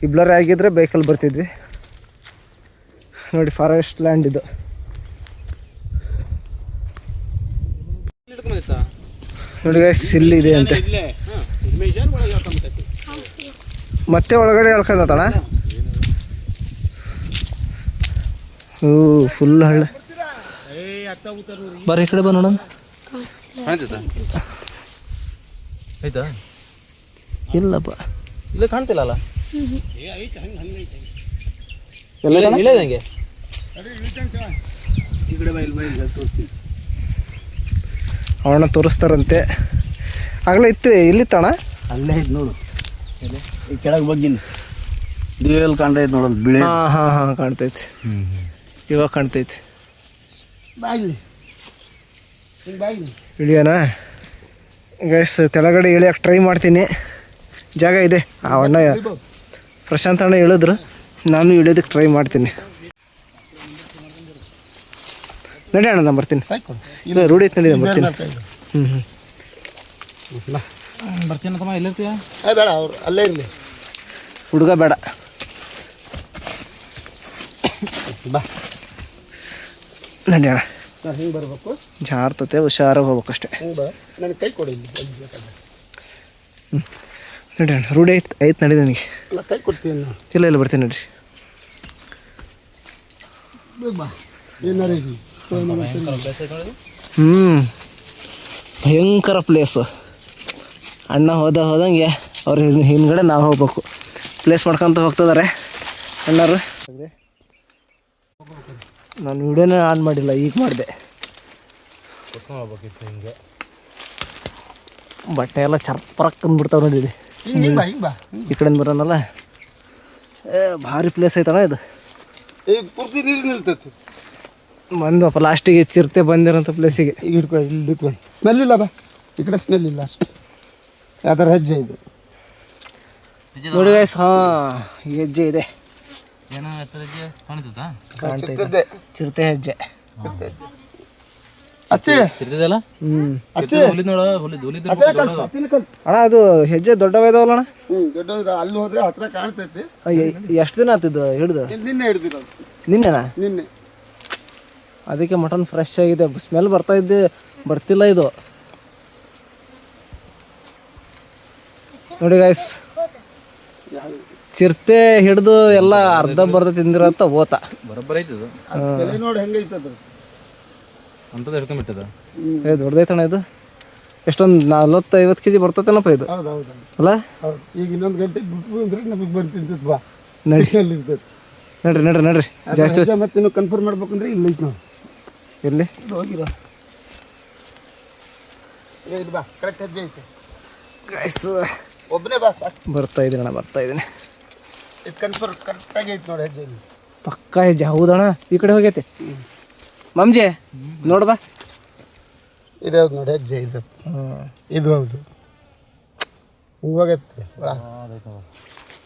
ಇಬ್ಬರೇ ಆಗಿದ್ದರೆ ಬೈಕಲ್ಲಿ ಬರ್ತಿದ್ವಿ. ನೋಡಿ ಫಾರೆಸ್ಟ್ ಲ್ಯಾಂಡ್ ಇದು. ನೋಡಿ ಗೈಸ್, ಇಲ್ಲಿದೆ ಅಂತೆ. ಮತ್ತೆ ಒಳಗಡೆ ಹೇಳ್ಕೊಂಡತಣ. ಫುಲ್ ಹಳ್ಳ. ಬರ್ರಿ ಈ ಕಡೆ ಬಾ ನೋಡೋಣ. ಆಯ್ತಾ? ಇಲ್ಲಪ್ಪ, ಇಲ್ಲ ಕಾಣ್ತಿಲ್ಲ ಅಲ್ಲ. ಅವಣ್ಣ ತೋರಿಸ್ತಾರಂತೆ. ಆಗಲೇ ಇತ್ತು, ಇಲ್ಲಿತ್ತಣ. ಅಲ್ಲೇ ಐತೆ ನೋಡು, ಈ ಕೆಳಗೆ ಬಗ್ಗಿನ ದೇವಲ್ಲಿ ಕಾಣ್ತೈತೆ ನೋಡೋದು ಬಿಳಿ. ಹಾಂ ಕಾಣ್ತೈತಿ. ಇವಾಗ ಕಾಣ್ತೈತಿ. ಇಳಿಯೋಣ ಗೈಸ್. ಕೆಳಗಡೆ ಇಳಿಯೋಕೆ ಟ್ರೈ ಮಾಡ್ತೀನಿ, ಜಾಗ ಇದೆ. ಆ ಅಣ್ಣ ಪ್ರಶಾಂತ್ ಅಣ್ಣ ಹೇಳಿದ್ರು, ನಾನು ಇಳಿಯೋದಕ್ಕೆ ಟ್ರೈ ಮಾಡ್ತೀನಿ. ನಡಿ ಅಣ್ಣ, ನಾನು ಬರ್ತೀನಿ. ಇಲ್ಲ ರೂಢಿ ಐತೆ, ನಡಿ ನಾನು ಬರ್ತೀನಿ. ಬರ್ತೀನಿ ತಮ್ಮ. ಎಲ್ಲಿರ್ತೀಯ? ಬೇಡ, ಅವ್ರು ಅಲ್ಲೇ ಇರಲಿ. ಹುಡುಗ ಬೇಡ, ಬಾ ನಡಿ ಅಣ್ಣ. ಹಿಂಗೆ ಬರ್ಬೇಕು, ಜಾರ್ತತೆ, ಹುಷಾರಾಗಿ ಹೋಗ್ಬೇಕಷ್ಟೆ. ನನಗೆ ಕೈ ಕೊಡಿ. ನಡಿ ಅಣ್ಣ, ರೂಢಿ ಐತೆ ನಡಿ ನನಗೆ. ಕೈ ಕೊಡ್ತೀನಿ. ಇಲ್ಲ ಬರ್ತೀನಿ ನಡ್ರಿ. ಭಯಂಕರ ಪ್ಲೇಸು. ಅಣ್ಣ ಹೋದಂಗೆ ಅವ್ರ ಹಿಂದ್ಗಡೆ ನಾವು ಹೋಗ್ಬೇಕು. ಪ್ಲೇಸ್ ಮಾಡ್ಕೊತ ಹೋಗ್ತಿದ್ದಾರೆ ಅಣ್ಣರು. ನಾನು ವಿಡಿಯೋನೇ ಆನ್ ಮಾಡಿಲ್ಲ, ಈಗ ಮಾಡಿದೆ. ಬಟ್ಟೆ ಎಲ್ಲ ಚರ್ಪರಕ್ಕೆ ಅಂದ್ಬಿಡ್ತಾವೆ ನೋಡಿದೆ. ಈ ಕಡೆಯಿಂದ ಬರೋನಲ್ಲ, ಭಾರಿ ಪ್ಲೇಸ್ ಐತಣ್ಣ ಇದು. ಪೂರ್ತಿ ನೀರು ನಿಲ್ತೈತಿ. ಬಂದಪ್ಪ ಲಾಸ್ಟಿಗೆ ಚಿರತೆ ಬಂದಿರೋಂಥ ಪ್ಲೇಸಿಗೆ. ಈಗ ಹಿಡ್ಕೊ, ಇಲ್ಲಿ ಸ್ಮೆಲ್ ಇಲ್ಲ. ಬಾ ಈ ಕಡೆ ಸ್ಮೆಲ್ ಇಲ್ಲ ಅಷ್ಟು. ಯಾವ ಥರ ಹೆಜ್ಜೆ ಇದು ನೋಡಿ ಗೈಸ್. ಹೆಜ್ಜೆ ಇದೆ, ಕಾಣ್ತೈತಾ? ಕಾಣ್ತೈತೆ ಚಿರತೆ ಹೆಜ್ಜೆ. ಅಚ್ಚಿ ಚಿರ್ತಿದಲ್ಲ ಅಚ್ಚಿ ಹುಲಿದ್ ನೋಡ ಹುಲಿದ್ ಅಣ್ಣ ಅದು ಹೆಜ್ಜೆ ದೊಡ್ಡವಿದಾವಲ್ಲ ಅಣ್ಣ? ದೊಡ್ಡ ಅಲ್ಲಿ ಹೋದ್ರೆ ಹತ್ರ ಕಾಣ್ತೈತಿ. ಎಷ್ಟು ದಿನ ಆತಿದ್ದು ಹಿಡ್ದು? ನಿನ್ನೆ ಹಿಡಿದಿರೋದು. ನಿನ್ನೆನಾ? ನಿನ್ನೆ. ಅದಕ್ಕೆ ಮಟನ್ ಫ್ರೆಶ್ ಆಗಿದೆ, ಸ್ಮೆಲ್ ಬರ್ತಿಲ್ಲ ಇದು. ನೋಡಿ ಗಾಯ್ಸ್, ಚಿರತೆ ಹಿಡಿದು ಎಲ್ಲ ಅರ್ಧ ಬರ್ಧ ತಿಂದಿರಂತ ಓತ ಬರೋಬ್ಬರ ಐತದ ಬೆಲೆ ನೋಡಿ ಹೆಂಗೈತದ ಅಂತದ ಹಿಡ್ಕೊಂಡ್ಬಿಟ್ಟದ. ದೊಡ್ಡದೈತಣ್ಣ ಇದು. ಎಷ್ಟೊಂದು 40-50 kg ಬರ್ತೈತೇನಪ್ಪ ಇದು? ಹೌದು ಹೌದು ಅಲ್ಲ? ಈಗ ಇನ್ನೊಂದು ಗಂಟೆ ಬಿಟ್ಟು ಅಂದ್ರೆ ನಮಗೆ ಬಂದು ತಿಂತದ ಬಾ. ನಡ್ರಿ ಜಾಸ್ತಿ. ಮತ್ತೆ ನೀವು ಕನ್ಫರ್ಮ್ ಮಾಡ್ಬೇಕಂದ್ರೆ ಇಲ್ಲಿ ಐತೆ ನಾವು. ಎಲ್ಲಿ ಹೋಗಿರೋ ಇದು ಬಾ, ಕರೆಕ್ಟ್ ಹೆಜ್ಜೆ ಐತೆ ಗಾಯ್ಸ್. ಒಬ್ಬನೇ ಬಾ ಸಾಕು. ಬರ್ತಾ ಇದ್ದೀನಿ. ಇದು ಕರೆಕ್ಟಾಗಿ ಐತೆ ನೋಡಿ ಹೆಜ್ಜೆ. ಇಲ್ಲಿ ಪಕ್ಕ ಹೆಜ್ಜೆ. ಹೌದಣ್ಣ, ಈ ಕಡೆ ಹೋಗೈತೆ. ಮಮ್ಜೆ ನೋಡ್ ಬಾ. ಇದು ಹೌದು ನೋಡಿ ಹೆಜ್ಜೆ ಇದು. ಇದು ಹೌದು ಹೋಗತ್ತೆ.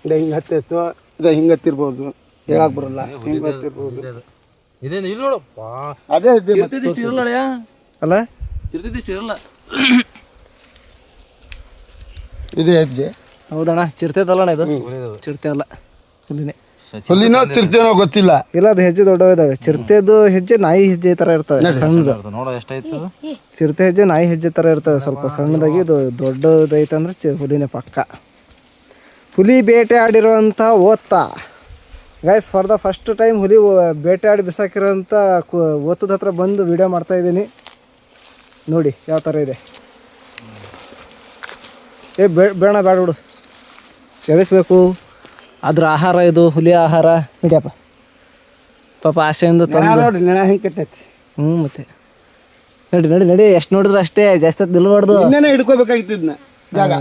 ಇದು ಹಿಂಗೆ ಹತ್ತಿತ್ತು, ಇದು ಹಿಂಗೆ ಹತ್ತಿರ್ಬೋದು, ಹೇಳಕ್ ಬರಲ್ಲ. ಹಿಂಗೆ ಹತ್ತಿರ್ಬೋದು. ಇದೇನು ಇಲ್ಲಿ ನೋಡಪ್ಪ, ಅದೇ ಹೆಜ್ಜೆ ಚಿರ್ತಿದಿಷ್ಟು ಇರಲ್ಲ ಅಲ್ಲ? ಚಿರ್ತಿದಿಷ್ಟು ಇರಲ್ಲ. ಇದೇ ಹೆಜ್ಜೆ. ಹೌದಣ್ಣ, ಚಿರ್ತೈತಲ್ಲಣ್ಣ ಇದು? ಚಿರತೆ ಅಲ್ಲ, ಹುಲಿನೇ. ಹುಲಿನೋ ಚಿರ್ತೆನೋ ಗೊತ್ತಿಲ್ಲ. ಇಲ್ಲ, ಅದು ಹೆಜ್ಜೆ ದೊಡ್ಡವಿದಾವೆ. ಚಿರತೆದು ಹೆಜ್ಜೆ ನಾಯಿ ಹೆಜ್ಜೆ ತರ ಇರ್ತವೆ, ಸಣ್ಣದು. ನೋಡ ಎಷ್ಟಾಯ್ತು. ಚಿರತೆ ಹೆಜ್ಜೆ ನಾಯಿ ಹೆಜ್ಜೆ ತರ ಇರ್ತವೆ, ಸ್ವಲ್ಪ ಸಣ್ಣದಾಗಿ. ಇದು ದೊಡ್ಡದೈತಂದ್ರೆ ಹುಲಿನೇ ಪಕ್ಕ. ಹುಲಿ ಬೇಟೆ ಆಡಿರುವಂಥ ಓತ್ತ guys. For the first time ಹುಲಿ ಬೇಟೆ ಆಡಿ ಬಿಸಾಕಿರೋಂಥ ಓತ್ತದ ಹತ್ರ ಬಂದು ವಿಡಿಯೋ ಮಾಡ್ತಾ ಇದ್ದೀನಿ. ನೋಡಿ ಯಾವ ಥರ ಇದೆ. ಬೇಡ ಬಿಡು, ಎದಕ್ಕೆ ಅದ್ರ ಆಹಾರ ಇದು, ಹುಲಿ ಆಹಾರ. ನಡಿಯಪ್ಪ ಪಾಪ ಆಸೆಯಿಂದ ನೋಡಿ ನೆನ ಹೆಂಗೆ ಕೆಟ್ಟೈತಿ. ಮತ್ತೆ ನಡಿ. ಎಷ್ಟು ನೋಡಿದ್ರು ಅಷ್ಟೇ, ಜಾಸ್ತಿ ಹೊತ್ತು ನಿಲ್ಬಾರ್ದು. ಇನ್ನೇನೆ ಹಿಡ್ಕೋಬೇಕಾಗಿತ್ತು ಇದನ್ನ ಜಾಗ.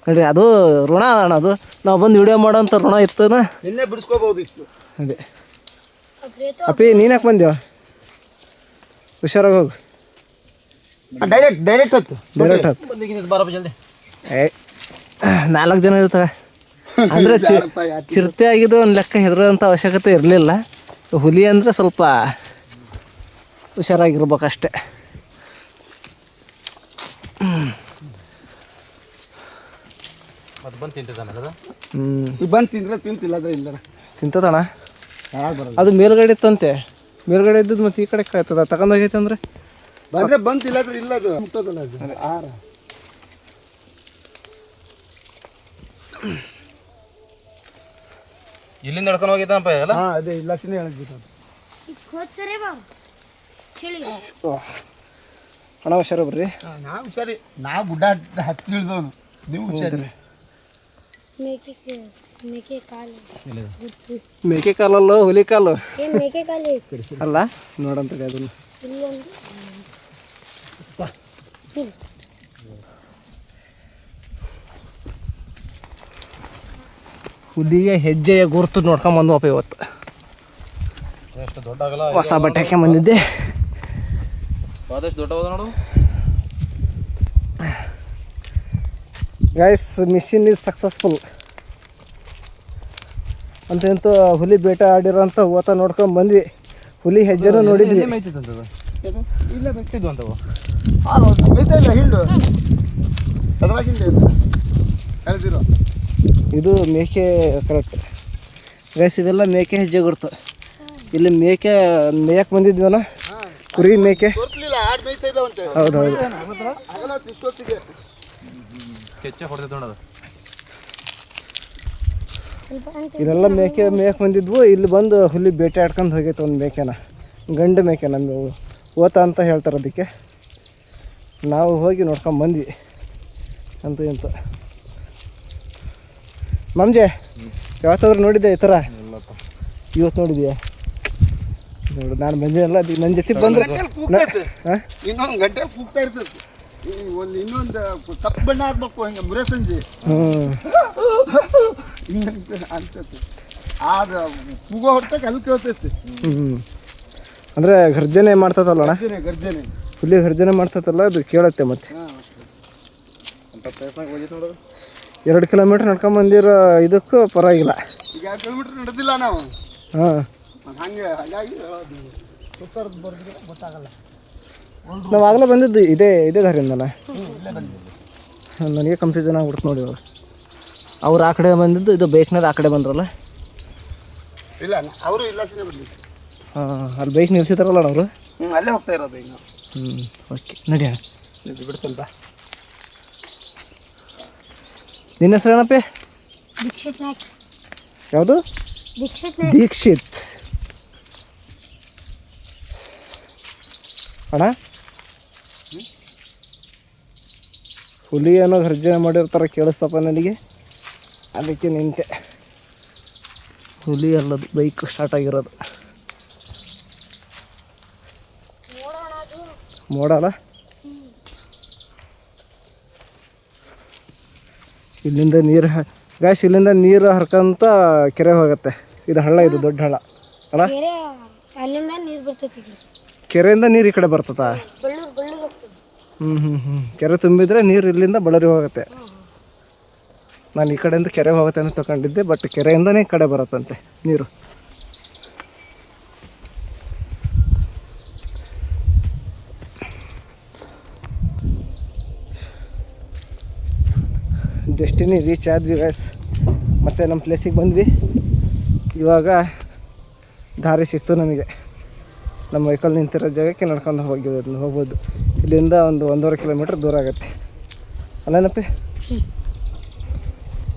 ನಡಿ, ಅದು ಋಣ ಅಣ್ಣ. ಅದು ನಾವು ಬಂದು ವಿಡಿಯೋ ಮಾಡೋಂಥ ಋಣ ಇತ್ತನ. ನಿನ್ನೆ ಬಿಡಿಸ್ಕೋಬಹುದು ಇಷ್ಟು. ಅದೇ ಅಪ್ಪಿ, ನೀನ್ಯಾಕೆ ಬಂದ್ಯೋ? ಹುಷಾರಾಗಿ ಹೋಗು. ಡೈರೆಕ್ಟ್ ಹತ್ತು. ಬಾರಪ್ಪ ಜಲ್ದಿ. 4 ಜನ ಇರ್ತಾರೆ ಅಂದರೆ ಚಿರತೆ ಆಗಿದ್ದು ಒಂದು ಲೆಕ್ಕ ಹೆದರೋಂಥ ಅವಶ್ಯಕತೆ ಇರಲಿಲ್ಲ. ಹುಲಿ ಅಂದರೆ ಸ್ವಲ್ಪ ಹುಷಾರಾಗಿರ್ಬೇಕಷ್ಟೆ. ಮತ್ತೆ ಬಂದು ತಿಂತಿದ್ದಾನೆ ಅದು. ಬಂದು ತಿಂದ್ರೆ ತಿಂತಿಲ್ಲ ಅಂದ್ರೆ ಇಲ್ಲ ತಿಂತದಣ್ಣ. ಬರಲ್ಲ. ಅದು ಮೇಲ್ಗಡೆ ಇತ್ತಂತೆ. ಮೇಲ್ಗಡೆ ಇದ್ದದ್ದು ಮತ್ತೆ ಈ ಕಡೆ ಕಾಯ್ತದ. ತಗೊಂಡೋಗೈತೆ ಅಂದರೆ ಬಂದ್ರೆ ಬಂತಿಲ್ಲ ಅಂದ್ರೆ ಇಲ್ಲ. ಅದು ಮುಟ್ಟೋದಲ್ಲ ಅದು ಆಹಾರ. ಇಲ್ಲಿಂದ ಹಿಡ್ಕೊಂಡು ಹೋಗಿದ್ದಾನಪ್ಪ ಎಲ್ಲ. ಅದೇ ಲಕ್ಷಣೆ ಹೇಳಿದ್ದು. ಹಣ ಹುಷಾರ ಬರ್ರಿ. ನಾವು ಸರಿ, ನಾವು ಗುಡ್ಡ ಹತ್ತಿ ಇಳಿದವನು, ನೀವು ಹುಷಾರಿ. ಮೇಕೆ ಕಾಲಲ್ಲ, ಹುಲಿ ಕಾಲು ಮೇಕೆ ಅಲ್ಲ. ನೋಡಂತ ಅದನ್ನು ಹುಲಿಯ ಹೆಜ್ಜೆಯ ಗುರುತು ನೋಡ್ಕೊಂಬಂದ್ವಪ್ಪ ಇವತ್ತು. ಎಷ್ಟು ದೊಡ್ಡ ಆಗಲ್ಲ. ಹೊಸ ಬಟ್ಟೆ ಹಾಕ್ಕೊಂಬಂದಿದ್ದೆ. ಆದಷ್ಟು ದೊಡ್ಡವಾದ ನೋಡು ಗೈಸ್. ಮಿಷಿನ್ ಈಸ್ ಸಕ್ಸಸ್ಫುಲ್ ಅಂತಂತೂ ಹುಲಿ ಬೇಟೆ ಆಡಿರೋಂಥ ಓತ ನೋಡ್ಕೊಂಡು ಬಂದ್ವಿ. ಹುಲಿ ಹೆಜ್ಜೆನೂ ನೋಡಿದ್ವಿ. ಇಲ್ಲ ಬೆಟ್ಟಿದ್ವು ಅಂತವು. ಇಲ್ಲ ಹಿಂಡು ಅದ್ರಾಗಿಂದ ಹೇಳ್ತಿರೋ. ಇದು ಮೇಕೆ ಕರೆಕ್ಟ್ ಗೈಸ್. ಇದೆಲ್ಲ ಮೇಕೆ ಹೆಜ್ಜೆ ಗುರುತು. ಇಲ್ಲಿ ಮೇಕೆ ಮೇಯಕ್ಕೆ ಬಂದಿದ್ವಲ್ಲ, ಕುರಿ ಮೇಕೆ. ತೋರಿಸ್ಲಿಲ್ಲ, ಆಡ್ ಮೇಯ್ತಾ ಇದ್ದಾವಂತೆ. ಹೌದು ಇಷ್ಟೊತ್ತಿಗೆ ಕೆಚ್ಚ ಹೊಡೆದ ನೋಡೋದು. ಇದೆಲ್ಲ ಮೇಯಕ್ಕೆ ಬಂದಿದ್ವು. ಇಲ್ಲಿ ಬಂದು ಹುಲಿ ಬೇಟೆ ಆಡ್ಕೊಂಡು ಹೋಗೈತೆ ಒಂದು ಮೇಕೆನ, ಗಂಡು ಮೇಕೆ. ನಮಗೆ ಓತ ಅಂತ ಹೇಳ್ತಾರೆ ಅದಕ್ಕೆ. ನಾವು ಹೋಗಿ ನೋಡ್ಕೊಂಡು ಬಂದ್ವಿ ಅಂತೂ ಇಂತ. ಮಮ್ಜೆ ಯಾವತ್ತಾದ್ರೂ ನೋಡಿದ್ದೆ ಈ ಥರ? ಇವತ್ತು ನೋಡಿದ್ಯಾ? ನೋಡು, ನಾನು ಬಂದಿಲ್ಲ. ಅದು ನನ್ನ ಜೊತೆ ಬಂದ್ರೆ ಇನ್ನೊಂದು ಗಂಟೆ ಕೂಗ್ತಾ ಇರ್ತದೆ. ಒಂದು ಇನ್ನೊಂದು ಕಪ್ಪು ಬಣ್ಣ ಹಾಕ್ಬೇಕು, ಹಂಗೆ ಮುರೆ ಸಂಜೆ ಹಿಂಗೆ ಅನ್ಸುತ್ತೆ. ಆದ್ರೆ ಕೂಗೋ ಹೊರತಾಗ ಅಲ್ಲಿ ಕೇಳ್ತೈತೆ. ಅಂದರೆ ಗರ್ಜನೆ ಮಾಡ್ತದಲ್ಲ ಗರ್ಜನೆ ಹುಲಿ ಗರ್ಜನೆ ಮಾಡ್ತದಲ್ಲ, ಅದು ಕೇಳುತ್ತೆ. ಮತ್ತೆ 2 ಕಿಲೋಮೀಟ್ರ್ ನಡ್ಕೊಂಬಂದಿರೋ ಇದಕ್ಕೂ ಪರವಾಗಿಲ್ಲ. ಈಗ 2 ಕಿಲೋಮೀಟ್ರ್ ನಡೆದಿಲ್ಲ ನಾವು. ಹಾಂ, ಹಂಗೆ ಹಾಗಾಗಿ ಸುತ್ತಾರದು ಬರೋದು ಗೊತ್ತಾಗಲ್ಲ. ನಾವು ಆಗಲೇ ಬಂದಿದ್ದು ಇದೇ ದಾರಿಯಿಂದಲ್ಲ. ನನಗೆ ಕನ್ಫ್ಯೂಷನ್ ಆಗ್ಬಿಡ್ತು ನೋಡಿ ಇವಾಗ. ಅವ್ರು ಆ ಕಡೆ ಬಂದಿದ್ದು, ಇದು ಬೈಕ್ನಲ್ಲಿ ಆ ಕಡೆ ಬಂದ್ರಲ್ಲ. ಇಲ್ಲ ಅವರು ಇಲ್ಲ ಬಂದಿದ್ದು. ಹಾಂ, ಅಲ್ಲಿ ಬೈಕ್ ನಿಲ್ಸಿದಾರಲ್ಲ ಅವರು. ಅಲ್ಲೇ ಹೋಗ್ತಾ ಇರೋದು ಇನ್ನು. ಓಕೆ, ನಡಿ ಬಿಡ್ತಲ್ಲ. ನಿನ್ನ ಹೆಸರು ಏನಪ್ಪಿ? ದೀಕ್ಷಿತ್ ನಾಯ್ಕ. ಯಾವುದು? ದೀಕ್ಷಿತ್. ಅಣ್ಣ, ಹುಲಿ ಏನೋ ಗರ್ಜನೆ ಮಾಡಿರ್ತಾರೆ ಕೇಳಿಸ್ತಪ್ಪ ನನಗೆ, ಅದಕ್ಕೆ ನಿಂತೆ. ಹುಲಿ ಅಲ್ಲದು, ಬೈಕ್ ಸ್ಟಾರ್ಟ್ ಆಗಿರೋದು. ಮೋಡಲ್ಲ. ಇಲ್ಲಿಂದ ನೀರು ಇಲ್ಲಿಂದ ನೀರು ಹರ್ಕಂತ ಕೆರೆ ಹೋಗುತ್ತೆ. ಇದು ಹಳ್ಳ, ಇದು ದೊಡ್ಡ ಹಳ್ಳ ಅಲ್ಲ. ಅಲ್ಲಿಂದ ನೀರು ಬರ್ತೈತಿ. ಕೆರೆಯಿಂದ ನೀರು ಈ ಕಡೆ ಬರ್ತದ. ಕೆರೆ ತುಂಬಿದ್ರೆ ನೀರು ಇಲ್ಲಿಂದ ಬಳ್ಳಾರಿ ಹೋಗುತ್ತೆ. ನಾನು ಈ ಕಡೆಯಿಂದ ಕೆರೆ ಹೋಗುತ್ತೆ ಅಂತ ತಗೊಂಡಿದ್ದೆ, ಬಟ್ ಕೆರೆಯಿಂದನೇ ಈ ಕಡೆ ಬರುತ್ತಂತೆ ನೀರು. ಡೆಸ್ಟಿನಿ ರೀಚ್ ಆದ್ವಿ ಗೈಸ್. ಮತ್ತು ನಮ್ಮ ಪ್ಲೇಸಿಗೆ ಬಂದ್ವಿ. ಇವಾಗ ದಾರಿ ಸಿಕ್ತು ನಮಗೆ. ನಮ್ಮ ವೆಹಿಕಲ್ ನಿಂತಿರೋ ಜಾಗಕ್ಕೆ ನಡ್ಕೊಂಡು ಹೋಗ್ಬೋದು. ಇಲ್ಲಿಂದ ಒಂದು 1.5 ಕಿಲೋಮೀಟ್ರ್ ದೂರ ಆಗುತ್ತೆ ಅಲ್ಲೇನಪ್ಪಿ?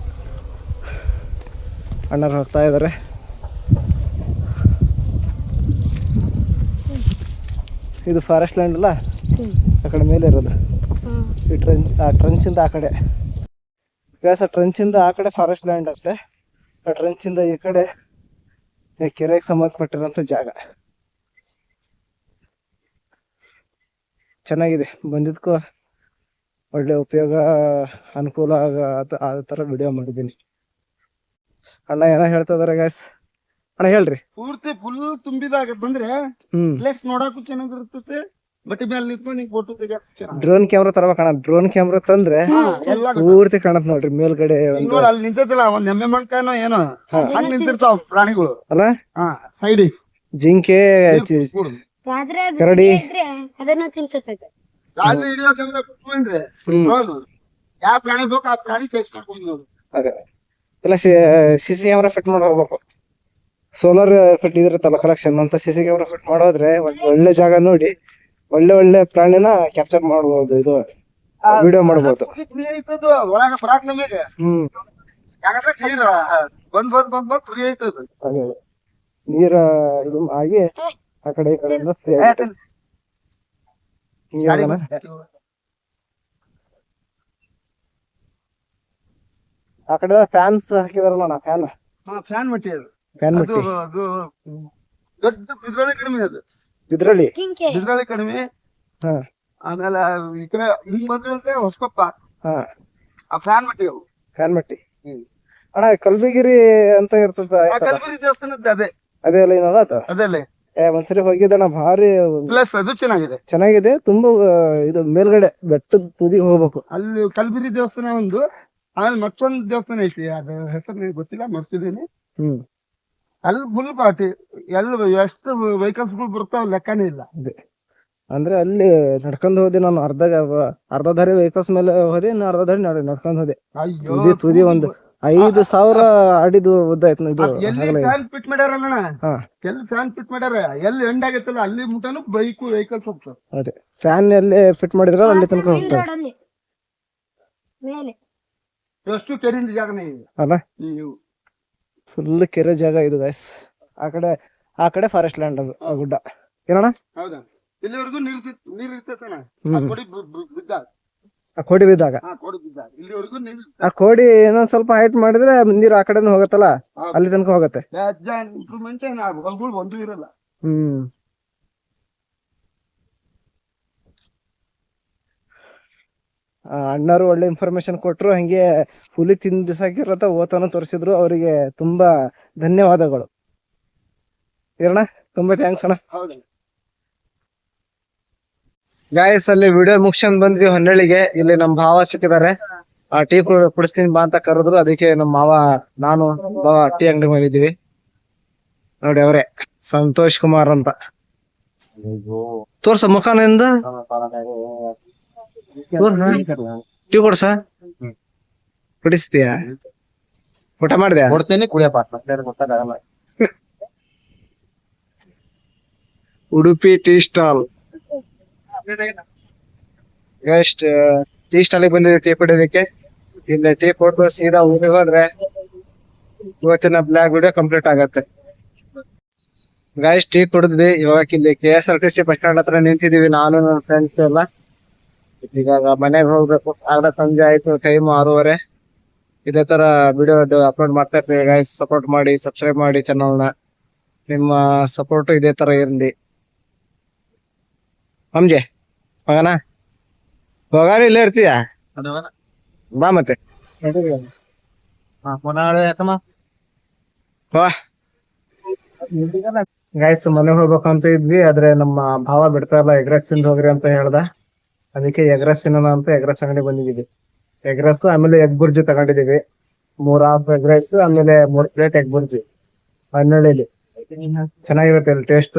ಅಣ್ಣರು ಹೋಗ್ತಾ ಇದ್ದಾರೆ. ಇದು ಫಾರೆಸ್ಟ್ ಲ್ಯಾಂಡ್ ಅಲ್ಲ, ಆ ಕಡೆ ಮೇಲೆ ಇರೋದು. ಈ ಟ್ರಂಚಿಂದ ಆ ಕಡೆ ಗ್ಯಾಸ್, ಟ್ರಂಚಿಂದ ಆ ಕಡೆ ಫಾರೆಸ್ಟ್ ಲ್ಯಾಂಡ್ ಆಗುತ್ತೆ. ಆ ಟ್ರಂಚಿಂದ ಈ ಕಡೆ ಕೆರೆಗೆ ಸಂಬಂಧಪಟ್ಟಿರೋಂಥ ಜಾಗ. ಚೆನ್ನಾಗಿದೆ, ಬಂದಿದ್ದಕ್ಕೂ ಒಳ್ಳೆ ಉಪಯೋಗ, ಅನುಕೂಲ ಆ ಥರ ವಿಡಿಯೋ ಮಾಡಿದ್ದೀನಿ. ಅಣ್ಣ ಏನೋ ಹೇಳ್ತಾ ಇದಾರೆ ಗ್ಯಾಸ್. ಅಣ್ಣ ಹೇಳ್ರಿ. ಪೂರ್ತಿ ಫುಲ್ ತುಂಬಿದಾಗ ಬಂದ್ರೆ ಪ್ಲೇಸ್ ನೋಡಕ್ಕೂ ಚೆನ್ನಾಗಿರುತ್ತೆ. ಬಟ್ ಮೇಲೆ ನಿಂತ್ಕೊಂಡು ಫೋಟೋ ತೆಗಿಯಕ್ಕೆ ಡ್ರೋನ್ ಕ್ಯಾಮ್ರಾ ತರಬೇಕಣ್ಣ. ಡ್ರೋನ್ ಕ್ಯಾಮ್ರಾ ತಂದ್ರೆ ಪೂರ್ತಿ ಕಾಣತ್ ನೋಡ್ರಿ ಮೇಲ್ಗಡೆ. ಅಲ್ಲಿ ನಿಂತೈತಲ್ಲ ಒಂದ್ ಎಮ್ಮೆ ಮಣ್ಕಾನೋ ಏನೋ ಹಂಗ್ ನಿಂತಿರ್ತಾವ ಪ್ರಾಣಿಗಳು ಅಲ್ಲ. ಸೈಡಿಗೆ ಜಿಂಕೆ, ಕರಡಿ, ಅದನ್ನ ತಿನ್ಸತೈತೆ. ಹಿಡಿಯೋಕಂದ್ರೆ ಕುತ್ಕೊಂಡ್ರೆ ಯಾವ ಪ್ರಾಣಿ ಬೇಕು ಆ ಪ್ರಾಣಿ ತೆಗ್ಸ್ಕೊಂಡು ಎಲ್ಲ CC ಕ್ಯಾಮ್ರಾ ಫಿಟ್ ಮಾಡಿ ಹೋಗ್ಬೇಕು. ಸೋಲಾರ್ ಫಿಟ್ ಇದಿರುತ್ತಲ್ಲ ಕಲೆಕ್ಷನ್ ಅಂತ, CC ಕ್ಯಾಮ್ರಾ ಫಿಟ್ ಮಾಡೋದ್ರೆ ಒಂದು ಒಳ್ಳೆ ಜಾಗ ನೋಡಿ ಒಳ್ಳೆ ಪ್ರಾಣಿನ ಕ್ಯಾಪ್ಚರ್ ಮಾಡ್ಬೋದು, ಇದು ವಿಡಿಯೋ ಮಾಡ್ಬೋದು. ಒಳಗ ಬರಾಕ್ ನಮಗೆ ಯಾಕಂದ್ರೆ ನೀರ್ ಬಂದ್ ಫ್ರೀ ಐತದ. ನೀರ ಇದು ಆಗಿ ಆ ಕಡೆ ಈ ಕಡೆಯಿಂದ ಫ್ರೀ ಆಗುತ್ತೆ. ಆ ಕಡೆ ಫ್ಯಾನ್ಸ್ ಹಾಕಿದಾರಲ್ಲ, ಫ್ಯಾನ್ ಮಟ್ಟಿ ಅದು. ಫ್ಯಾನ್ ಮಟ್ಟಿ ಅದು ದೊಡ್ಡ ಬಿದ್ರಳಿ ಕಡಿಮೆ, ಅದು ಬಿದ್ರಳ್ಳಿ ಕಡಿಮೆ. ಆಮೇಲೆ ಈ ಕಡೆ ಹಿಂಗ್ ಬಂದ್ರೆ ಹೊಸಕೊಪ್ಪ, ಆ ಫ್ಯಾನ್ ಮಟ್ಟಿ ಅವು. ಫ್ಯಾನ್ ಮಟ್ಟಿ ಅಣ್ಣ. ಕಲ್ಬಿಗಿರಿ ಅಂತ ಇರ್ತದ, ಕಲ್ಬುರ್ಗಿ ದೇವಸ್ಥಾನದ ಅದೇ ಅಲ್ಲ ಏನಲ್ಲ ಅದು. ಅದಲ್ಲೇ ಒಂದ್ಸರಿ ಹೋಗಿದ್ದಣ್ಣ, ಭಾರಿ ಪ್ಲಸ್ ಅದು ಚೆನ್ನಾಗಿದೆ ತುಂಬಾ. ಇದು ಮೇಲ್ಗಡೆ ಬೆಟ್ಟದ ತುದಿಗೆ ಹೋಗ್ಬೇಕು. ಅಲ್ಲಿ ಕಲ್ಬುರ್ಗಿ ದೇವಸ್ಥಾನ ಒಂದು, ಆಮೇಲೆ ಮತ್ತೊಂದು ದೇವಸ್ಥಾನ ಐತಿ, ಅದು ಹೆಸರು ನನಗೆ ಗೊತ್ತಿಲ್ಲ, ಮರ್ತಿದ್ದೀನಿ. ಅಲ್ಲಿ ಫುಲ್ ಪಾರ್ಟಿ, ಎಷ್ಟು ವೆಹಿಕಲ್ಸ್ ಗಳು ಬರ್ತಾವ ಲೆಕ್ಕನೇ ಇಲ್ಲ. ಅಂದ್ರೆ ಅಲ್ಲಿ ನಡ್ಕೊಂಡ್ ಹೋದೆ ನಾನು. ಅರ್ಧ ದಾರಿ ವೆಹಿಕಲ್ಸ್ ಮೇಲೆ ಹೋದೆ, ಇನ್ನು ಅರ್ಧ ದಾರಿ ನಡ್ಕೊಂಡ್ ಹೋದೆ. ತುದಿ ಒಂದು 5,000 ಅಡಿದು ಉದ್ದ ಆಯ್ತು. ಎಲ್ಲಿ ಫ್ಯಾನ್ ಫಿಟ್ ಮಾಡ್ಯಾರಲ್ಲ, ಎಲ್ಲಿ ಫ್ಯಾನ್ ಫಿಟ್ ಮಾಡ್ಯಾರ, ಎಲ್ಲಿ ಎಂಡ್ ಆಗೈತಲ್ಲ ಅಲ್ಲಿ ಮುಟ್ಟನು ಬೈಕ್ ವೆಹಿಕಲ್ಸ್ ಹೋಗ್ತಾವ. ಅದೇ ಫ್ಯಾನ್ ಎಲ್ಲಿ ಫಿಟ್ ಮಾಡಿದ್ರ ಅಲ್ಲಿ ತನಕ ಹೋಗ್ತಾವ. ಎಷ್ಟು ಕೆರೆಯಿಂದ ಜಾಗನೇ ಇದೆ ಅಲ್ಲ, ಫುಲ್ ಕೆರೆ ಜಾಗ ಇದು ಗೈಸ್. ಆ ಕಡೆ ಫಾರೆಸ್ಟ್ ಲ್ಯಾಂಡ್ ಅದು, ಆ ಗುಡ್ಡ ಏನಣ್ಣ. ಹೌದಾ, ಇಲ್ಲಿವರೆಗೂ ನೀರ್ ಇರ್ತೈತಣ್ಣ. ಆ ಕೋಡಿ ಬಿದ್ದಾಗ ಇಲ್ಲಿವರೆಗೂ ನೀರ್, ಆ ಕೋಡಿ ಇನ್ನೊಂದ್ ಸ್ವಲ್ಪ ಹೈಟ್ ಮಾಡಿದ್ರೆ ನೀರು ಆ ಕಡೆ ಹೋಗತ್ತಲ್ಲ, ಅಲ್ಲಿ ತನಕ ಹೋಗತ್ತೆ. ಇಂಪ್ರೂವ್ಮೆಂಟ್ ಹೊಲಗಳು ಒಂದು ಇರಲ್ಲ. ಅಣ್ಣರು ಒಳ್ಳೆ ಇನ್ಫಾರ್ಮೇಶನ್ ಕೊಟ್ರು. ಹಂಗೆ ಹುಲಿ ತಿಂದು ಬಿಸಾಕಿರತ್ತ ಓತನ ತೋರಿಸಿದ್ರು. ಅವರಿಗೆ ತುಂಬಾ ಧನ್ಯವಾದಗಳು. ಇರೋಣ, ತುಂಬಾ ಥ್ಯಾಂಕ್ಸ್ ಅಣ್ಣ. ಗಾಯಸ್, ಅಲ್ಲಿ ವಿಡಿಯೋ ಮುಗಿಸ್ಕೊಂಡ್ ಬಂದ್ವಿ ಹೊನ್ನಳ್ಳಿಗೆ. ಇಲ್ಲಿ ನಮ್ಮ ಭಾವ ಸಿಕ್ಕಿದ್ದಾರೆ. ಟೀ ಕುಡಿಸ್ತೀನಿ ಬಾ ಅಂತ ಕರೆದ್ರು. ಅದಕ್ಕೆ ನಮ್ಮ ಮಾವ, ನಾನು ಭಾವ ಟೀ ಅಂಗಡಿ ಮಾಡಿದೀವಿ ನೋಡಿ. ಅವರೇ ಸಂತೋಷ್ ಕುಮಾರ್ ಅಂತ. ತೋರ್ಸ ಮುಖಾನಿಂದ ಟೀ ಕೊಡ್ಸ ಕುಡಿಸ್ತೀಯ ಊಟ ಮಾಡಿದೆ ಕೊಡ್ತೇನೆ ಕುಡಿಯಪ್ಪ ಗೊತ್ತಾಗಲ್ಲ. ಉಡುಪಿ ಟೀ ಸ್ಟಾಲ್ ಎಷ್ಟು ಟೀ ಸ್ಟಾಲಿಗೆ ಬಂದಿದ್ದೀವಿ ಟೀ ಕುಡಿಯೋದಕ್ಕೆ. ಇಲ್ಲಿ ಟೀ ಕೊಟ್ಟು ಸೀದಾ ಊರಿಗೆ ಹೋದ್ರೆ ಇವತ್ತಿನ ಬ್ಲಾಗ್ ವಿಡಿಯೋ ಕಂಪ್ಲೀಟ್ ಆಗತ್ತೆ. ಗಾಯ್ಸ್ ಟೀ ಕುಡಿದ್ವಿ. ಇವಾಗ ಇಲ್ಲಿ KSRTC ಬಸ್ ಸ್ಟ್ಯಾಂಡ್ ಹತ್ರ ನಿಂತಿದೀವಿ ನಾನು ನನ್ನ ಫ್ರೆಂಡ್ಸ್ ಎಲ್ಲ. ಇವಾಗ ಮನೆಗೆ ಹೋಗ್ಬೇಕು. ಆಗ ಸಂಜೆ ಆಯ್ತು, ಟೈಮ್ 6:30. ಇದೇ ತರ ವಿಡಿಯೋ ಅಪ್ಲೋಡ್ ಮಾಡ್ತಾ ಇರ್ತೀವಿ ಗಾಯ್ಸ್. ಸಪೋರ್ಟ್ ಮಾಡಿ, ಸಬ್ಸ್ಕ್ರೈಬ್ ಮಾಡಿ ಚಾನಲ್ನ. ನಿಮ್ಮ ಸಪೋರ್ಟ್ ಇದೇ ತರ ಇರಲಿ. ಹಂಜೆ ಹೋಗೋಣ ಹೋಗಾರ ಇಲ್ಲೇ ಇರ್ತೀಯ ಬಾ ಮತ್ತೆ ಗಾಯ್ಸ್ ಮನೆ ಹೋಗ್ಬೇಕಂತ ಇದ್ವಿ, ಆದ್ರೆ ನಮ್ಮ ಭಾವ ಬಿಡ್ತಾ ಇಲ್ಲ. ಎಗ್ರೆಸ್ ತಿಂದು ಹೋಗ್ರಿ ಅಂತ ಹೇಳ್ದ. ಅದಕ್ಕೆ ಎಗ್ರೆಸ್ ತಿನ್ನೋಣ ಅಂತ ಎಗ್ರೆಸ್ ಅಂಗಡಿ ಬಂದಿದ್ದೀವಿ. ಎಗ್ರೆಸ್ ಆಮೇಲೆ ಎಗ್ ಬುರ್ಜಿ ತಗೊಂಡಿದೀವಿ. 3 ಹಾಫ್ ಎಗ್ರೆಸ್ ಆಮೇಲೆ 3 ಪ್ಲೇಟ್ ಎಗ್ ಬುರ್ಜಿ ಹನ್ನೆರಡಲ್ಲಿ. ಚೆನ್ನಾಗಿರುತ್ತೆ ಇಲ್ಲಿ ಟೇಸ್ಟ್.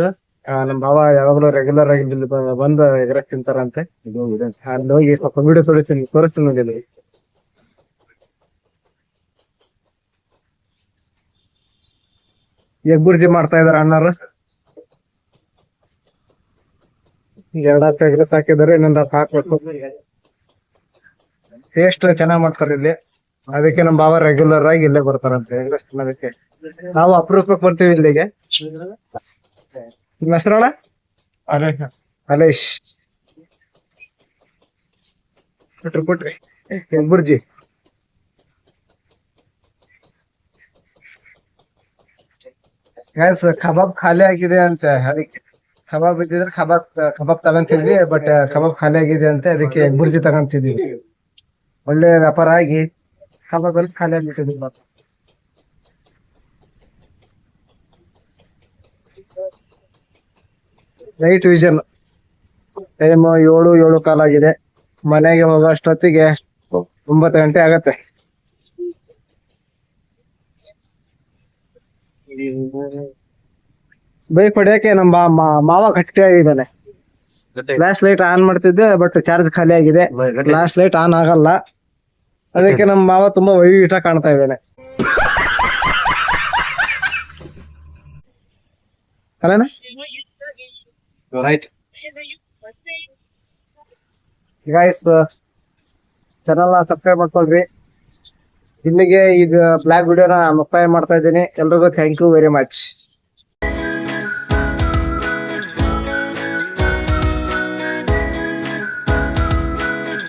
ನಮ್ ಭಾವ ಯಾವಾಗ್ಲೂ ರೆಗ್ಯುಲರ್ ಆಗಿ ಇಲ್ಲಿ ಬಂದು ಎಗ್ರೆಸ್ ತಿಂತಾರಂತೆ. ಅಲ್ಲಿ ಹೋಗಿ ಸ್ವಲ್ಪ ವಿಡಿಯೋ ತೋರಿಸ್ತೀನಿ ನೋಡಿ. ಎಗ್ ಬುರ್ಜಿ ಮಾಡ್ತಾ ಇದಾರೆ ಅಣ್ಣರು. 2 ಹಾಫ್ ಎಗ್ರೆಸ್ ಹಾಕಿದಾರೆ, ಇನ್ನೊಂದು ಹಾಫ್ ಹಾಕ್ಬೇಕು. ಟೇಸ್ಟ್ ಚೆನ್ನಾಗ್ ಮಾಡ್ತಾರೆ ಇಲ್ಲಿ. ಅದಕ್ಕೆ ನಮ್ ಭಾವ ರೆಗ್ಯುಲರ್ ಆಗಿ ಇಲ್ಲೇ ಬರ್ತಾರಂತೆ ಎಗ್ರೆಸ್ ತಿನ್ನೋದಕ್ಕೆ. ನಾವು ಅಪರೂಪಕ್ಕೆ ಬರ್ತೀವಿ ಇಲ್ಲಿಗೆ. ನಿಮ್ಮ ಹೆಸರಣ್ಣ? ಅಲೇಶ್. ಕೊಟ್ರಿ ಎಗ್ ಬುರ್ಜಿ. ಕಬಾಬ್ ಖಾಲಿ ಆಗಿದೆ ಅಂತ, ಅದಕ್ಕೆ ಕಬಾಬ್ ಇದ್ದಿದ್ರೆ ಕಬಾಬ್ ತಗೊಂತಿದ್ವಿ. ಬಟ್ ಕಬಾಬ್ ಖಾಲಿ ಆಗಿದೆ ಅಂತ ಅದಕ್ಕೆ ಎಗ್ ಬುರ್ಜಿ ತಗೊಂತಿದ್ವಿ. ಒಳ್ಳೆ ವ್ಯಾಪಾರ ಆಗಿ ಕಬಾಬ್ ಅಲ್ಲಿ ಖಾಲಿ ಆಗ್ಬಿಟ್ಟಿದ್ವಿ. ನೈಟ್ ವಿಷನ್ ಟೈಮ್ 7:15 ಆಗಿದೆ. ಮನೆಗೆ ಹೋಗೋ ಅಷ್ಟೊತ್ತಿಗೆ 9 ಗಂಟೆ ಆಗತ್ತೆ. ಬೈಕ್ ಹೊಡೆಯಕ್ಕೆ ನಮ್ಮ ಮಾವ ಗಟ್ಟಿಯಾಗಿದ್ದಾನೆ. ಫ್ಲಾಶ್ ಲೈಟ್ ಆನ್ ಮಾಡ್ತಿದ್ದೆ, ಬಟ್ ಚಾರ್ಜ್ ಖಾಲಿ ಆಗಿದೆ. ಫ್ಲಾಶ್ ಲೈಟ್ ಆನ್ ಆಗಲ್ಲ. ಅದಕ್ಕೆ ನಮ್ಮ ಮಾವ ತುಂಬಾ ವೈಟ್ ಕಾಣ್ತಾ ಇದ್ದಾನೆ. ಅಲ್ಲೇನ ರೈಟ್ ಗೈಸ್, ಚಾನಲ್ ಸಬ್ಸ್ಕ್ರೈಬ್ ಮಾಡ್ಕೊಳ್ರಿ. ಇಲ್ಲಿಗೆ ಈಗ ಬ್ಲಾಗ್ ವಿಡಿಯೋನ ಮುಕ್ತಾಯ ಮಾಡ್ತಾ ಇದ್ದೀನಿ. ಎಲ್ರಿಗೂ ಥ್ಯಾಂಕ್ ಯು ವೆರಿ ಮಚ್.